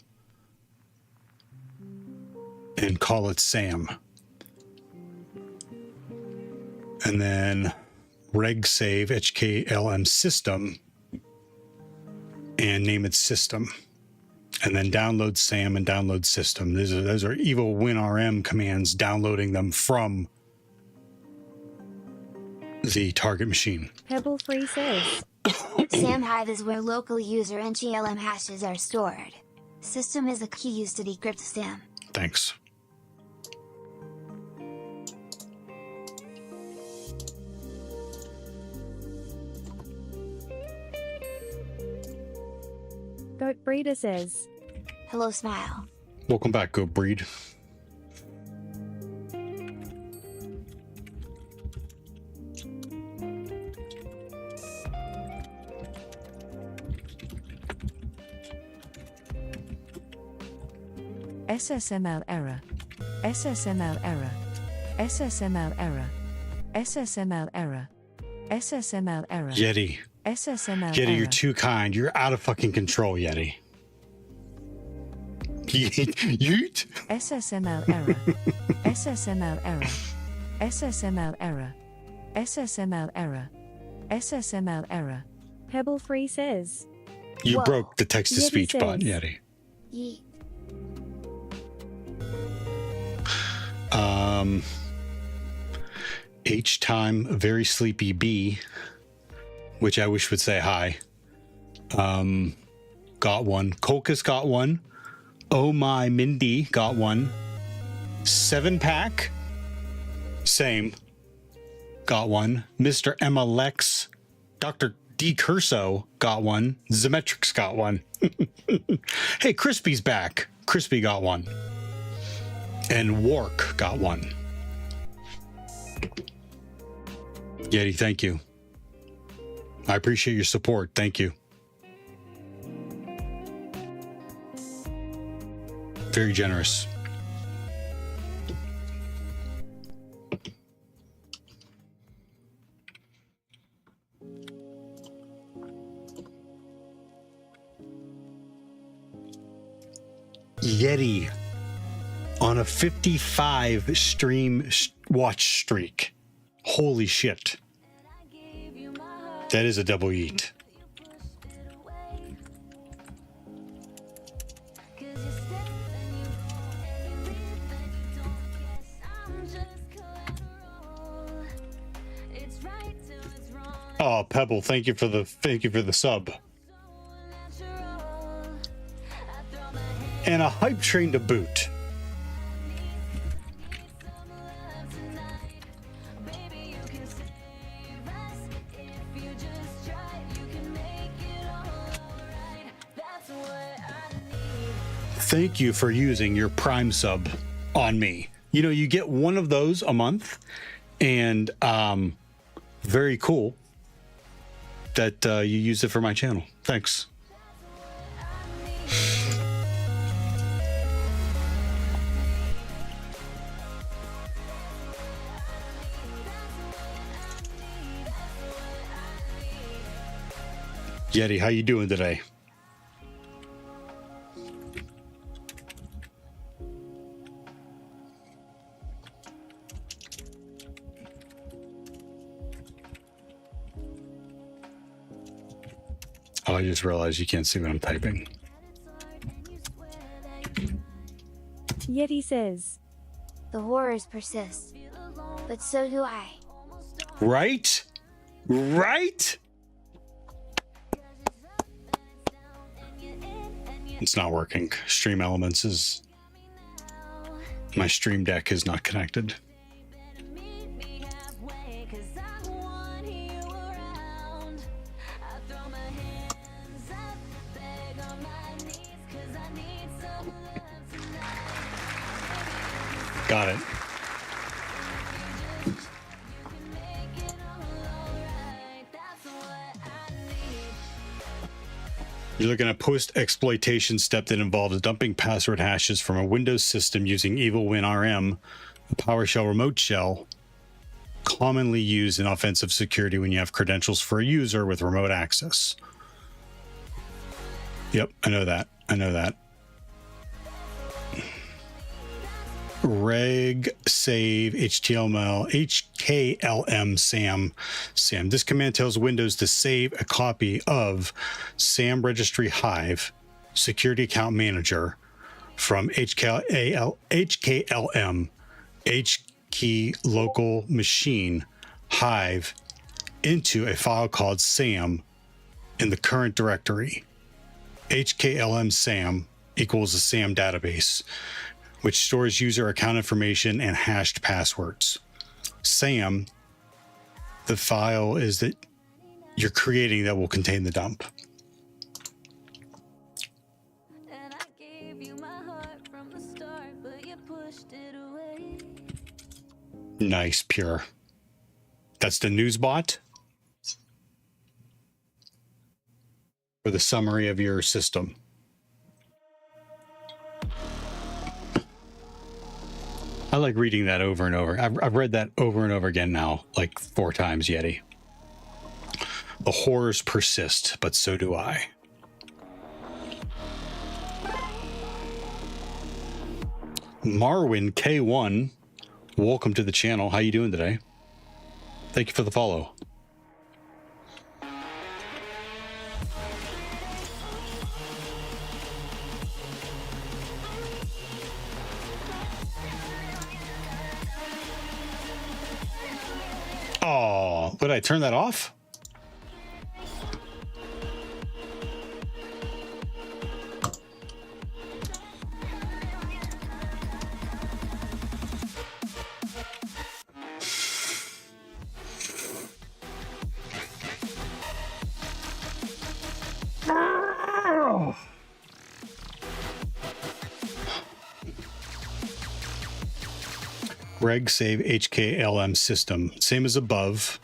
and call it SAM. And then reg save HKLM system and name it system. And then download SAM and download system. Those are evil WinRM commands, downloading them from the target machine. Pebble Free says, SAM Hive is where local user NGLM hashes are stored. System is the key used to decrypt SAM. Thanks. Goat Breeder says, hello, Smile. Welcome back, Go Breed. SSML error. SSML error. SSML error. SSML error. SSML error. Yeti. SSML Yeti, error. you're too kind. You're out of fucking control, Yeti. Yeet. SSML error. SSML error. SSML error. SSML error. SSML error. Pebble Free says, You Whoa. broke the text-to-speech Yeti button, says- Yeti. Yeet. H time very sleepy B, which I wish would say hi. Got one. Kolkus got one. Oh my Mindy got one. 7-pack. Same. Got one. Mr. Emma Lex. Dr. D. Curso got one. Zemetrix got one. Hey, Crispy's back. Crispy got one. And Wark got one. Yeti, thank you. I appreciate your support. Thank you. Very generous. Yeti on a 55 stream watch streak. Holy shit. That is a double eat. Oh, Pebble, thank you for the sub. And a hype train to boot. Thank you for using your Prime sub on me. You know, you get one of those a month, and very cool that you use it for my channel. Thanks. Yeti, how you doing today? Oh, I just realized you can't see what I'm typing. Yeti says, The horrors persist, but so do I. Right? Right? It's not working. Stream Elements is... My Stream Deck is not connected. Got it. You're looking at post-exploitation step that involves dumping password hashes from a Windows system using EvilWinRM, a PowerShell remote shell, commonly used in offensive security when you have credentials for a user with remote access. Yep, I know that. I know that. Reg save HKLM SAM. This command tells Windows to save a copy of SAM registry Hive security account manager from HKLM HKey local machine Hive into a file called SAM in the current directory. HKLM SAM equals the SAM database, which stores user account information and hashed passwords. SAM, the file is that you're creating that will contain the dump. And I gave you my heart from the start, but you pushed it away. Nice, Pure. That's the news bot for the summary of your system. I like reading that over and over. I've read that over and over again now, like 4 times, Yeti. The horrors persist, but so do I. Marwin K1, welcome to the channel. How you doing today? Thank you for the follow. Oh, would I turn that off? Reg save HKLM system, same as above,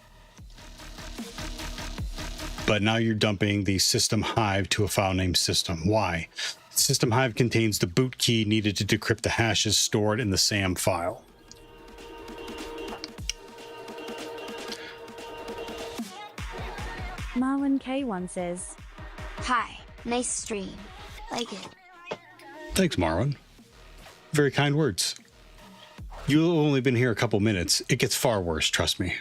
but now you're dumping the system Hive to a file named system. Why? System Hive contains the boot key needed to decrypt the hashes stored in the SAM file. Marwin K1 says, Hi, nice stream. Like it. Thanks, Marwin. Very kind words. You've only been here a couple minutes. It gets far worse, trust me.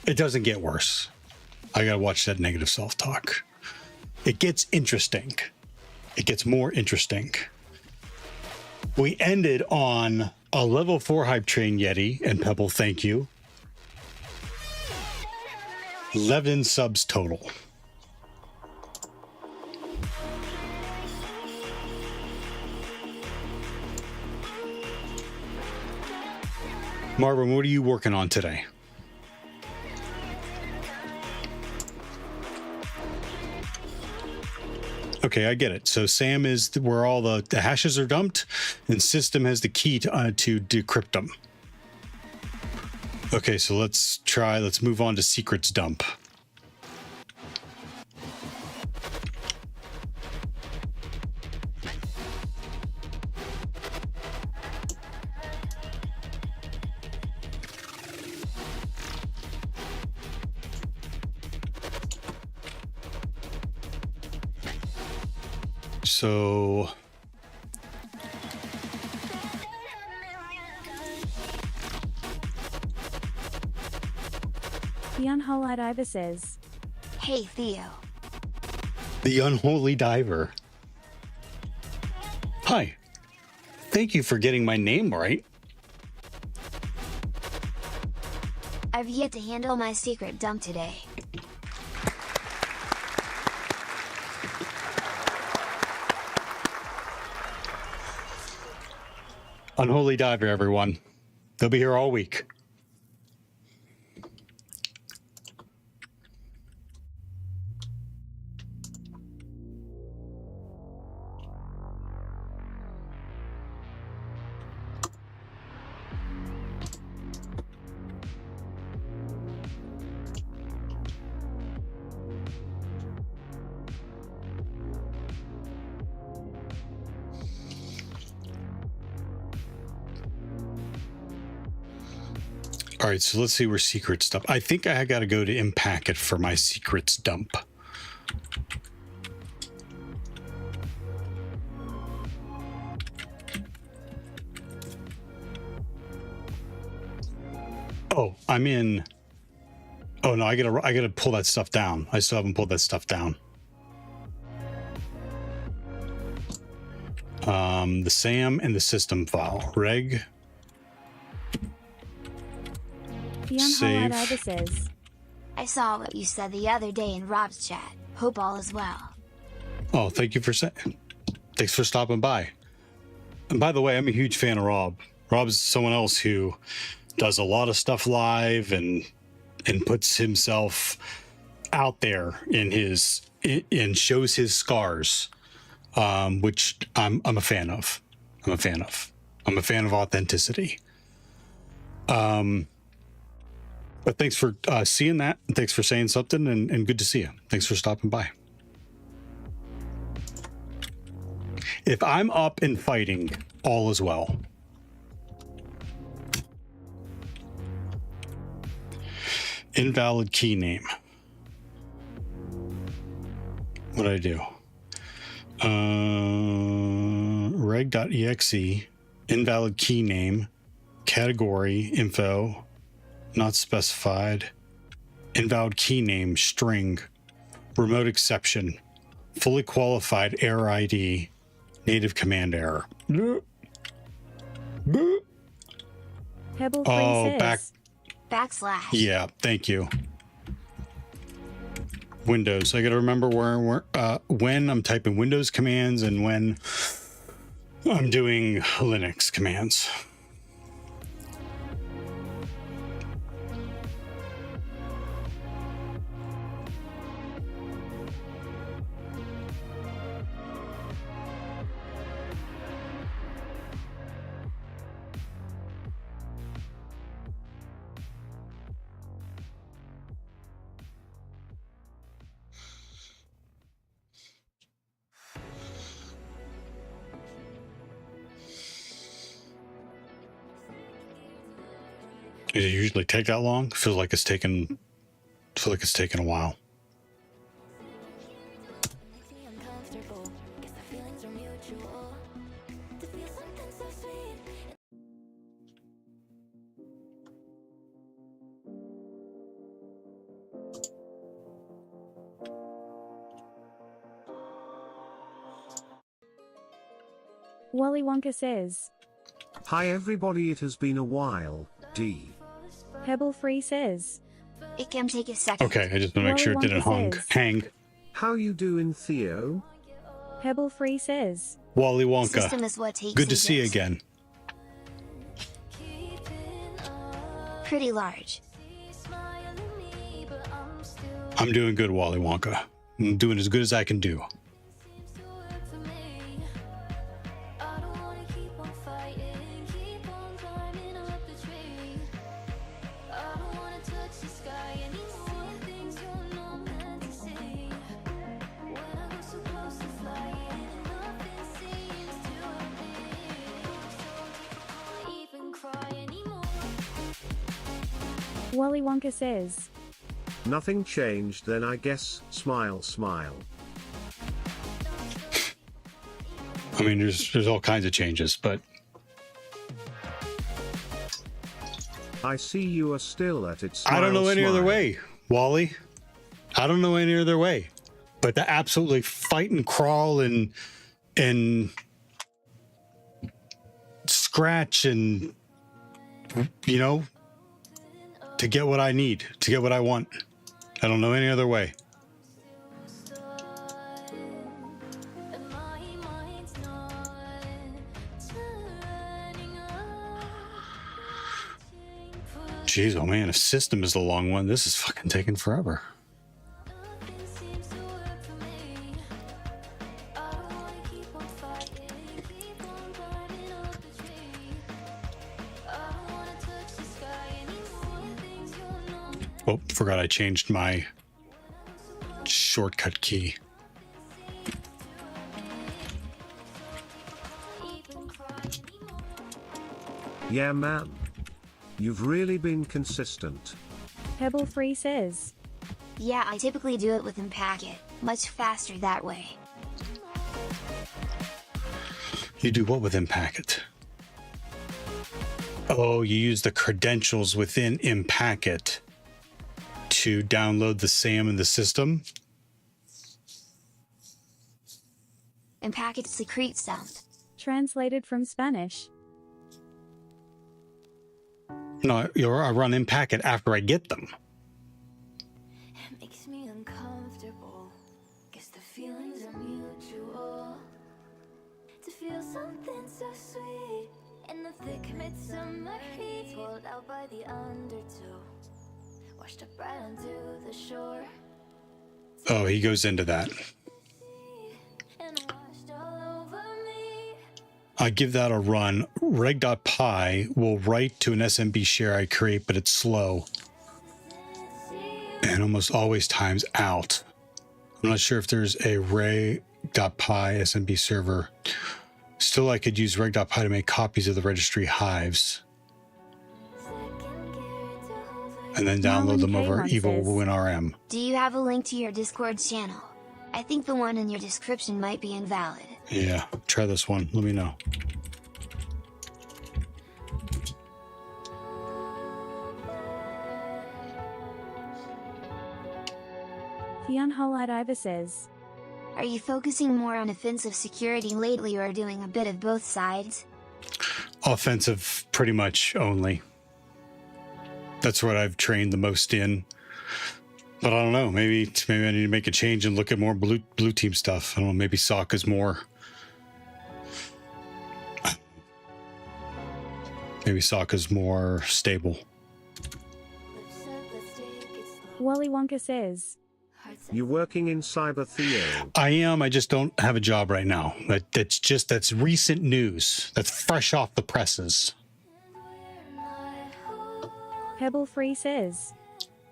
It doesn't get worse. I gotta watch that negative self-talk. It gets interesting. It gets more interesting. We ended on a level 4 hype train, Yeti and Pebble, thank you. 11 subs total. Marvin, what are you working on today? Okay, I get it. So SAM is where all the hashes are dumped, and system has the key to decrypt them. Okay, so let's move on to secrets dump. So The Unholy Diver says, Hey Theo. the Unholy Diver. Hi. Thank you for getting my name right. I've yet to handle my secret dump today. Unholy Diver, everyone. They'll be here all week. All right, so let's see where secrets dump. I think I got to go to Impacket for my secrets dump. Oh, I'm in. Oh no, I gotta pull that stuff down. I still haven't pulled that stuff down. The SAM and the system file. Reg. The Unholy Save. Diver says, I saw what you said the other day in Rob's chat. Hope all is well. Oh, thanks for stopping by. And by the way, I'm a huge fan of Rob. Rob's someone else who does a lot of stuff live and puts himself out there and shows his scars, which I'm a fan of. I'm a fan of authenticity. But thanks for seeing that. And thanks for saying something, and good to see you. Thanks for stopping by. If I'm up and fighting, all is well. Invalid key name. What did I do? Reg.exe, invalid key name, category, info, not specified, invalid key name, string, remote exception, fully qualified error ID, native command error. Pebble Oh, says, back. Backslash. Yeah, thank you. Windows. I got to remember when I'm typing Windows commands and when I'm doing Linux commands. Does it usually take that long? Feels like it's taken a while. Wally Wonka says, Hi everybody, it has been a while, D. Pebble Free says, It can take a second. Okay, I just want to make sure it didn't hang. How you doing, Theo? Pebble Free says, Wally Wonka. System is what takes Good to ages. see you again. Pretty large. I'm doing good, Wally Wonka. I'm doing as good as I can do. Wally Wonka says, Nothing changed then, I guess. Smile, smile. I mean, there's all kinds of changes, but I see you are still at it. I don't Smile, know any other smile. way, Wally. I don't know any other way. But to absolutely fight and crawl and scratch and, you know, to get what I need, to get what I want. I don't know any other way. Jeez, oh man, if system is the long one, this is fucking taking forever. Oh, forgot I changed my shortcut key. Yeah, man. You've really been consistent. Pebble Free says, Yeah, I typically do it within Packet, much faster that way. You do what within Packet? Oh, you use the credentials within Impacket to download the SAM in the system? And Packet secrete sound. translated from Spanish. No, I run Impacket after I get them. It makes me uncomfortable. Guess the feelings are mutual. To feel something so sweet in the thick midsummer heat, pulled out by the undertow, washed up right onto the shore. Oh, he goes into that. And washed all over me. I give that a run. Reg.py will write to an SMB share I create, but it's slow. And almost always times out. I'm not sure if there's a reg.py SMB server. Still, I could use reg.py to make copies of the registry hives. And then download them over Evil WinRM. Do you have a link to your Discord channel? I think the one in your description might be invalid. Yeah, try this one. Let me know. Fionholite Iva says, Are you focusing more on offensive security lately or doing a bit of both sides? Offensive, pretty much only. That's what I've trained the most in. But I don't know. Maybe I need to make a change and look at more blue team stuff. I don't know. Maybe SOC is more. Maybe SOC is more stable. Wally Wonka says, You working in Cyber Theo? I am. I just don't have a job right now. That's recent news. That's fresh off the presses. Pebble Free says,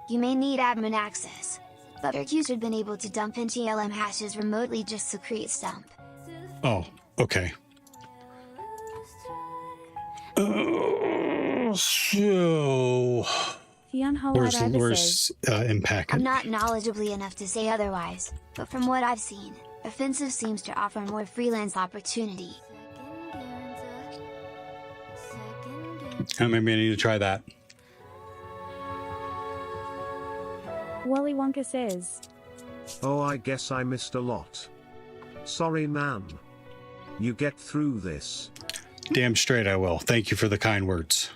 You may need admin access, but our users have been able to dump NTLM hashes remotely, just secrete dump. Oh, okay. So Fionholite Iva where's says, Impact? I'm not knowledgeably enough to say otherwise, but from what I've seen, offensive seems to offer more freelance opportunity. Maybe I need to try that. Wally Wonka says, Oh, I guess I missed a lot. Sorry, ma'am. You get through this. Damn straight I will. Thank you for the kind words.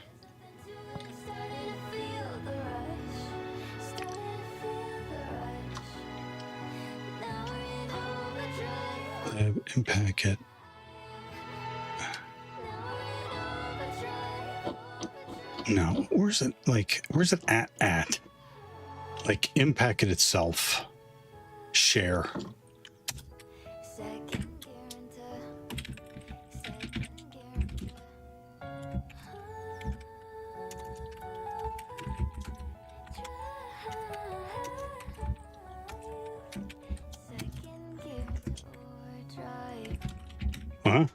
Impact it. No, where's it? Like, where's it at? Like, Impact it itself. Share. Huh?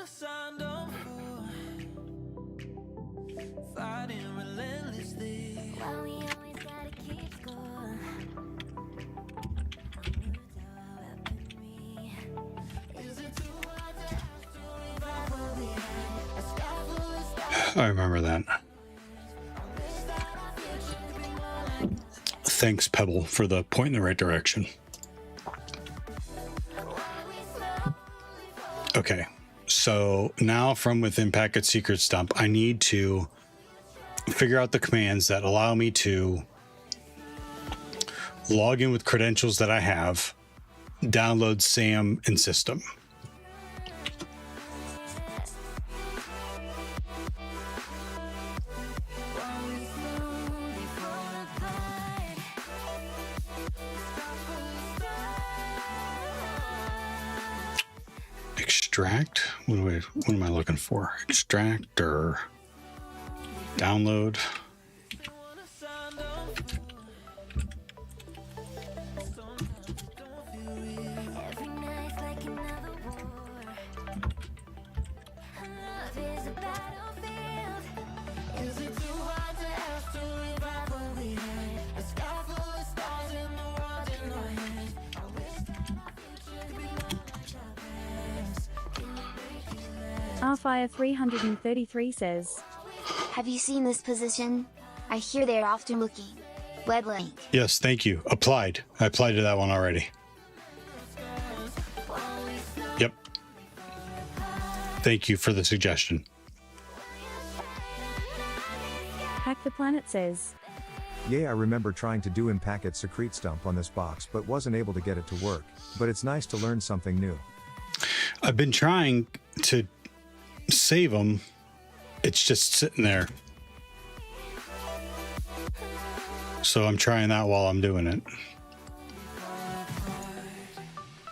sound of war, fighting relentlessly. Why we always gotta keep score? Is it too hard to ask to revive what we had? A sky full of stars. I remember that. Thanks, Pebble, for the point in the right direction. Okay, so now from within Packet Secrets Dump, I need to figure out the commands that allow me to log in with credentials that I have, download SAM and system. Extract? What am I looking for? Extract or download? Every night's like another war. Love is a battlefield. Is it too hard to ask to revive what we had? A sky full of stars and the world in our hands. I wish that our future could be more like our past. Can you make it last? Rfire 333 says, Have you seen this position? I hear they're often looking. Web link. Yes, thank you. Applied. I applied to that one already. Yep. Thank you for the suggestion. Hack the Planet says, Yeah, I remember trying to do Packet Secrets Dump on this box but wasn't able to get it to work. But it's nice to learn something new. I've been trying to save them. It's just sitting there. So I'm trying that while I'm doing it.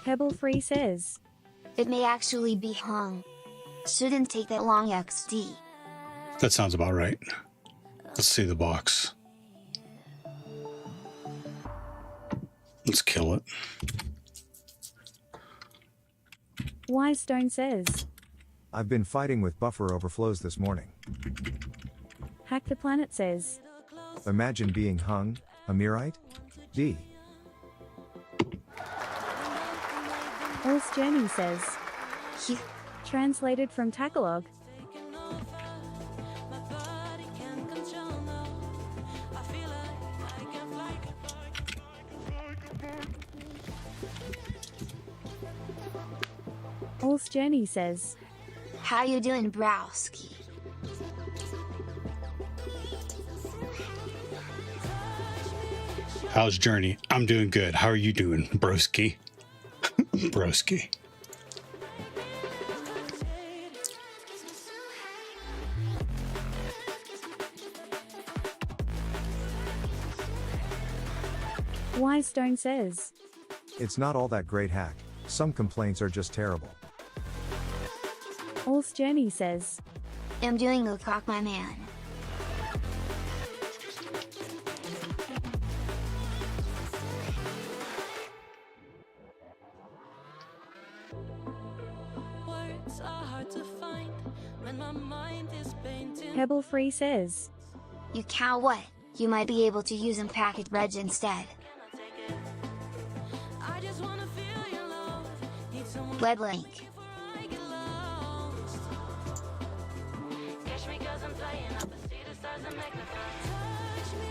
Pebble Free says, It may actually be hung. Shouldn't take that long XD. That sounds about right. Let's see the box. Let's kill it. Wise Stone says, I've been fighting with buffer overflows this morning. Hack the Planet says, Imagine being hung, Amirite? D. All's Journey says, He- translated from Tagalog, My body can't control now. I feel like I can fly. All's Journey says, How you doing, Browski? How's Journey? I'm doing good. How are you doing, broski? Broski. Wise Stone says, It's not all that great hack. Some complaints are just terrible. All's Journey says, I'm doing a cock, my man. Words are hard to find when my mind is painting. Pebble Free says, You cow what? You might be able to use Packet Reg instead. I just wanna feel your love. Need someone Web link. before I get lost. Catch me 'cause I'm flying up. I see the stars and magnify. Touch me,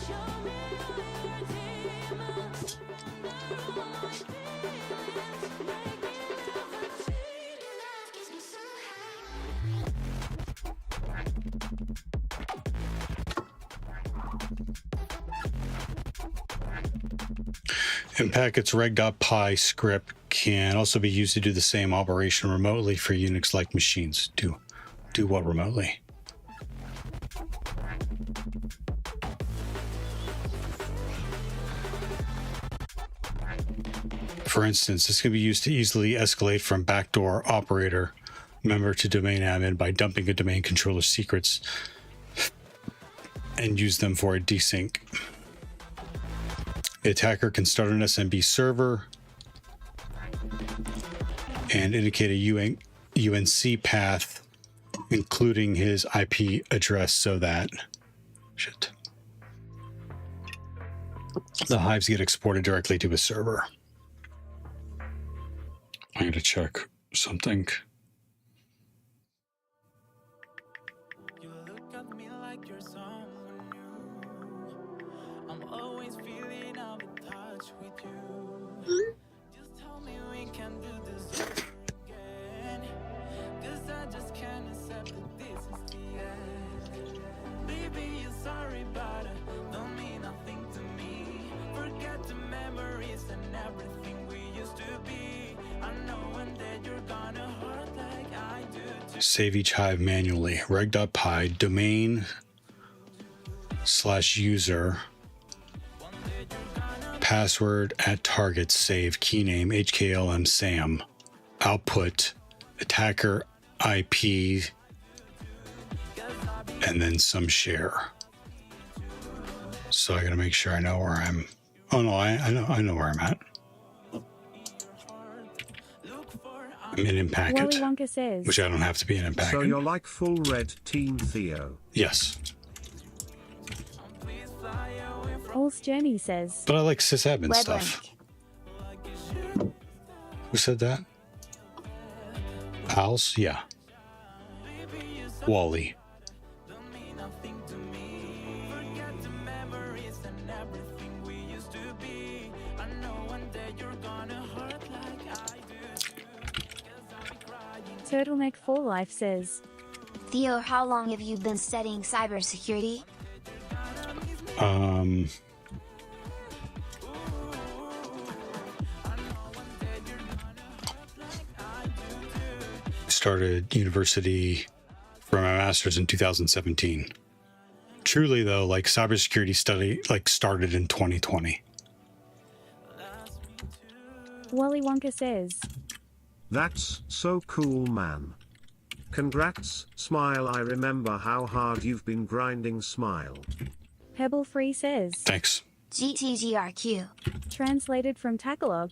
show me all your demons. Narrow my feelings, make me levitate. And Packet's reg.py script can also be used to do the same operation remotely for Unix-like machines. Do what remotely? For instance, this can be used to easily escalate from backdoor operator member to domain admin by dumping a domain controller's secrets and use them for a desync. The attacker can start an SMB server and indicate a UNC path, including his IP address, so that the hives get exported directly to his server. I gotta check something. You look at me like you're someone new. I'm always feeling out of touch with you. Just tell me we can do this again. 'Cause I just can't accept that this is the end. Baby, you're sorry, but it don't mean nothing to me. Forget the memories and everything we used to be. I know one day you're gonna hurt like I do too. Save each hive manually. reg.py domain /user password at target save key name HKLM SAM output attacker IP and then some share. So I gotta make sure I know where I'm. Oh no, I know where I'm at. I'm in Wally Packet, Wonka says, which I don't have to be in Packet. So you're like full red team Theo. Yes, All's Journey says, but I like sysadmin Web stuff. link. Who said that? Pals? Yeah. Wally. Turtleneck for Life says, Theo, how long have you been studying cybersecurity? Started university for my master's in 2017. Truly though, like cybersecurity study started in 2020. Wally Wonka says, That's so cool, man. Congrats, Smile. I remember how hard you've been grinding, Smile. Pebble Free says, Thanks. GTGRQ. translated from Tagalog,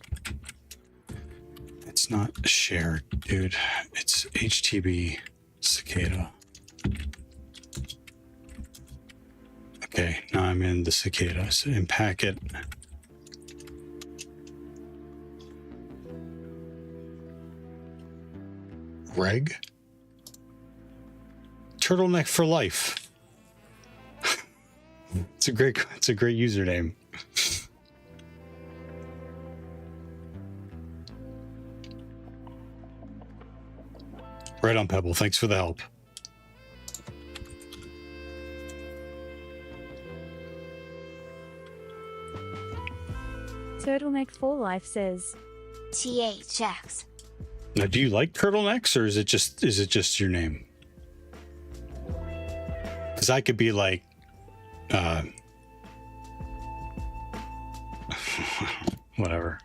It's not shared, dude. It's HTB Cicada. Okay, now I'm in the Cicada. So in Packet. Reg? Turtleneck for life. It's a great username. Right on, Pebble. Thanks for the help. Turtleneck for Life says, THX. Now, do you like turtlenecks, or is it just your name? Because I could be like, whatever.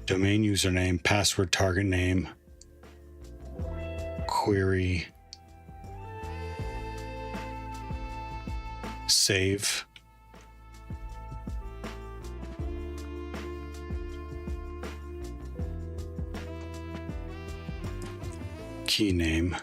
Domain username, password, target name, query, save. Key name.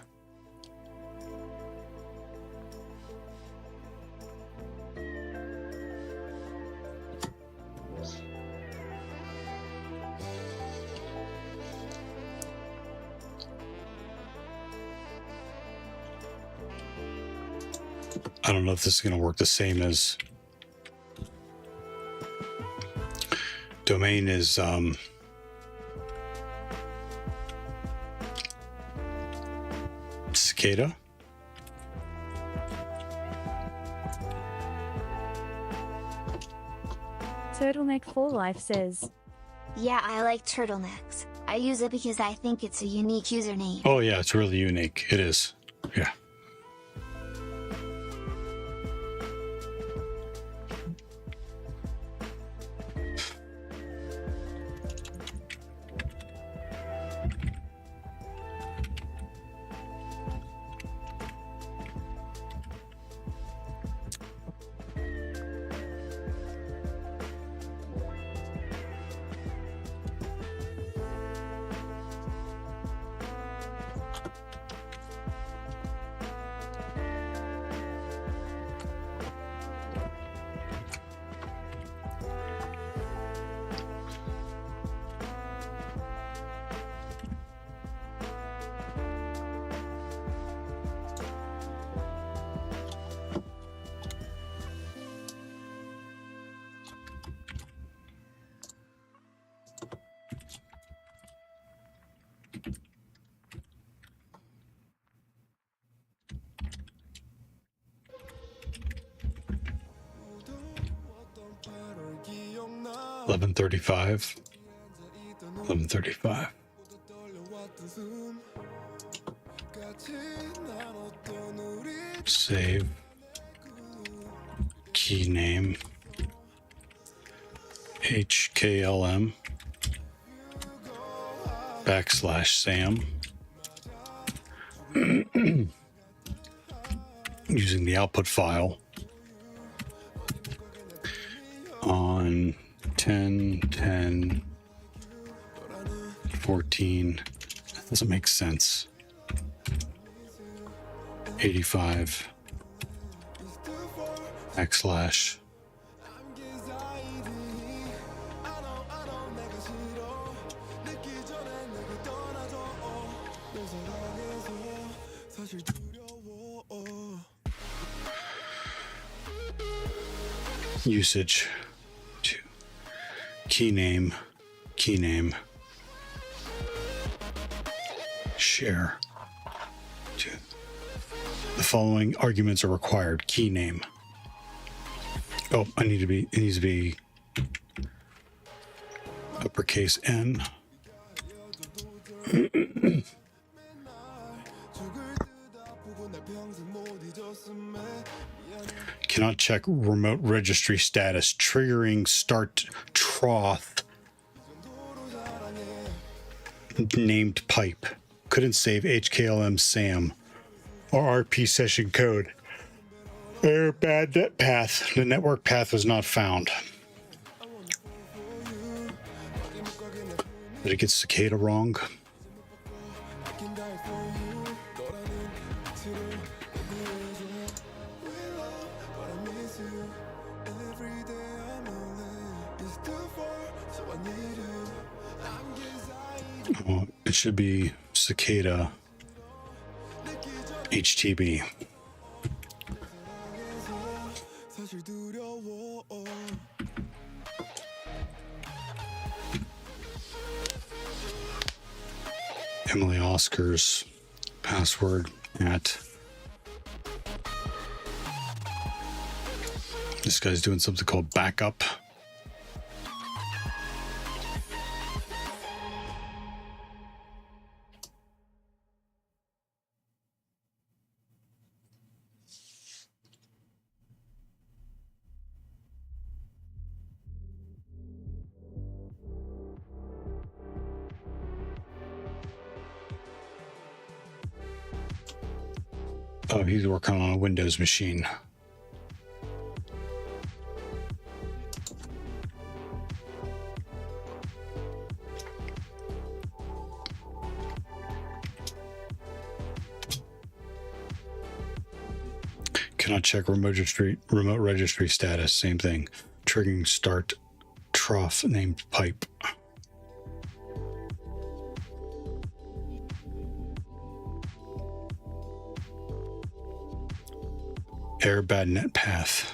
I don't know if this is going to work the same as domain is Cicada. Turtleneck for Life says, Yeah, I like turtlenecks. I use it because I think it's a unique username. Oh yeah, it's really unique. It is. Yeah. 11:35. 11:35. Save. Key name. HKLM. /Sam. Using the output file on 10/10/14. That doesn't make sense. 85 /. Usage to key name, share to the following arguments are required. Key name. Oh, it needs to be uppercase N. Cannot check remote registry status, triggering start trough named pipe. Couldn't save HKLM SAM or RP session code. Error bad net path. The network path was not found. Did it get cicada wrong? Oh, it should be cicada HTB. Emily Oscar's password at. This guy's doing something called backup. Oh, he's working on a Windows machine. Cannot check remote registry status. Same thing. Triggering start trough named pipe. Error bad net path.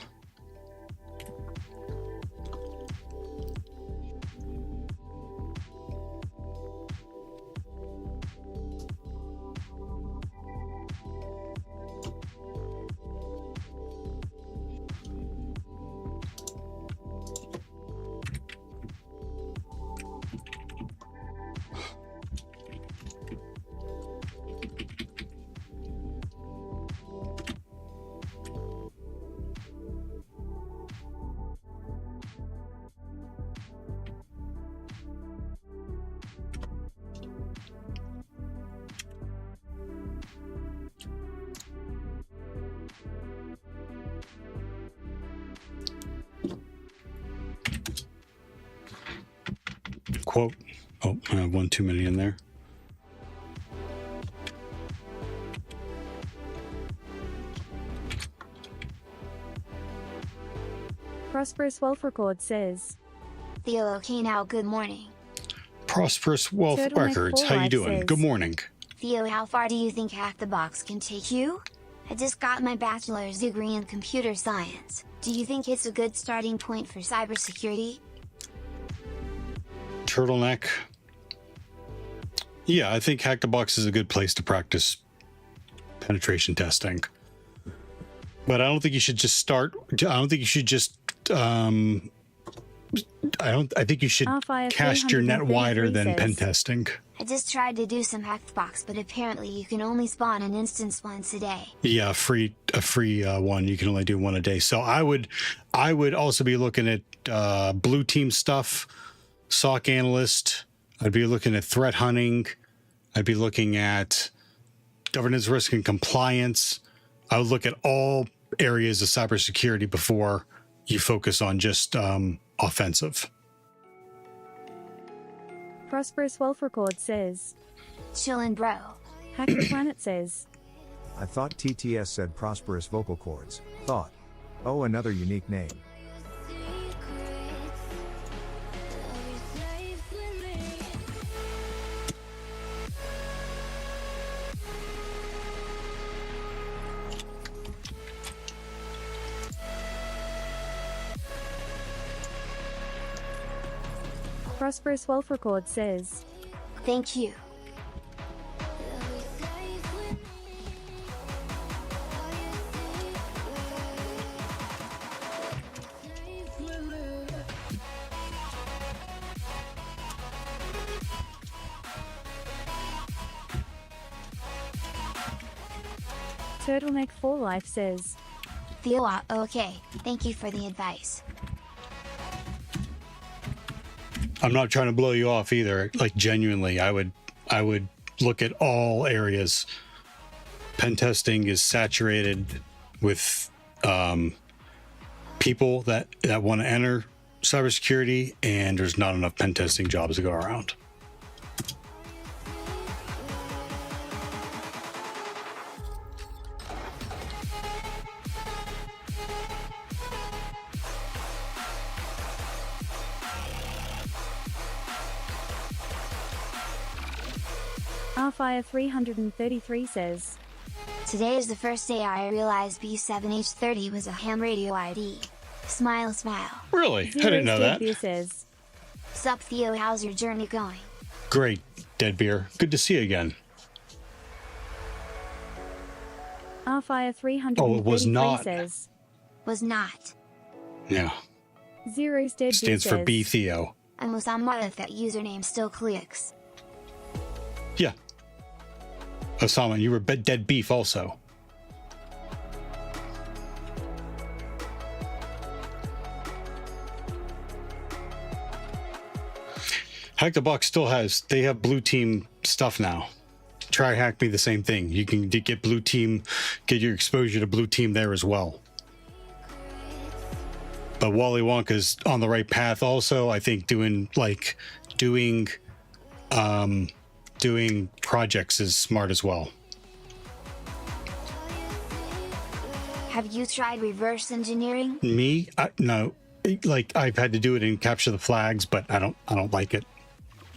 Quote. Oh, I have one too many in there. Prosperous Wealth Record says, Theo, okay now, good morning. Prosperous Wealth Turtleneck Records, how you 45 doing? says- Good morning. Theo, how far do you think Hack the Box can take you? I just got my bachelor's degree in computer science. Do you think it's a good starting point for cybersecurity? Turtleneck. Yeah, I think Hack the Box is a good place to practice penetration testing. But I don't think you should just start. I don't think you should just I think you should Rfire cast your net 333 wider than says, pen testing. I just tried to do some hacked box, but apparently you can only spawn an instance once a day. Yeah, a free one. You can only do one a day. So I would also be looking at blue team stuff, SOC analyst. I'd be looking at threat hunting. I'd be looking at governance, risk, and compliance. I would look at all areas of cybersecurity before you focus on just offensive. Prosperous Wolf Record says, Chillin' bro. Hack the Planet says, I thought TTS said prosperous vocal cords. Thought. Oh, another unique name. Prosperous Wolf Record says, Thank you. Turtleneck for Life says, Theo, okay, thank you for the advice. I'm not trying to blow you off either. Like genuinely, I would look at all areas. Pen testing is saturated with people that want to enter cybersecurity, and there's not enough pen testing jobs to go around. Rfire 333 says, Today is the first day I realized B7H30 was a ham radio ID. Smile, smile. Really? I didn't know that. Says, Sup Theo, how's your journey going? Great, Deadbeer. Good to see you again. Rfire 333 Oh, it was not. says, Was not. Yeah. Zero's Dead Stands for B Theo. I'm Osama if that username still clicks. Yeah. Osama, you were dead beef also. Hack the Box still they have blue team stuff now. Try Hack Me, the same thing. You can get blue team, get your exposure to blue team there as well. But Wally Wonka's on the right path also. I think doing projects is smart as well. Have you tried reverse engineering? Me? No. Like I've had to do it and capture the flags, but I don't like it.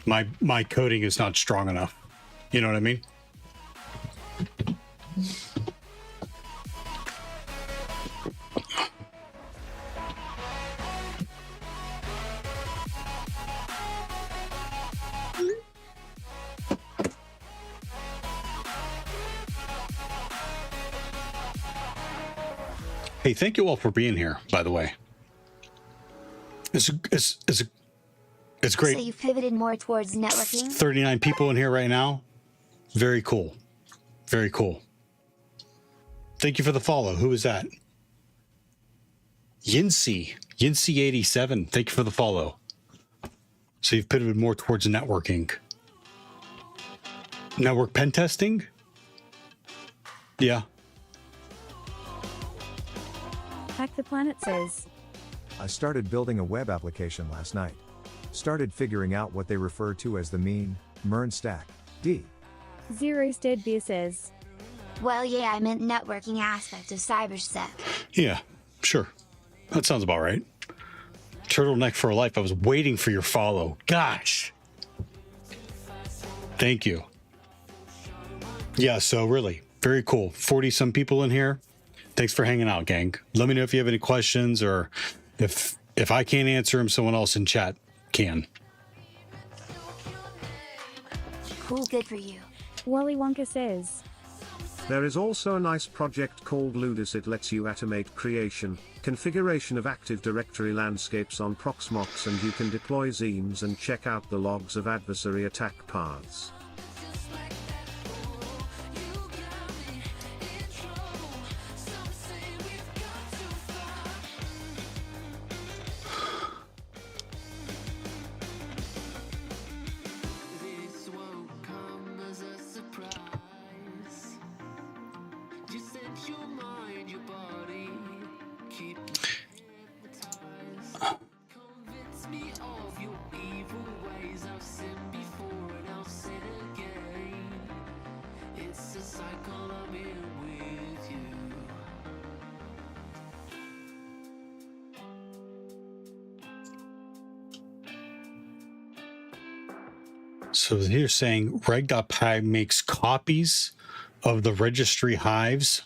My coding is not strong enough. You know what I mean? Hey, thank you all for being here, by the way. It's great. So you pivoted more towards networking? 39 people in here right now. Very cool. Very cool. Thank you for the follow. Who is that? Yinsey87. Thank you for the follow. So you've pivoted more towards networking. Network pen testing? Yeah. Hack the Planet says, I started building a web application last night. Started figuring out what they refer to as the mean, MERN stack. D. Zero's Dead Beer says, Well, yeah, I meant networking aspect of CyberSec. Yeah, sure. That sounds about right. Turtleneck for life. I was waiting for your follow. Gosh. Thank you. Yeah, so really, very cool. 40 some people in here. Thanks for hanging out, gang. Let me know if you have any questions, or if I can't answer them, someone else in chat can. Cool, good for you. Wally Wonka says, There is also a nice project called Ludus. It lets you automate creation, configuration of Active Directory landscapes on Proxmox, and you can deploy zines and check out the logs of adversary attack paths. So here saying reg.py makes copies of the registry hives.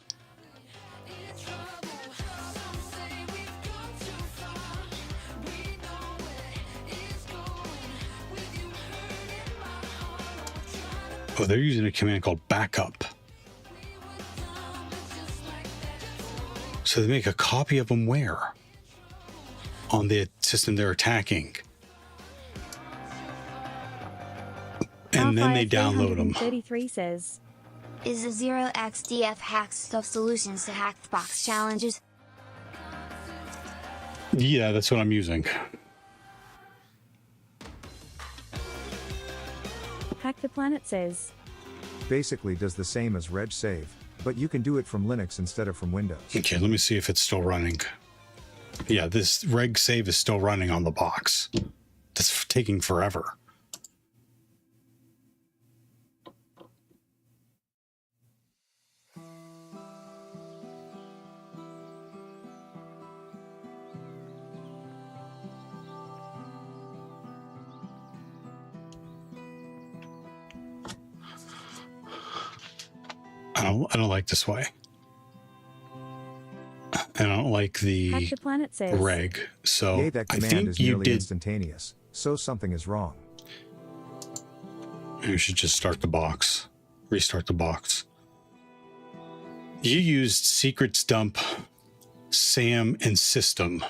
Oh, they're using a command called backup. So they make a copy of them where? On the system they're attacking. And then they download them. 33 says, Is the 0xDF Hack Stuff solutions to hacked box challenges? Yeah, that's what I'm using. Hack the Planet says, Basically does the same as reg save, but you can do it from Linux instead of from Windows. Okay, let me see if it's still running. Yeah, this reg save is still running on the box. That's taking forever. I don't like this way. I don't like the Hack the Planet says, reg. So Yay, that I command think is you nearly did. instantaneous, so something is wrong. You should just start the box. Restart the box. You used secrets dump, SAM, and system.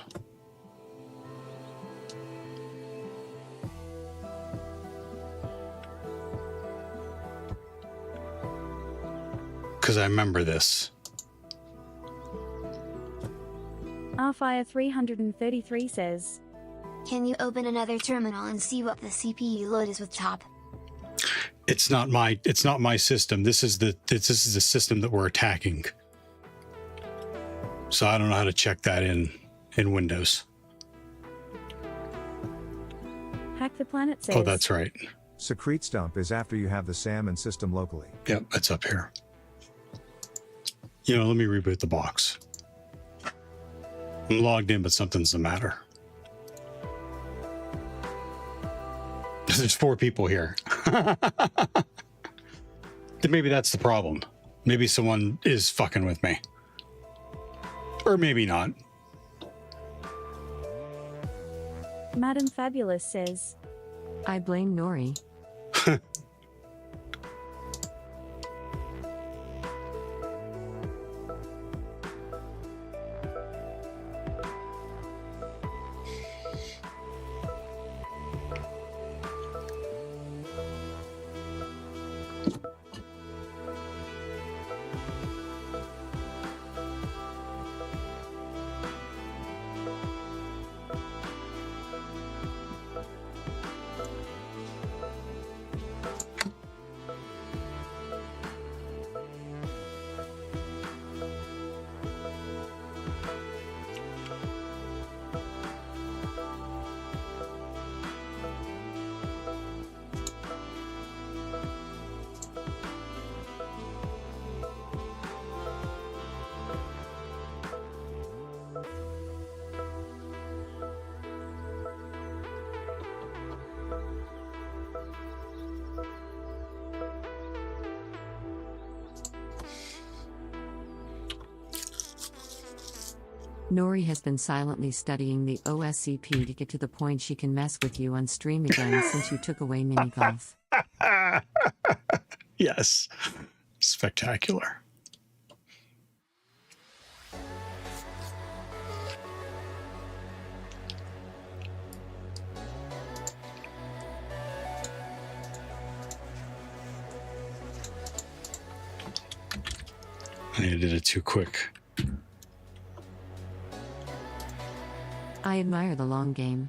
Because I remember this. Rfire 333 says, Can you open another terminal and see what the CPU load is with top? It's not my system. This is the system that we're attacking. So I don't know how to check that in Windows. Hack the Planet says, Oh, that's right. Secrets dump is after you have the SAM and system locally. Yep, that's up here. You know, let me reboot the box. I'm logged in, but something's the matter. There's 4 people here. Then maybe that's the problem. Maybe someone is fucking with me. Or maybe not. Madam Fabulous says, I blame Nori. Nori has been silently studying the OSCP to get to the point she can mess with you on stream again since you took away mini golf. Yes. Spectacular. I did it too quick. I admire the long game.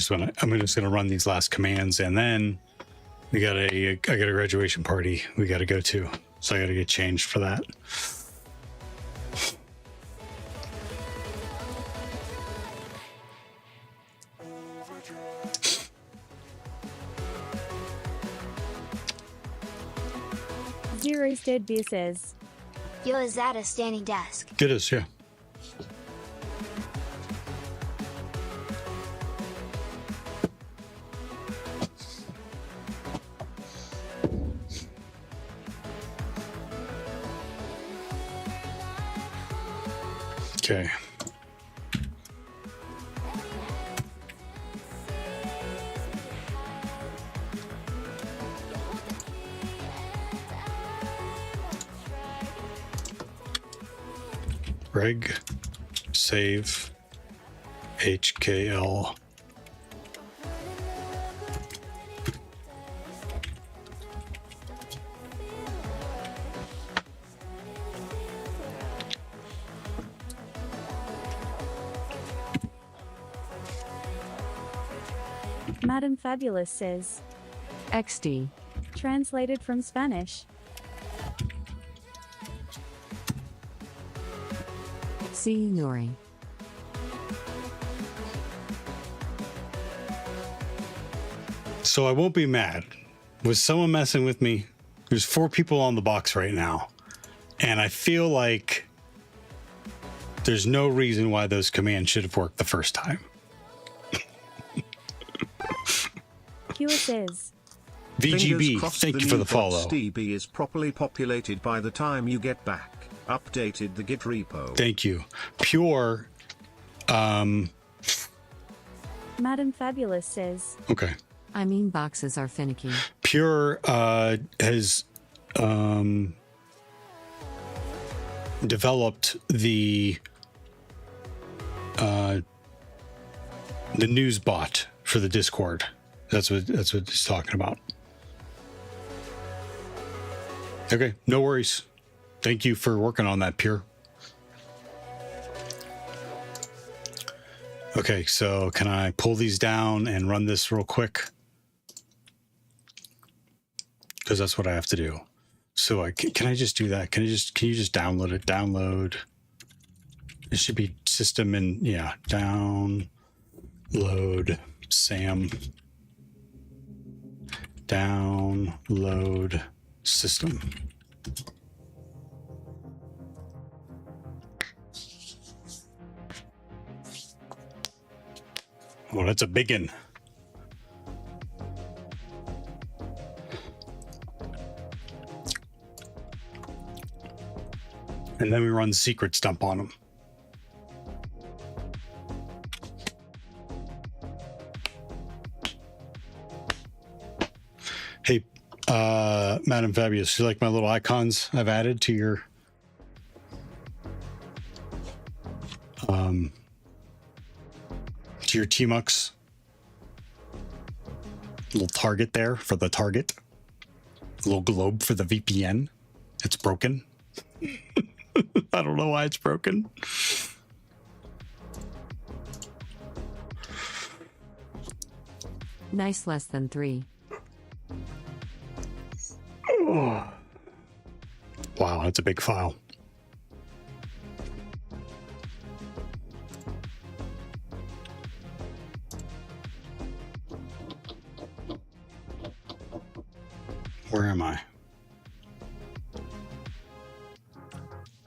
I'm just gonna run these last commands, and then I got a graduation party we got to go to, so I got to get changed for that. Zero's Dead Beer says, Yo, is that a standing desk? It is, yeah. Okay. Reg, save, HKL. Madam Fabulous says, XD. translated from Spanish. See Nori. So I won't be mad. Was someone messing with me? There's 4 people on the box right now, and I feel like there's no reason why those commands should have worked the first time. Pure says, VGB, thank you for the follow. DB is properly populated by the time you get back. Updated the Git repo. Thank you. Pure, Madam Fabulous says, okay. I mean, boxes are finicky. Pure has developed the news bot for the Discord. That's what he's talking about. Okay, no worries. Thank you for working on that, Pure. Okay, so can I pull these down and run this real quick? Because that's what I have to do. So can I just do that? Can you just download it? Download. It should be system and yeah, download SAM. Download system. Oh, that's a big one. And then we run secret stump on them. Hey, Madam Fabius, you like my little icons I've added to your TMUX? Little target there for the target. Little globe for the VPN. It's broken. I don't know why it's broken. Nice less than 3. Oh. Wow, that's a big file. Where am I?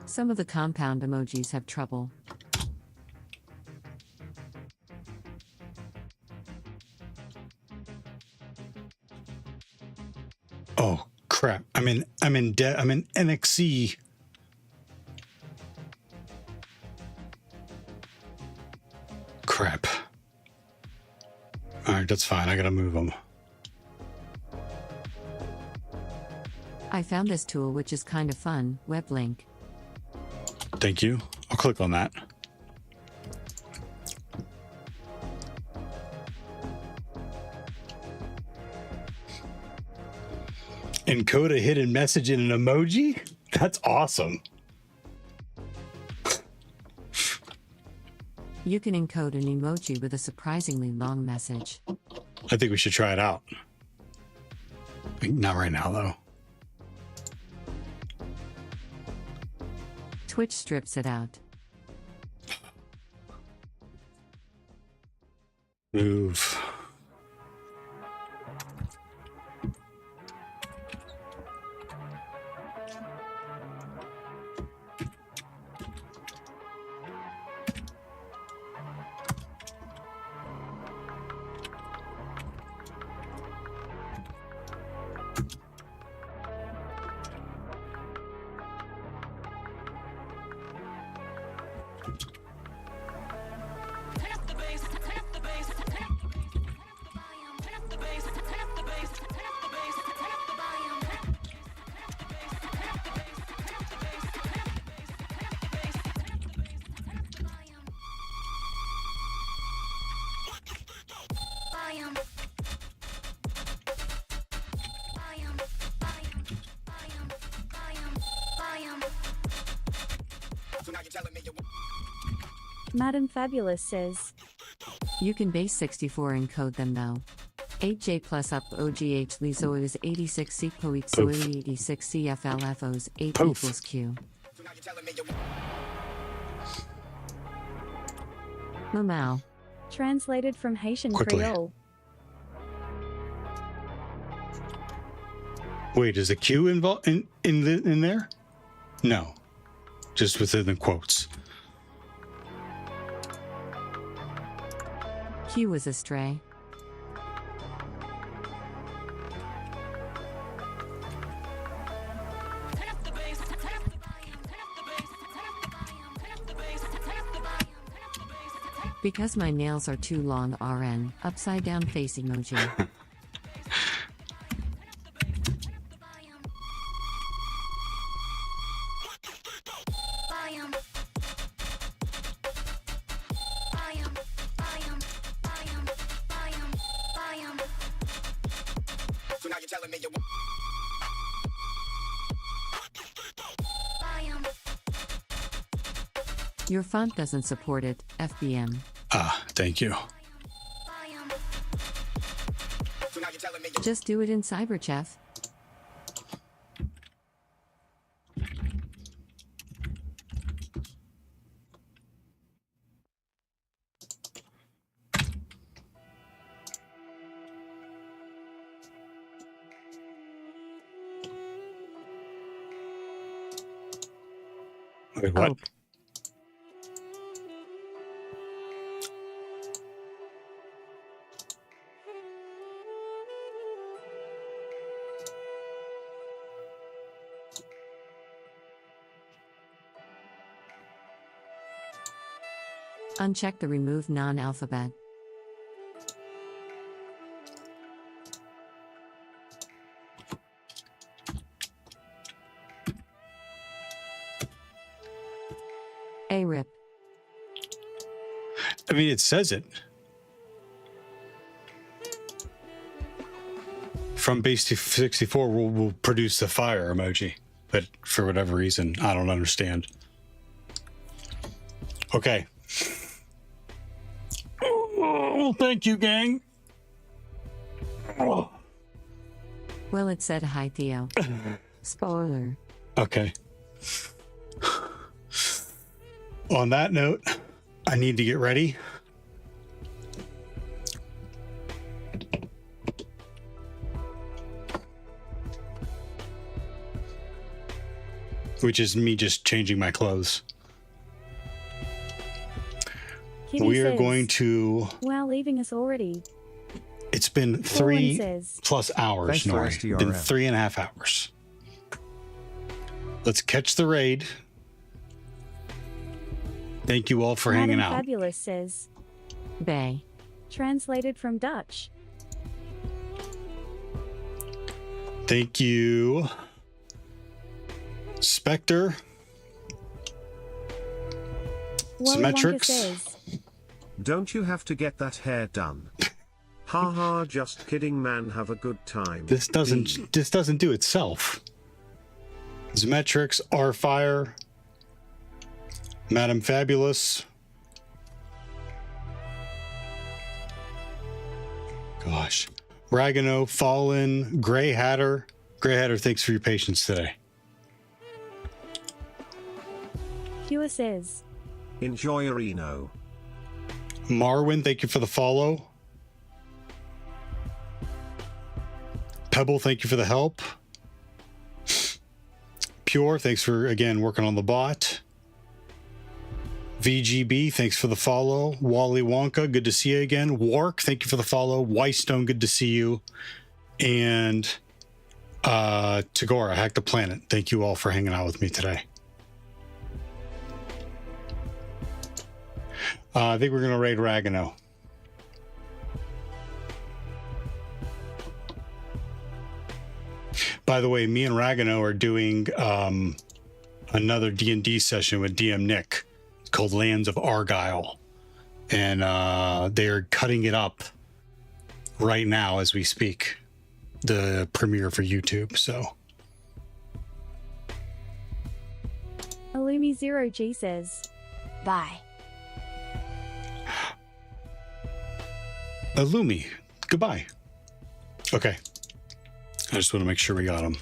Some of the compound emojis have trouble. Oh crap! I'm in NXC. Crap. All right, that's fine. I gotta move them. I found this tool which is kind of fun. Web link. Thank you. I'll click on that. Encode a hidden message in an emoji? That's awesome. You can encode an emoji with a surprisingly long message. I think we should try it out. Not right now, though. Twitch strips it out. Move. Madam Fabulous says, You can base 64 encode them though. 8J plus up OGH Lizois 86 C Poet Soy 86 CFLFOs 8 Poof. equals Q. Mamau. translated from Haitian Quickly. Creole. Wait, is the Q involved in there? No, just within the quotes. Q was a stray. Because my nails are too long, RN, upside down face emoji. Your font doesn't support it, FBM. Ah, thank you. Just do it in CyberChef. Wait, what? Oh. Uncheck the remove non-alphabet. A rip. I mean, it says it. From base to 64 will produce the fire emoji, but for whatever reason, I don't understand. Okay. Oh, thank you, gang. Oh. Well, it said hi, Theo. Spoiler. Okay. On that note, I need to get ready. Which is me just changing my clothes. Kitty We are says, going to... Wow, leaving us already. It's been Corwin 3+ hours, Thanks for Nori. STRM. Been 3.5 hours. Let's catch the raid. Thank you all for Madam hanging out. Fabulous says, Bay. translated from Dutch. Thank you, Spectre. Wally Wonka Symmetrics. says, Don't you have to get that hair done? Haha, just kidding, man. Have a good time. This doesn't do itself. Symmetrics, R-Fire, Madam Fabulous. Gosh. Ragano, Fallen, Grey Hatter. Grey Hatter, thanks for your patience today. Pure says, Enjoy Reno. Marwin, thank you for the follow. Pebble, thank you for the help. Pure, thanks for, again, working on the bot. VGB, thanks for the follow. Wally Wonka, good to see you again. Wark, thank you for the follow. Whitestone, good to see you. And Tagora, Hack the Planet, thank you all for hanging out with me today. I think we're going to raid Ragano. By the way, me and Ragano are doing another D&D session with DM Nick. It's called Lands of Argyle. And they're cutting it up right now as we speak. The premiere for YouTube, so. Illumi0G says, Bye. Illumi, goodbye. Okay. I just want to make sure we got them.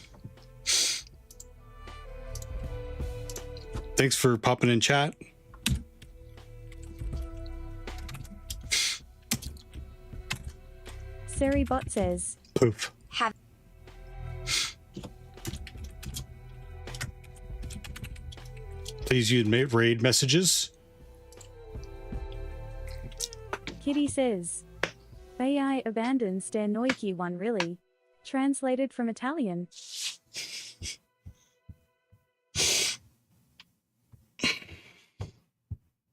Thanks for popping in chat. Seribot says, Poof. Have Please use raid messages. Kitty says, AI abandons der Neuki one really. Translated from Italian.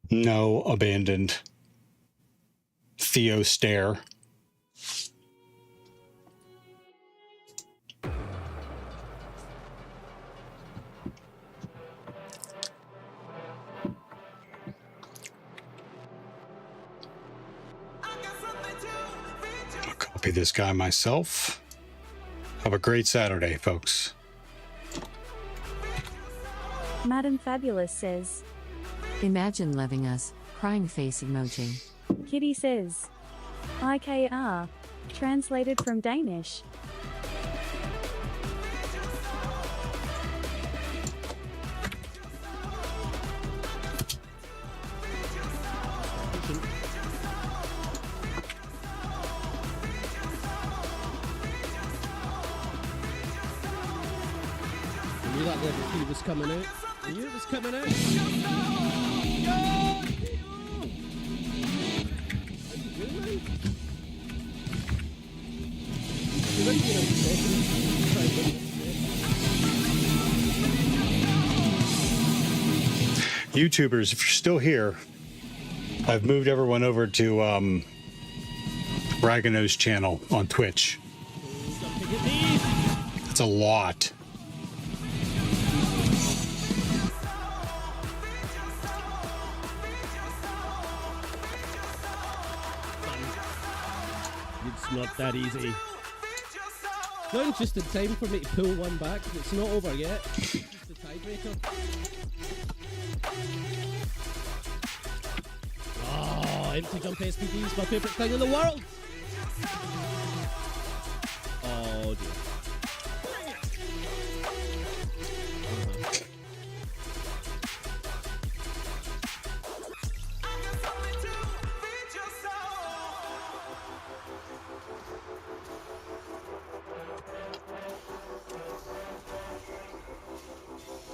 No, abandoned. Theo stare. I'll copy this guy myself. Have a great Saturday, folks. Madam Fabulous says, Imagine loving us. Crying face emoji. Kitty says, IKR. Translated from Danish. I knew that level 3 was coming out. I knew it was coming out. YouTubers, if you're still here, I've moved everyone over to Ragano's channel on Twitch. That's a lot. It's not that easy. Now it's just in time for me to pull one back. It's not over yet. It's just the tiebreaker. Oh, empty jump SPD is my favourite thing in the world. Oh dear.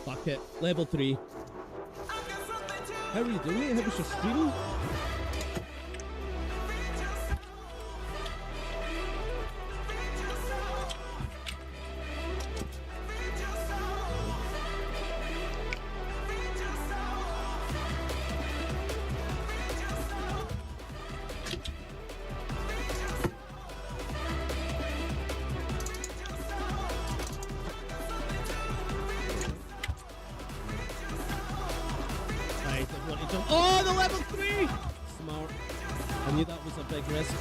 Fuck it. Level 3. How are you doing, mate? How was your stream? jump. Oh, the level 3! Smart. I knew that was a big risk.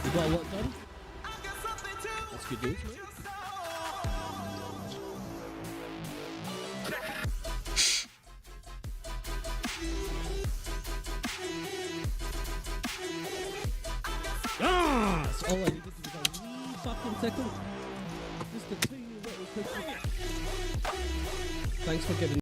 You got a lot done? That's good news, mate. Ah! So all I needed was a wee fucking tickle. Just a tiny little tickle. Thanks for giving